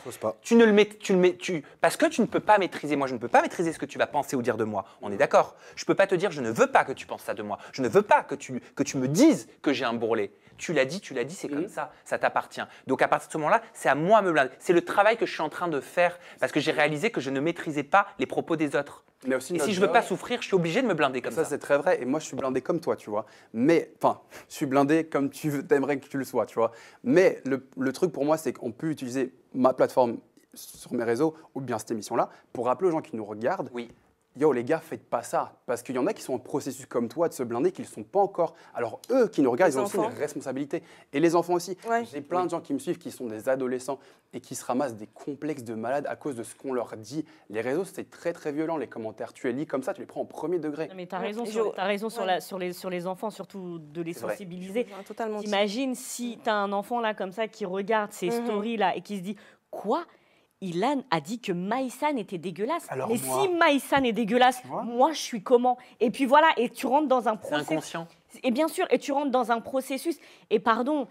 parce que tu ne peux pas maîtriser. Moi, je ne peux pas maîtriser ce que tu vas penser ou dire de moi. On est d'accord. Je ne peux pas te dire, je ne veux pas que tu penses ça de moi. Je ne veux pas que tu me dises que j'ai un bourrelet. tu l'as dit, c'est comme ça t'appartient. Donc à partir de ce moment-là, c'est à moi de me blinder. C'est le travail que je suis en train de faire parce que j'ai réalisé que je ne maîtrisais pas les propos des autres. Mais aussi et si je veux pas souffrir, je suis obligé de me blinder comme ça. Ça, c'est très vrai. Et moi, je suis blindé comme toi, tu vois. Mais, enfin, je suis blindé comme tu aimerais que tu le sois, tu vois. Mais le truc pour moi, c'est qu'on peut utiliser ma plateforme sur mes réseaux ou bien cette émission-là pour rappeler aux gens qui nous regardent. Oui. Yo les gars, faites pas ça. Parce qu'il y en a qui sont en processus comme toi de se blinder, qui ne le sont pas encore. Alors eux qui nous regardent, ils ont aussi une responsabilité. Et les enfants aussi. Ouais. J'ai plein de gens qui me suivent, qui sont des adolescents et qui se ramassent des complexes de malades à cause de ce qu'on leur dit. Les réseaux, c'est très très violent, les commentaires. Tu les lis comme ça, tu les prends au premier degré. Non, mais tu as raison, sur les enfants, surtout de les sensibiliser. T'imagines si tu as un enfant là comme ça qui regarde ces stories là et qui se dit « Quoi ? Ilan a dit que Maïsan était dégueulasse. Mais si Maïsan est dégueulasse, moi, je suis comment ?» Et puis voilà, et tu rentres dans un processus. C'est inconscient. Et bien sûr, et tu rentres dans un processus. Et pardon,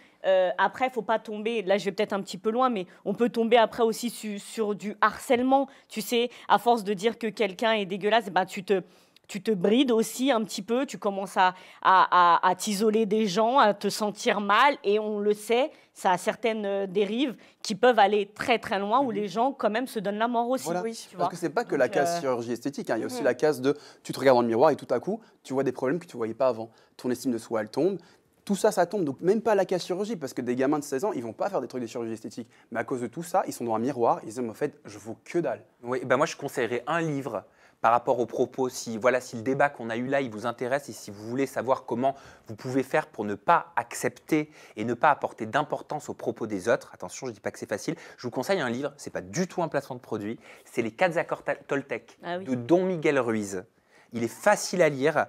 après, il ne faut pas tomber, là je vais peut-être un petit peu loin, mais on peut tomber après aussi sur du harcèlement. Tu sais, à force de dire que quelqu'un est dégueulasse, ben, tu te brides aussi un petit peu, tu commences à t'isoler des gens, à te sentir mal, et on le sait, ça a certaines dérives qui peuvent aller très très loin, où les gens quand même se donnent la mort aussi. Voilà. Oui, parce que c'est pas que la case chirurgie esthétique, hein. Il y a aussi la case de tu te regardes dans le miroir et tout à coup, tu vois des problèmes que tu ne voyais pas avant. Ton estime de soi, elle tombe. Tout ça, ça tombe. Donc même pas la case chirurgie, parce que des gamins de 16 ans, ils vont pas faire des trucs de chirurgie esthétique. Mais à cause de tout ça, ils sont dans un miroir, ils disent en fait, je vaux que dalle. Oui, ben moi je conseillerais un livre par rapport aux propos, si le débat qu'on a eu là, il vous intéresse et si vous voulez savoir comment vous pouvez faire pour ne pas accepter et ne pas apporter d'importance aux propos des autres, attention, je ne dis pas que c'est facile, je vous conseille un livre, ce n'est pas du tout un placement de produit, c'est Les 4 accords Toltec de Don Miguel Ruiz. Il est facile à lire,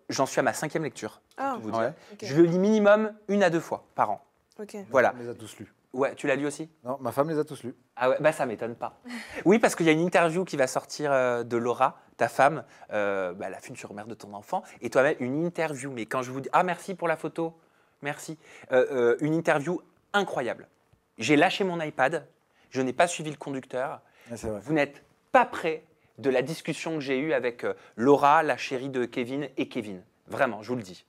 j'en suis à ma 5e lecture. Ah, pour vous dire. Je le lis minimum 1 à 2 fois par an. Voilà. On les a tous lus. Ouais, tu l'as lu aussi? Non, ma femme les a tous lus. Ah ouais, bah ça m'étonne pas. Oui, parce qu'il y a une interview qui va sortir de Laura, ta femme, la future mère de ton enfant, et toi-même une interview. Mais quand je vous dis ah merci pour la photo, merci, une interview incroyable. J'ai lâché mon iPad, je n'ai pas suivi le conducteur. Ah, c'est vrai. Vous n'êtes pas prêt de la discussion que j'ai eue avec Laura, la chérie de Kevin et Kevin. Vraiment, je vous le dis.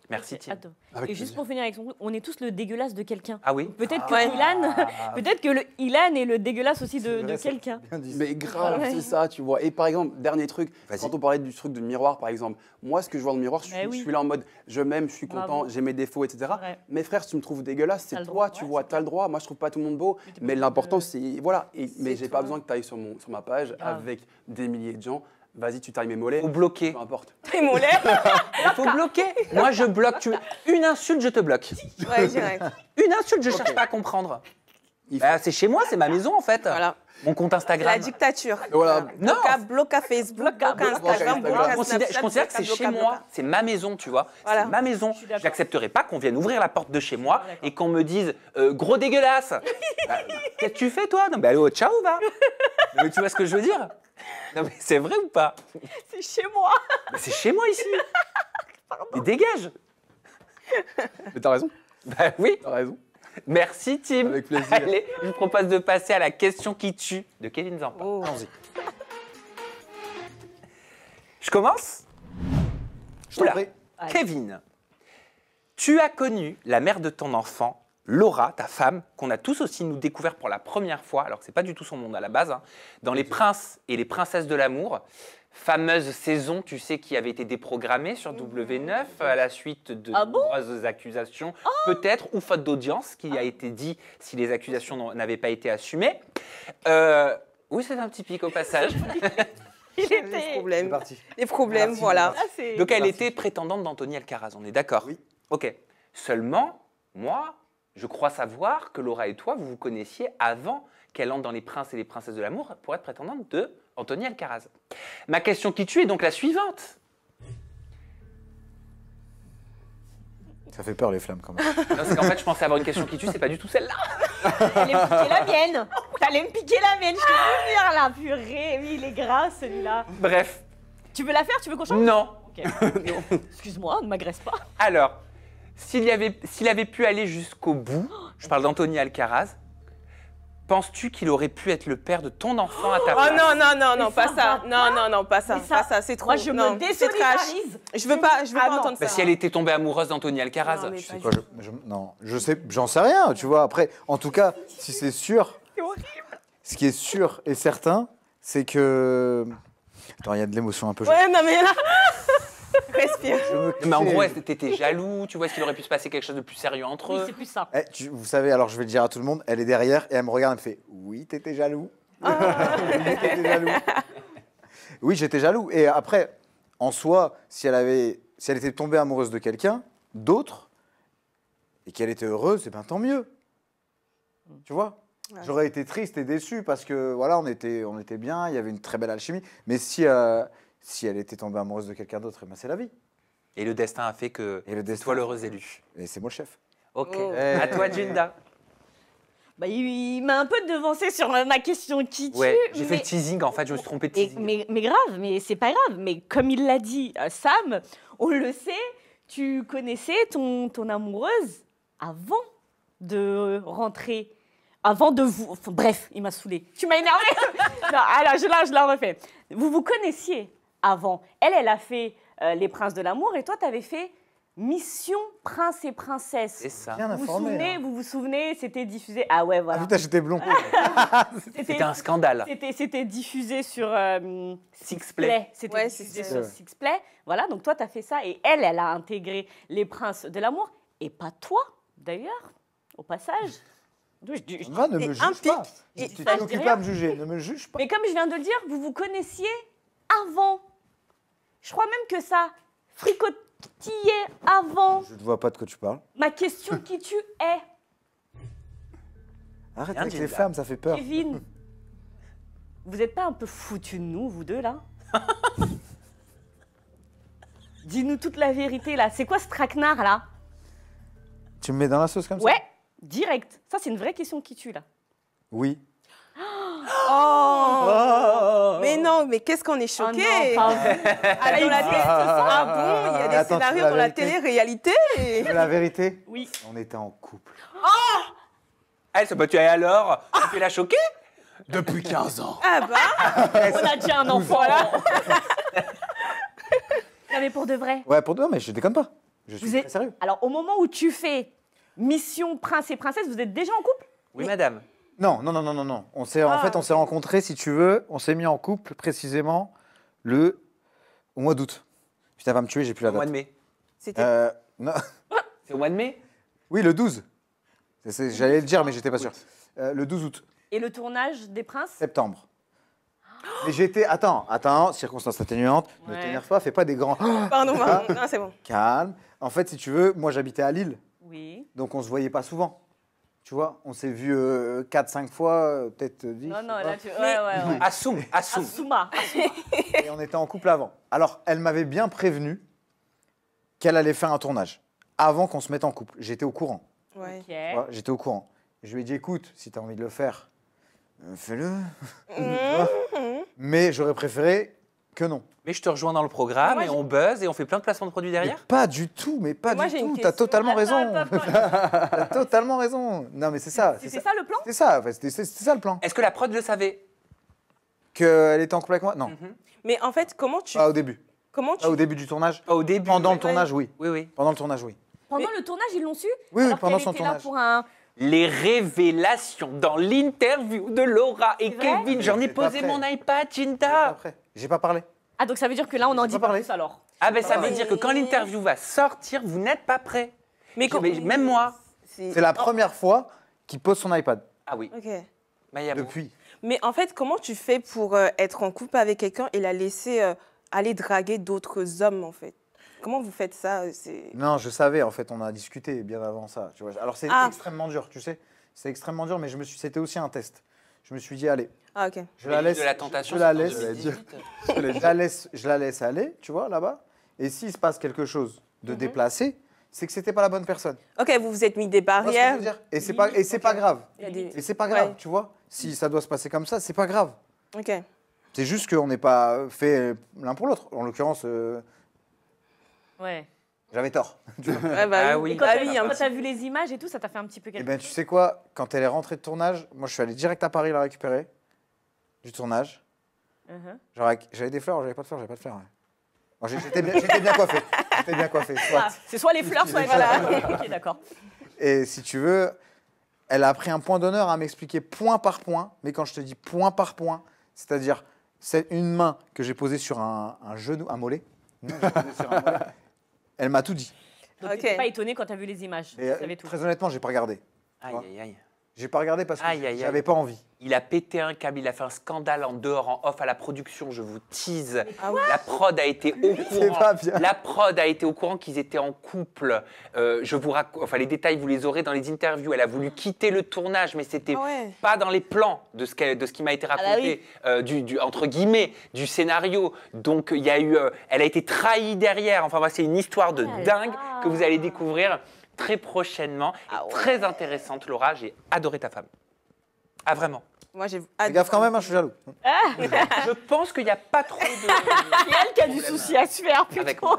Merci Tim. Et juste pour finir avec son truc, on est tous le dégueulasse de quelqu'un. Ah oui. Peut-être que Ilan est le dégueulasse aussi de quelqu'un. Mais grave, c'est ça, tu vois. Et par exemple, dernier truc, quand on parlait du truc de miroir, par exemple, moi, ce que je vois dans le miroir, je suis là en mode, je m'aime, je suis content, j'ai mes défauts, etc. Mes frères, si tu me trouves dégueulasse, c'est toi, tu vois, tu as le droit. Moi, je trouve pas tout le monde beau, mais l'important, c'est, voilà. Mais j'ai pas besoin que tu ailles sur ma page avec des milliers de gens. Vas-y, tu tailles mes mollets. Faut bloquer. Peu importe. Tes mollets. Il faut bloquer. Moi, je bloque. Une insulte, je te bloque. Ouais, direct. Une insulte, je cherche pas à comprendre. C'est chez moi, c'est ma maison en fait. Voilà. Mon compte Instagram. La dictature. Voilà. Non. Bloca Facebook, bloca Instagram, bloca Snapchat. Je considère que c'est chez moi, c'est ma maison, tu vois. Voilà. C'est ma maison. Je n'accepterai pas qu'on vienne ouvrir la porte de chez moi et qu'on me dise gros dégueulasse. Qu'est-ce que tu fais toi? Non, mais allô, ciao, va. Mais tu vois ce que je veux dire? Non, mais c'est vrai ou pas? C'est chez moi. Mais c'est chez moi ici. Mais dégage. Mais t'as raison. Bah oui. T'as raison. Merci Tim. Avec plaisir. Allez, je vous propose de passer à la question qui tue de Kevin Zampa. Allons-y. Je commence? Oula. Kevin, tu as connu la mère de ton enfant, Laura, ta femme, qu'on a tous aussi nous découvert pour la première fois, alors que ce n'est pas du tout son monde à la base, hein, dans Les Princes et les Princesses de l'amour. Fameuse saison, tu sais, qui avait été déprogrammée sur W9 à la suite de nombreuses accusations, peut-être, ou faute d'audience, qui a été dit si les accusations n'avaient pas été assumées. Oui, c'est un petit pic au passage. Les problèmes, voilà. Donc elle était prétendante d'Anthony Alcaraz, on est d'accord? Oui. Ok. Seulement, moi, je crois savoir que Laura et toi, vous vous connaissiez avant qu'elle entre dans Les Princes et les Princesses de l'amour pour être prétendante de Anthony Alcaraz. Ma question qui tue est donc la suivante. Ça fait peur les flammes quand même. Non, c'est qu'en fait, je pensais avoir une question qui tue, c'est pas du tout celle-là. T'allais me piquer la mienne. T'allais me piquer la mienne. Je te jure, la purée. Oui, il est gras celui-là. Bref. Tu veux la faire? Tu veux qu'on change? Non. Okay. Excuse-moi, ne m'agresse pas. Alors, s'il avait pu aller jusqu'au bout, je parle d'Anthony Alcaraz, Penses-tu qu'il aurait pu être le père de ton enfant à ta Oh place? non, pas ça. Non, pas ça. Pas ça, c'est trop. Moi, je me désolidarise. Je veux pas entendre Bah, ça. si elle était tombée amoureuse d'Anthony Alcaraz. Non, mais Tu sais quoi, non, j'en sais rien, tu vois. Après, en tout cas, si c'est sûr, C'est horrible. ce qui est sûr et certain, c'est que... Attends, il y a de l'émotion un peu. Ouais, non, mais là... Respire. Mais en gros, t'étais jaloux, tu vois, est-ce qu'il aurait pu se passer quelque chose de plus sérieux entre eux? C'est plus ça. Vous savez, alors je vais le dire à tout le monde, elle est derrière et elle me regarde, elle me fait « Oui, t'étais jaloux. Oui, t'étais jaloux. » Oui, j'étais jaloux. Et après, en soi, si elle était tombée amoureuse de quelqu'un d'autre et qu'elle était heureuse, eh ben, tant mieux. Tu vois? Ouais. J'aurais été triste et déçu parce que voilà, on était bien, il y avait une très belle alchimie. Mais si elle était tombée amoureuse de quelqu'un d'autre, eh ben, c'est la vie. Et le destin a fait que c'est toi l'heureuse élue. Et c'est moi le chef. Ok. Oh. À toi, Jinda. Bah, il m'a un peu devancé sur ma question qui tue. Ouais, j'ai fait le teasing en fait, je me suis trompé de teasing. Mais grave, mais c'est pas grave. Mais comme il l'a dit, Sam, on le sait, tu connaissais ton amoureuse avant de rentrer, avant de vous. Enfin, bref, il m'a saoulée. Tu m'as énervée. Non, alors je la refais. Vous vous connaissiez avant. Elle a fait Les Princes de l'amour et toi, tu avais fait Mission Prince et Princesse. C'est ça. Bien informé, Vous vous souvenez, c'était diffusé. Ah ouais, voilà. Ah putain, j'étais blond. C'était un scandale. C'était diffusé sur Sixplay. C'était Ouais, diffusé c'est sur Sixplay. Voilà, donc toi, tu as fait ça. Et elle a intégré Les Princes de l'amour. Et pas toi, d'ailleurs, au passage. Va, ne me juge pas. Tu t'es occupé à me juger, ne me juge pas. Mais comme je viens de le dire, vous vous connaissiez avant. Je crois même que ça fricotillait avant. Je ne vois pas de quoi tu parles. Ma question qui tue est... Arrête avec les femmes, ça fait peur. Kevin, vous n'êtes pas un peu foutus de nous, vous deux, là? Dis-nous toute la vérité, là. C'est quoi ce traquenard, là? Tu me mets dans la sauce comme ça? Ouais, direct. Ça, c'est une vraie question qui tue, là. Oui. Oh, mais non, mais qu'est-ce qu'on est choqués. Oh non, pas vrai. Ah, dans la télé, ah bon, il y a des Attends, scénarios la dans la vérité. télé-réalité. La vérité? Oui. On était en couple. Elle se battu et alors? Tu fais la choquer? Depuis 15 ans. Ah bah. On a déjà un enfant, là. Non, mais pour de vrai. Ouais, pour deux, mais je déconne pas. Je suis très sérieux. Alors, au moment où tu fais Mission Prince et Princesse, vous êtes déjà en couple? Oui, madame. Non. En fait, on s'est rencontrés, si tu veux, on s'est mis en couple précisément au mois d'août. Putain, va me tuer, j'ai plus la Au date. mois de mai. Non. C'est au mois de mai? Oui, le 12. J'allais le dire, mais j'étais pas sûr. Le 12 août. Et le tournage des Princes? Septembre. Mais j'étais. Attends, circonstance atténuante, ne t'énerve pas, fais pas des grands. Pardon, non, c'est bon. Calme. En fait, si tu veux, moi j'habitais à Lille. Oui. Donc on se voyait pas souvent. Tu vois, on s'est vu 4-5 fois, peut-être 10. Non, là, tu... Ouais. Assume. Assouma. Et on était en couple avant. Alors, elle m'avait bien prévenu qu'elle allait faire un tournage avant qu'on se mette en couple. J'étais au courant. Ouais. Tu vois, j'étais au courant. Je lui ai dit, écoute, si tu as envie de le faire, fais-le. Mais j'aurais préféré que non. Mais je te rejoins dans le programme et on buzz et on fait plein de placements de produits derrière. Mais pas du tout, mais pas Moi, du j'ai une tout. T'as question. totalement raison. Attends. T'as totalement raison. Non, mais c'est ça. C'était ça le plan? C'est ça, enfin, c'était ça le plan. Est-ce que la prod le savait? Qu'elle était en couple avec moi? Non. Mais en fait, comment tu. Pas au début. Comment tu. Pas au début du tournage. Pas au début. Pendant le tournage, oui. Oui. Pendant le tournage, oui. Pendant le tournage, ils l'ont su? Oui, Alors pendant qu'elle son était là tournage. pour un... Les révélations dans l'interview de Laura et Kevin. J'en ai posé mon iPad, Jinda. J'ai pas parlé. Ah, donc ça veut dire que là, on n'en dit pas plus alors? Ah ben ça veut dire que quand l'interview va sortir, vous n'êtes pas prêt. Mais même moi. C'est la première fois qu'il pose son iPad. Ah oui. Ok. Depuis. Mais en fait, comment tu fais pour être en couple avec quelqu'un et la laisser aller draguer d'autres hommes, en fait? Comment vous faites ça? Non, je savais, en fait, on a discuté bien avant ça. Tu vois. Alors, c'est extrêmement dur, tu sais. C'est extrêmement dur, mais c'était aussi un test. Je me suis dit, allez, Ah, ok. je la laisse, de la tentation, je la c'est laisse, je la laisse aller, tu vois, là-bas. Et s'il se passe quelque chose de déplacé, c'est que c'était pas la bonne personne. Ok, vous vous êtes mis des Tu vois ce que je barrières. veux dire. Et c'est pas grave. Il y a des- Et c'est pas grave, Ouais. tu vois. Si ça doit se passer comme ça, c'est pas grave. Ok. C'est juste qu'on n'est pas fait l'un pour l'autre. En l'occurrence, Ouais. J'avais tort. Ouais, bah, Et quand t'as vu les images et tout, ça t'a fait un petit peu Eh quelque ben, tu chose. sais quoi, quand elle est rentrée de tournage, moi je suis allé direct à Paris la récupérer du tournage. Genre, j'avais des fleurs, j'avais pas de fleurs, j'avais pas de fleurs. Ouais. Bon, j'étais bien coiffé. J'étais bien coiffé. Soit. Ah, c'est soit les fleurs, soit les fleurs. Ok, d'accord. Et si tu veux, elle a pris un point d'honneur à m'expliquer point par point. Mais quand je te dis point par point, c'est-à-dire c'est une main que j'ai posée sur un genou, un mollet. Une main que j'ai posée sur un mollet. Elle m'a tout dit. Donc t'étais pas étonné quand t'as vu les images. Et, Tu savais tout. très honnêtement, j'ai pas regardé. Aïe, aïe, aïe. J'ai pas regardé parce que j'avais pas envie. Il a pété un câble, il a fait un scandale en dehors, en off à la production, je vous tease. Ah ouais. La prod a été au courant. La prod a été au courant qu'ils étaient en couple. Je vous raconte, enfin les détails vous les aurez dans les interviews. Elle a voulu quitter le tournage, mais c'était pas dans les plans de ce qui m'a été raconté, entre guillemets, du scénario. Donc il y a eu, elle a été trahie derrière. Enfin c'est une histoire de dingue que vous allez découvrir très prochainement. Très intéressante, Laura. J'ai adoré ta femme. Ah, vraiment. Moi, j'ai Fais gaffe quand même, hein, je suis jaloux. Je pense qu'il n'y a pas trop de... C'est elle qui a du souci à se faire, plutôt.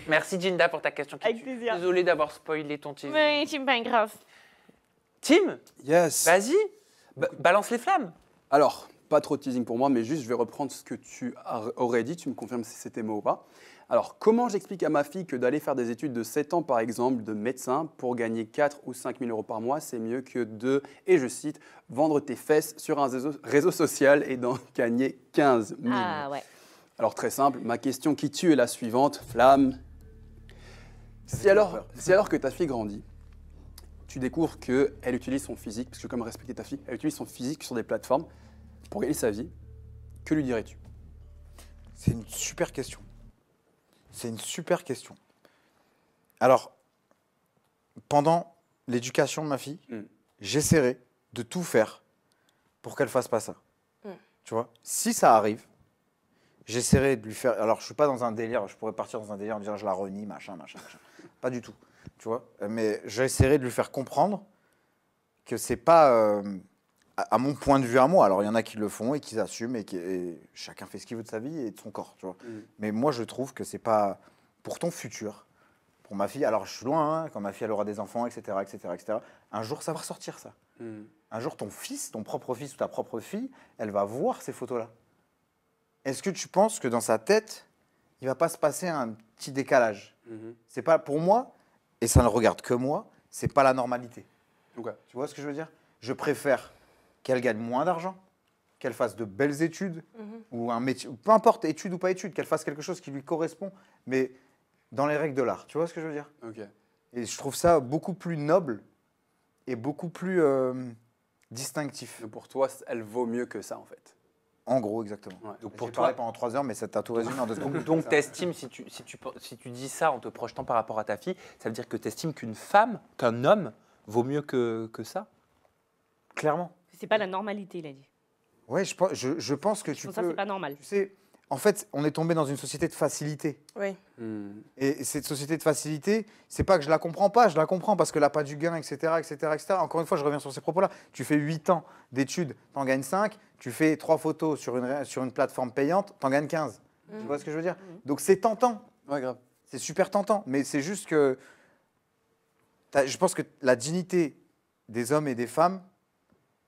Merci, Jinda, pour ta question. Avec plaisir. Désolé d'avoir spoilé ton teaser. Mais c'est pas grave. Tim, Yes. vas-y, balance les flammes. Alors, pas trop de teasing pour moi, mais juste je vais reprendre ce que tu aurais dit. Tu me confirmes si c'était mot ou pas. Alors, comment j'explique à ma fille que d'aller faire des études de 7 ans, par exemple, de médecin, pour gagner 4 ou 5 000 euros par mois, c'est mieux que de, et je cite, vendre tes fesses sur un réseau social et d'en gagner 15 000. Ah ouais. Alors, très simple, ma question qui tue est la suivante. Flamme, si alors que ta fille grandit, tu découvres qu'elle utilise son physique, parce que comme respecter ta fille, elle utilise son physique sur des plateformes pour gagner sa vie, que lui dirais-tu? C'est une super question. C'est une super question. Alors, pendant l'éducation de ma fille, j'essaierai de tout faire pour qu'elle fasse pas ça. Tu vois, si ça arrive, j'essaierai de lui faire... Alors, je suis pas dans un délire, je pourrais partir dans un délire en disant je la renie, machin. Pas du tout, tu vois. Mais j'essaierai de lui faire comprendre que c'est pas... à mon point de vue à moi, alors il y en a qui le font et qui assument et chacun fait ce qu'il veut de sa vie et de son corps, tu vois. Mais moi je trouve que c'est pas pour ton futur, pour ma fille. Alors je suis loin, hein, quand ma fille elle aura des enfants, etc., etc. Un jour ça va ressortir ça. Un jour ton fils, ton propre fils ou ta propre fille, elle va voir ces photos-là. Est-ce que tu penses que dans sa tête, il va pas se passer un petit décalage? C'est pas pour moi, et ça ne regarde que moi, c'est pas la normalité. Tu vois ce que je veux dire? Je préfère qu'elle gagne moins d'argent, qu'elle fasse de belles études, ou un métier, peu importe, études ou pas études, qu'elle fasse quelque chose qui lui correspond, mais dans les règles de l'art. Tu vois ce que je veux dire? Et je trouve ça beaucoup plus noble et beaucoup plus distinctif. Mais pour toi, elle vaut mieux que ça, en fait. En gros, exactement. Donc pour J'ai toi, parlé pendant 3 heures, mais ça t'a tout résumé en 2 secondes. Donc tu estimes, si tu dis ça en te projetant par rapport à ta fille, ça veut dire que tu estimes qu'une femme, qu'un homme vaut mieux que ça? Clairement. C'est pas la normalité, il a dit. Ouais, je pense que tu peux... ça, c'est pas normal. Tu sais, en fait, on est tombé dans une société de facilité. Oui. Et cette société de facilité, c'est pas que je la comprends pas, je la comprends parce que l'appât du gain, etc., etc. Encore une fois, je reviens sur ces propos-là. Tu fais 8 ans d'études, t'en gagnes 5. Tu fais 3 photos sur une plateforme payante, t'en gagnes 15. Tu vois ce que je veux dire? Donc c'est tentant. Ouais, grave. C'est super tentant. Mais c'est juste que... Je pense que la dignité des hommes et des femmes,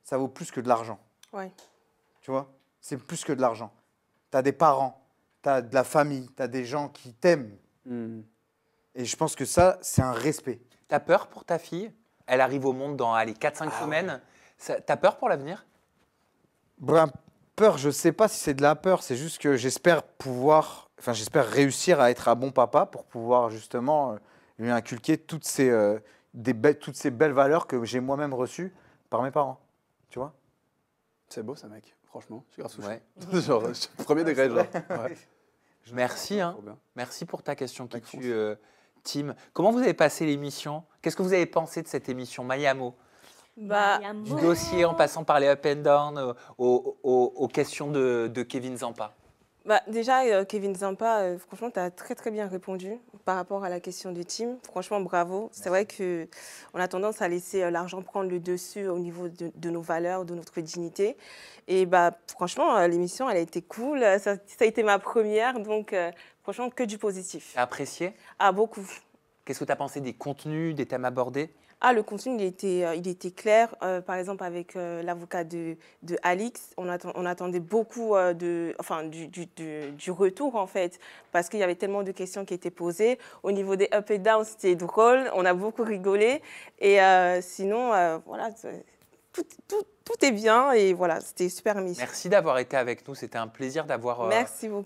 ça vaut plus que de l'argent. Ouais. Tu vois? C'est plus que de l'argent. Tu as des parents, tu as de la famille, tu as des gens qui t'aiment. Et je pense que ça, c'est un respect. T'as peur pour ta fille? Elle arrive au monde dans 4-5 semaines. T'as peur pour l'avenir? Ben, peur, je ne sais pas si c'est de la peur. C'est juste que j'espère réussir à être un bon papa pour pouvoir justement lui inculquer toutes ces belles valeurs que j'ai moi-même reçues par mes parents. Tu vois? C'est beau ça, mec. Franchement, je suis grave touché. Genre, premier degré, genre. Ouais. Merci, hein. Merci pour ta question qui tue, Tim. Comment vous avez passé l'émission? Qu'est-ce que vous avez pensé de cette émission Mayamo? Du dossier en passant par les up and down aux questions de Kevin Zampa. Bah, déjà, Kevin Zampa, franchement, tu as très très bien répondu par rapport à la question du team. Franchement, bravo. C'est vrai qu'on a tendance à laisser l'argent prendre le dessus au niveau de nos valeurs, de notre dignité. Et bah, franchement, l'émission, elle a été cool. Ça a été ma première, donc franchement, que du positif. T'as apprécié? Ah, beaucoup. Qu'est-ce que tu as pensé des contenus, des thèmes abordés? Ah, le contenu, il était clair. Par exemple, avec l'avocat de Alix, on attendait beaucoup du retour, en fait, parce qu'il y avait tellement de questions qui étaient posées. Au niveau des up et down, c'était drôle. On a beaucoup rigolé. Et sinon, voilà, tout est bien. Et voilà, c'était super émission. Merci d'avoir été avec nous. C'était un plaisir d'avoir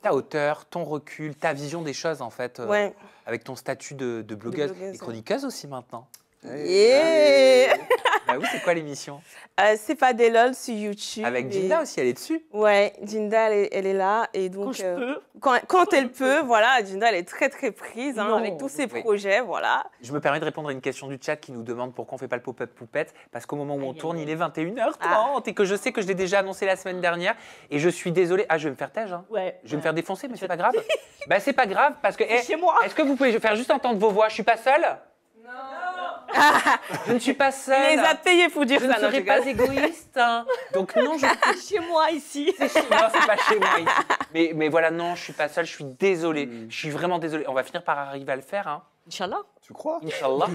ta hauteur, ton recul, ta vision des choses, en fait, ouais. Avec ton statut de blogueuse et chroniqueuse aussi maintenant. Yeah. Bah oui, c'est quoi l'émission? C'est pas des lol sur YouTube. Avec Jinda aussi, elle est dessus. Ouais, Jinda, elle est là. Et donc, quand je peux. Quand elle peut, voilà, Jinda, elle est très très prise avec tous ses projets, voilà. Je me permets de répondre à une question du chat qui nous demande pourquoi on fait pas le pop-up poupette. Parce qu'au moment où on tourne, il est 21h30 et que je sais que je l'ai déjà annoncé la semaine dernière. Et je suis désolée. Ah, je vais me faire têche. Hein. Ouais. Je vais me faire défoncer, mais c'est pas grave. Bah, c'est pas grave parce que. Chez moi. Est-ce que vous pouvez faire juste entendre vos voix? Je suis pas seule? Je ne suis pas seule. Il les a payés pour dire je ça. Je ne serai pas égoïste. Hein. Donc non, je suis chez moi ici. Non, c'est pas chez moi ici. Mais voilà, non, je suis pas seule. Je suis désolée. Je suis vraiment désolée. On va finir par arriver à le faire. Hein. Inch'Allah. Tu crois? Inch'Allah.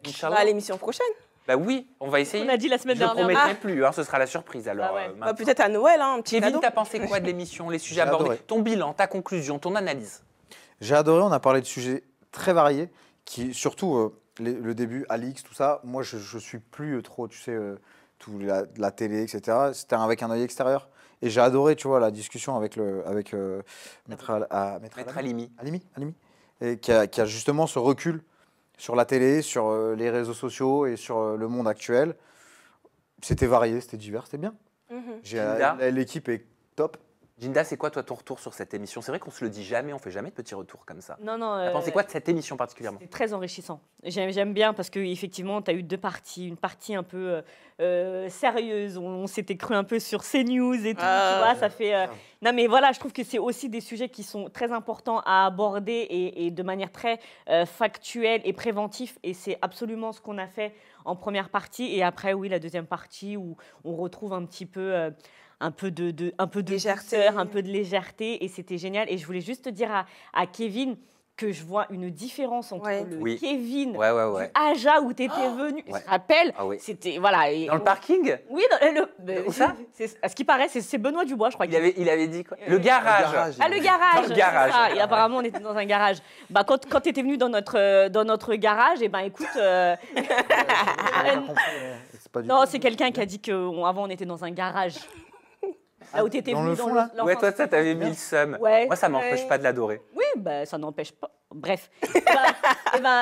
Inch'Allah. À l'émission prochaine. Bah oui, on va essayer. On a dit la semaine dernière. Je ne promettrai plus. Hein, ce sera la surprise alors. Peut-être à Noël, un petit Kevin, cadeau. t'as pensé quoi de l'émission, les sujets abordés, ton bilan, ta conclusion, ton analyse? J'ai adoré. On a parlé de sujets très variés, qui surtout. Le début, Alix, tout ça, moi je suis plus trop, tu sais, la télé, etc. C'était avec un œil extérieur. Et j'ai adoré, tu vois, la discussion avec Maître Halimi. Et qui a justement ce recul sur la télé, sur les réseaux sociaux et sur le monde actuel. C'était varié, c'était divers, c'était bien. L'équipe est top. Jinda, c'est quoi toi ton retour sur cette émission? C'est vrai qu'on se le dit jamais, on fait jamais de petits retours comme ça. Non. T'as pensé quoi de cette émission particulièrement? C'est très enrichissant. J'aime bien parce qu'effectivement, tu as eu deux parties. Une partie un peu sérieuse, on s'était cru un peu sur CNews et tout. Tu vois, ça fait. Non, mais voilà, je trouve que c'est aussi des sujets qui sont très importants à aborder et de manière très factuelle et préventive. Et c'est absolument ce qu'on a fait en première partie. Et après, oui, la deuxième partie où on retrouve un petit peu. Un peu de douceur, un peu de légèreté, et c'était génial. Et je voulais juste dire à Kevin que je vois une différence entre le Kevin du Aja où tu étais venu. Je me rappelle, c'était voilà. Dans le parking? Oui, où ça? À ce qui paraît, c'est Benoît Dubois, je crois. Il avait dit quoi? Le garage. Ah, le garage. Le garage. Ça. Et apparemment, on était dans un garage. Bah, quand tu étais venu dans notre garage, et ben écoute. Non, c'est quelqu'un qui a dit qu'avant on était dans un garage. Là où tu étais venu dans le ouais, toi, ça t'avait mis le seum. Ouais, moi, ça m'empêche pas de l'adorer. Oui, bah, ça n'empêche pas. Bref.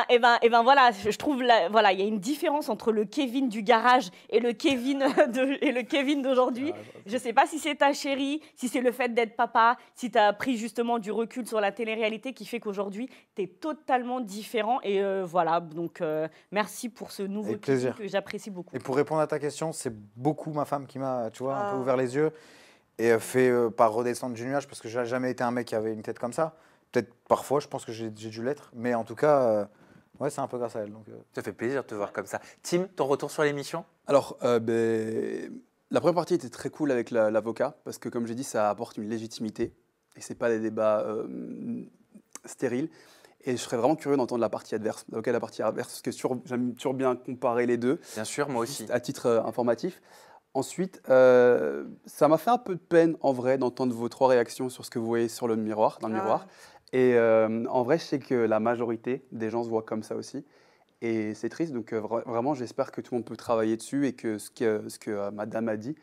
Et ben voilà, je trouve, voilà, il y a une différence entre le Kevin du garage et le Kevin d'aujourd'hui. Je sais pas si c'est ta chérie, si c'est le fait d'être papa, si tu as pris justement du recul sur la télé-réalité qui fait qu'aujourd'hui, tu es totalement différent. Et voilà, donc merci pour ce nouveau Kevin que j'apprécie beaucoup. Et pour répondre à ta question, c'est beaucoup ma femme qui m'a, tu vois, un peu ouvert les yeux. Et fait par redescendre du nuage, parce que j'ai jamais été un mec qui avait une tête comme ça. Peut-être parfois, je pense que j'ai dû l'être. Mais en tout cas, ouais, c'est un peu grâce à elle. Donc, ça fait plaisir de te voir comme ça. Tim, ton retour sur l'émission? Alors, la première partie était très cool avec l'avocat, parce que comme j'ai dit, ça apporte une légitimité. Et ce n'est pas des débats stériles. Et je serais vraiment curieux d'entendre la partie adverse. L'avocat et la partie adverse, parce que j'aime toujours bien comparer les deux. Bien sûr, moi aussi. À titre informatif. Ensuite, ça m'a fait un peu de peine, en vrai, d'entendre vos 3 réactions sur ce que vous voyez dans le miroir. Et en vrai, je sais que la majorité des gens se voient comme ça aussi. Et c'est triste. Donc, vraiment, j'espère que tout le monde peut travailler dessus et que ce que madame a dit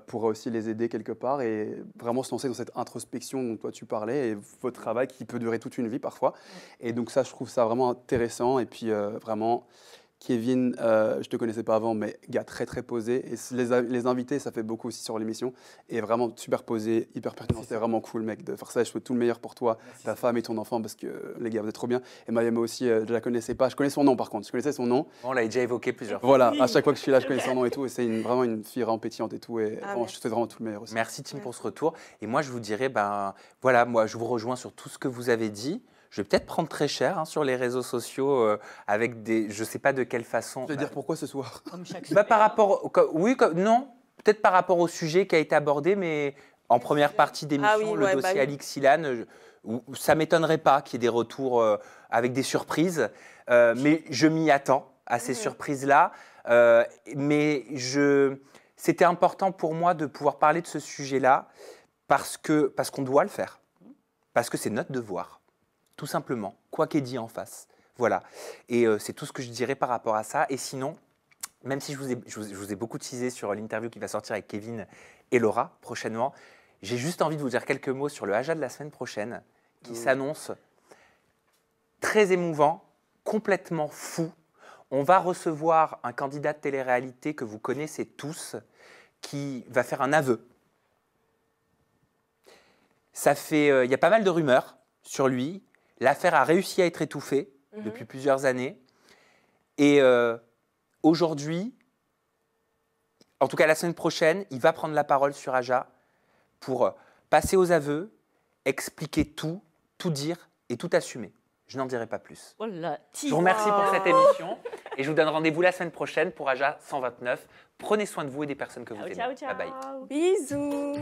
pourrait aussi les aider quelque part et vraiment se lancer dans cette introspection dont toi tu parlais et votre travail qui peut durer toute une vie parfois. Et donc ça, je trouve ça vraiment intéressant. Et puis, vraiment... Kevin, je te connaissais pas avant, mais gars très très posé. Et les invités, ça fait beaucoup aussi sur l'émission. Et vraiment super posé, hyper pertinent. C'était vraiment cool, mec, de faire ça. Je souhaite tout le meilleur pour toi, ta femme et ton enfant, parce que les gars, vous êtes trop bien. Et Mayama aussi, je la connaissais pas. Je connais son nom par contre. Je connaissais son nom. On l'a déjà évoqué plusieurs fois. Voilà, à chaque fois que je suis là, je connais son nom et tout. Et c'est vraiment une fille vraiment pétillante et tout. Et vraiment, je te souhaite vraiment tout le meilleur aussi. Merci Tim pour ce retour. Et moi, je vous dirais, ben voilà, moi, je vous rejoins sur tout ce que vous avez dit. Je vais peut-être prendre très cher sur les réseaux sociaux avec des, je sais pas de quelle façon. Tu veux dire pourquoi ce soir? Par rapport, non, peut-être par rapport au sujet qui a été abordé, mais en première partie d'émission, le dossier Alix Ilan, ça m'étonnerait pas qu'il y ait des retours avec des surprises, mais je m'y attends à ces surprises-là. Mais c'était important pour moi de pouvoir parler de ce sujet-là parce qu'on doit le faire, parce que c'est notre devoir. Tout simplement, quoi qu'ait dit en face. Voilà. Et c'est tout ce que je dirais par rapport à ça. Et sinon, même si je vous ai beaucoup teasé sur l'interview qui va sortir avec Kevin et Laura prochainement, j'ai juste envie de vous dire quelques mots sur le Aja de la semaine prochaine qui s'annonce très émouvant, complètement fou. On va recevoir un candidat de télé-réalité que vous connaissez tous qui va faire un aveu. Il y a pas mal de rumeurs sur lui. L'affaire a réussi à être étouffée depuis plusieurs années. Et aujourd'hui, en tout cas la semaine prochaine, il va prendre la parole sur Aja pour passer aux aveux, expliquer tout, tout dire et tout assumer. Je n'en dirai pas plus. Oh là, je vous remercie pour cette émission et je vous donne rendez-vous la semaine prochaine pour Aja 129. Prenez soin de vous et des personnes que vous aimez. Ciao, ciao. Bye bye. Bisous.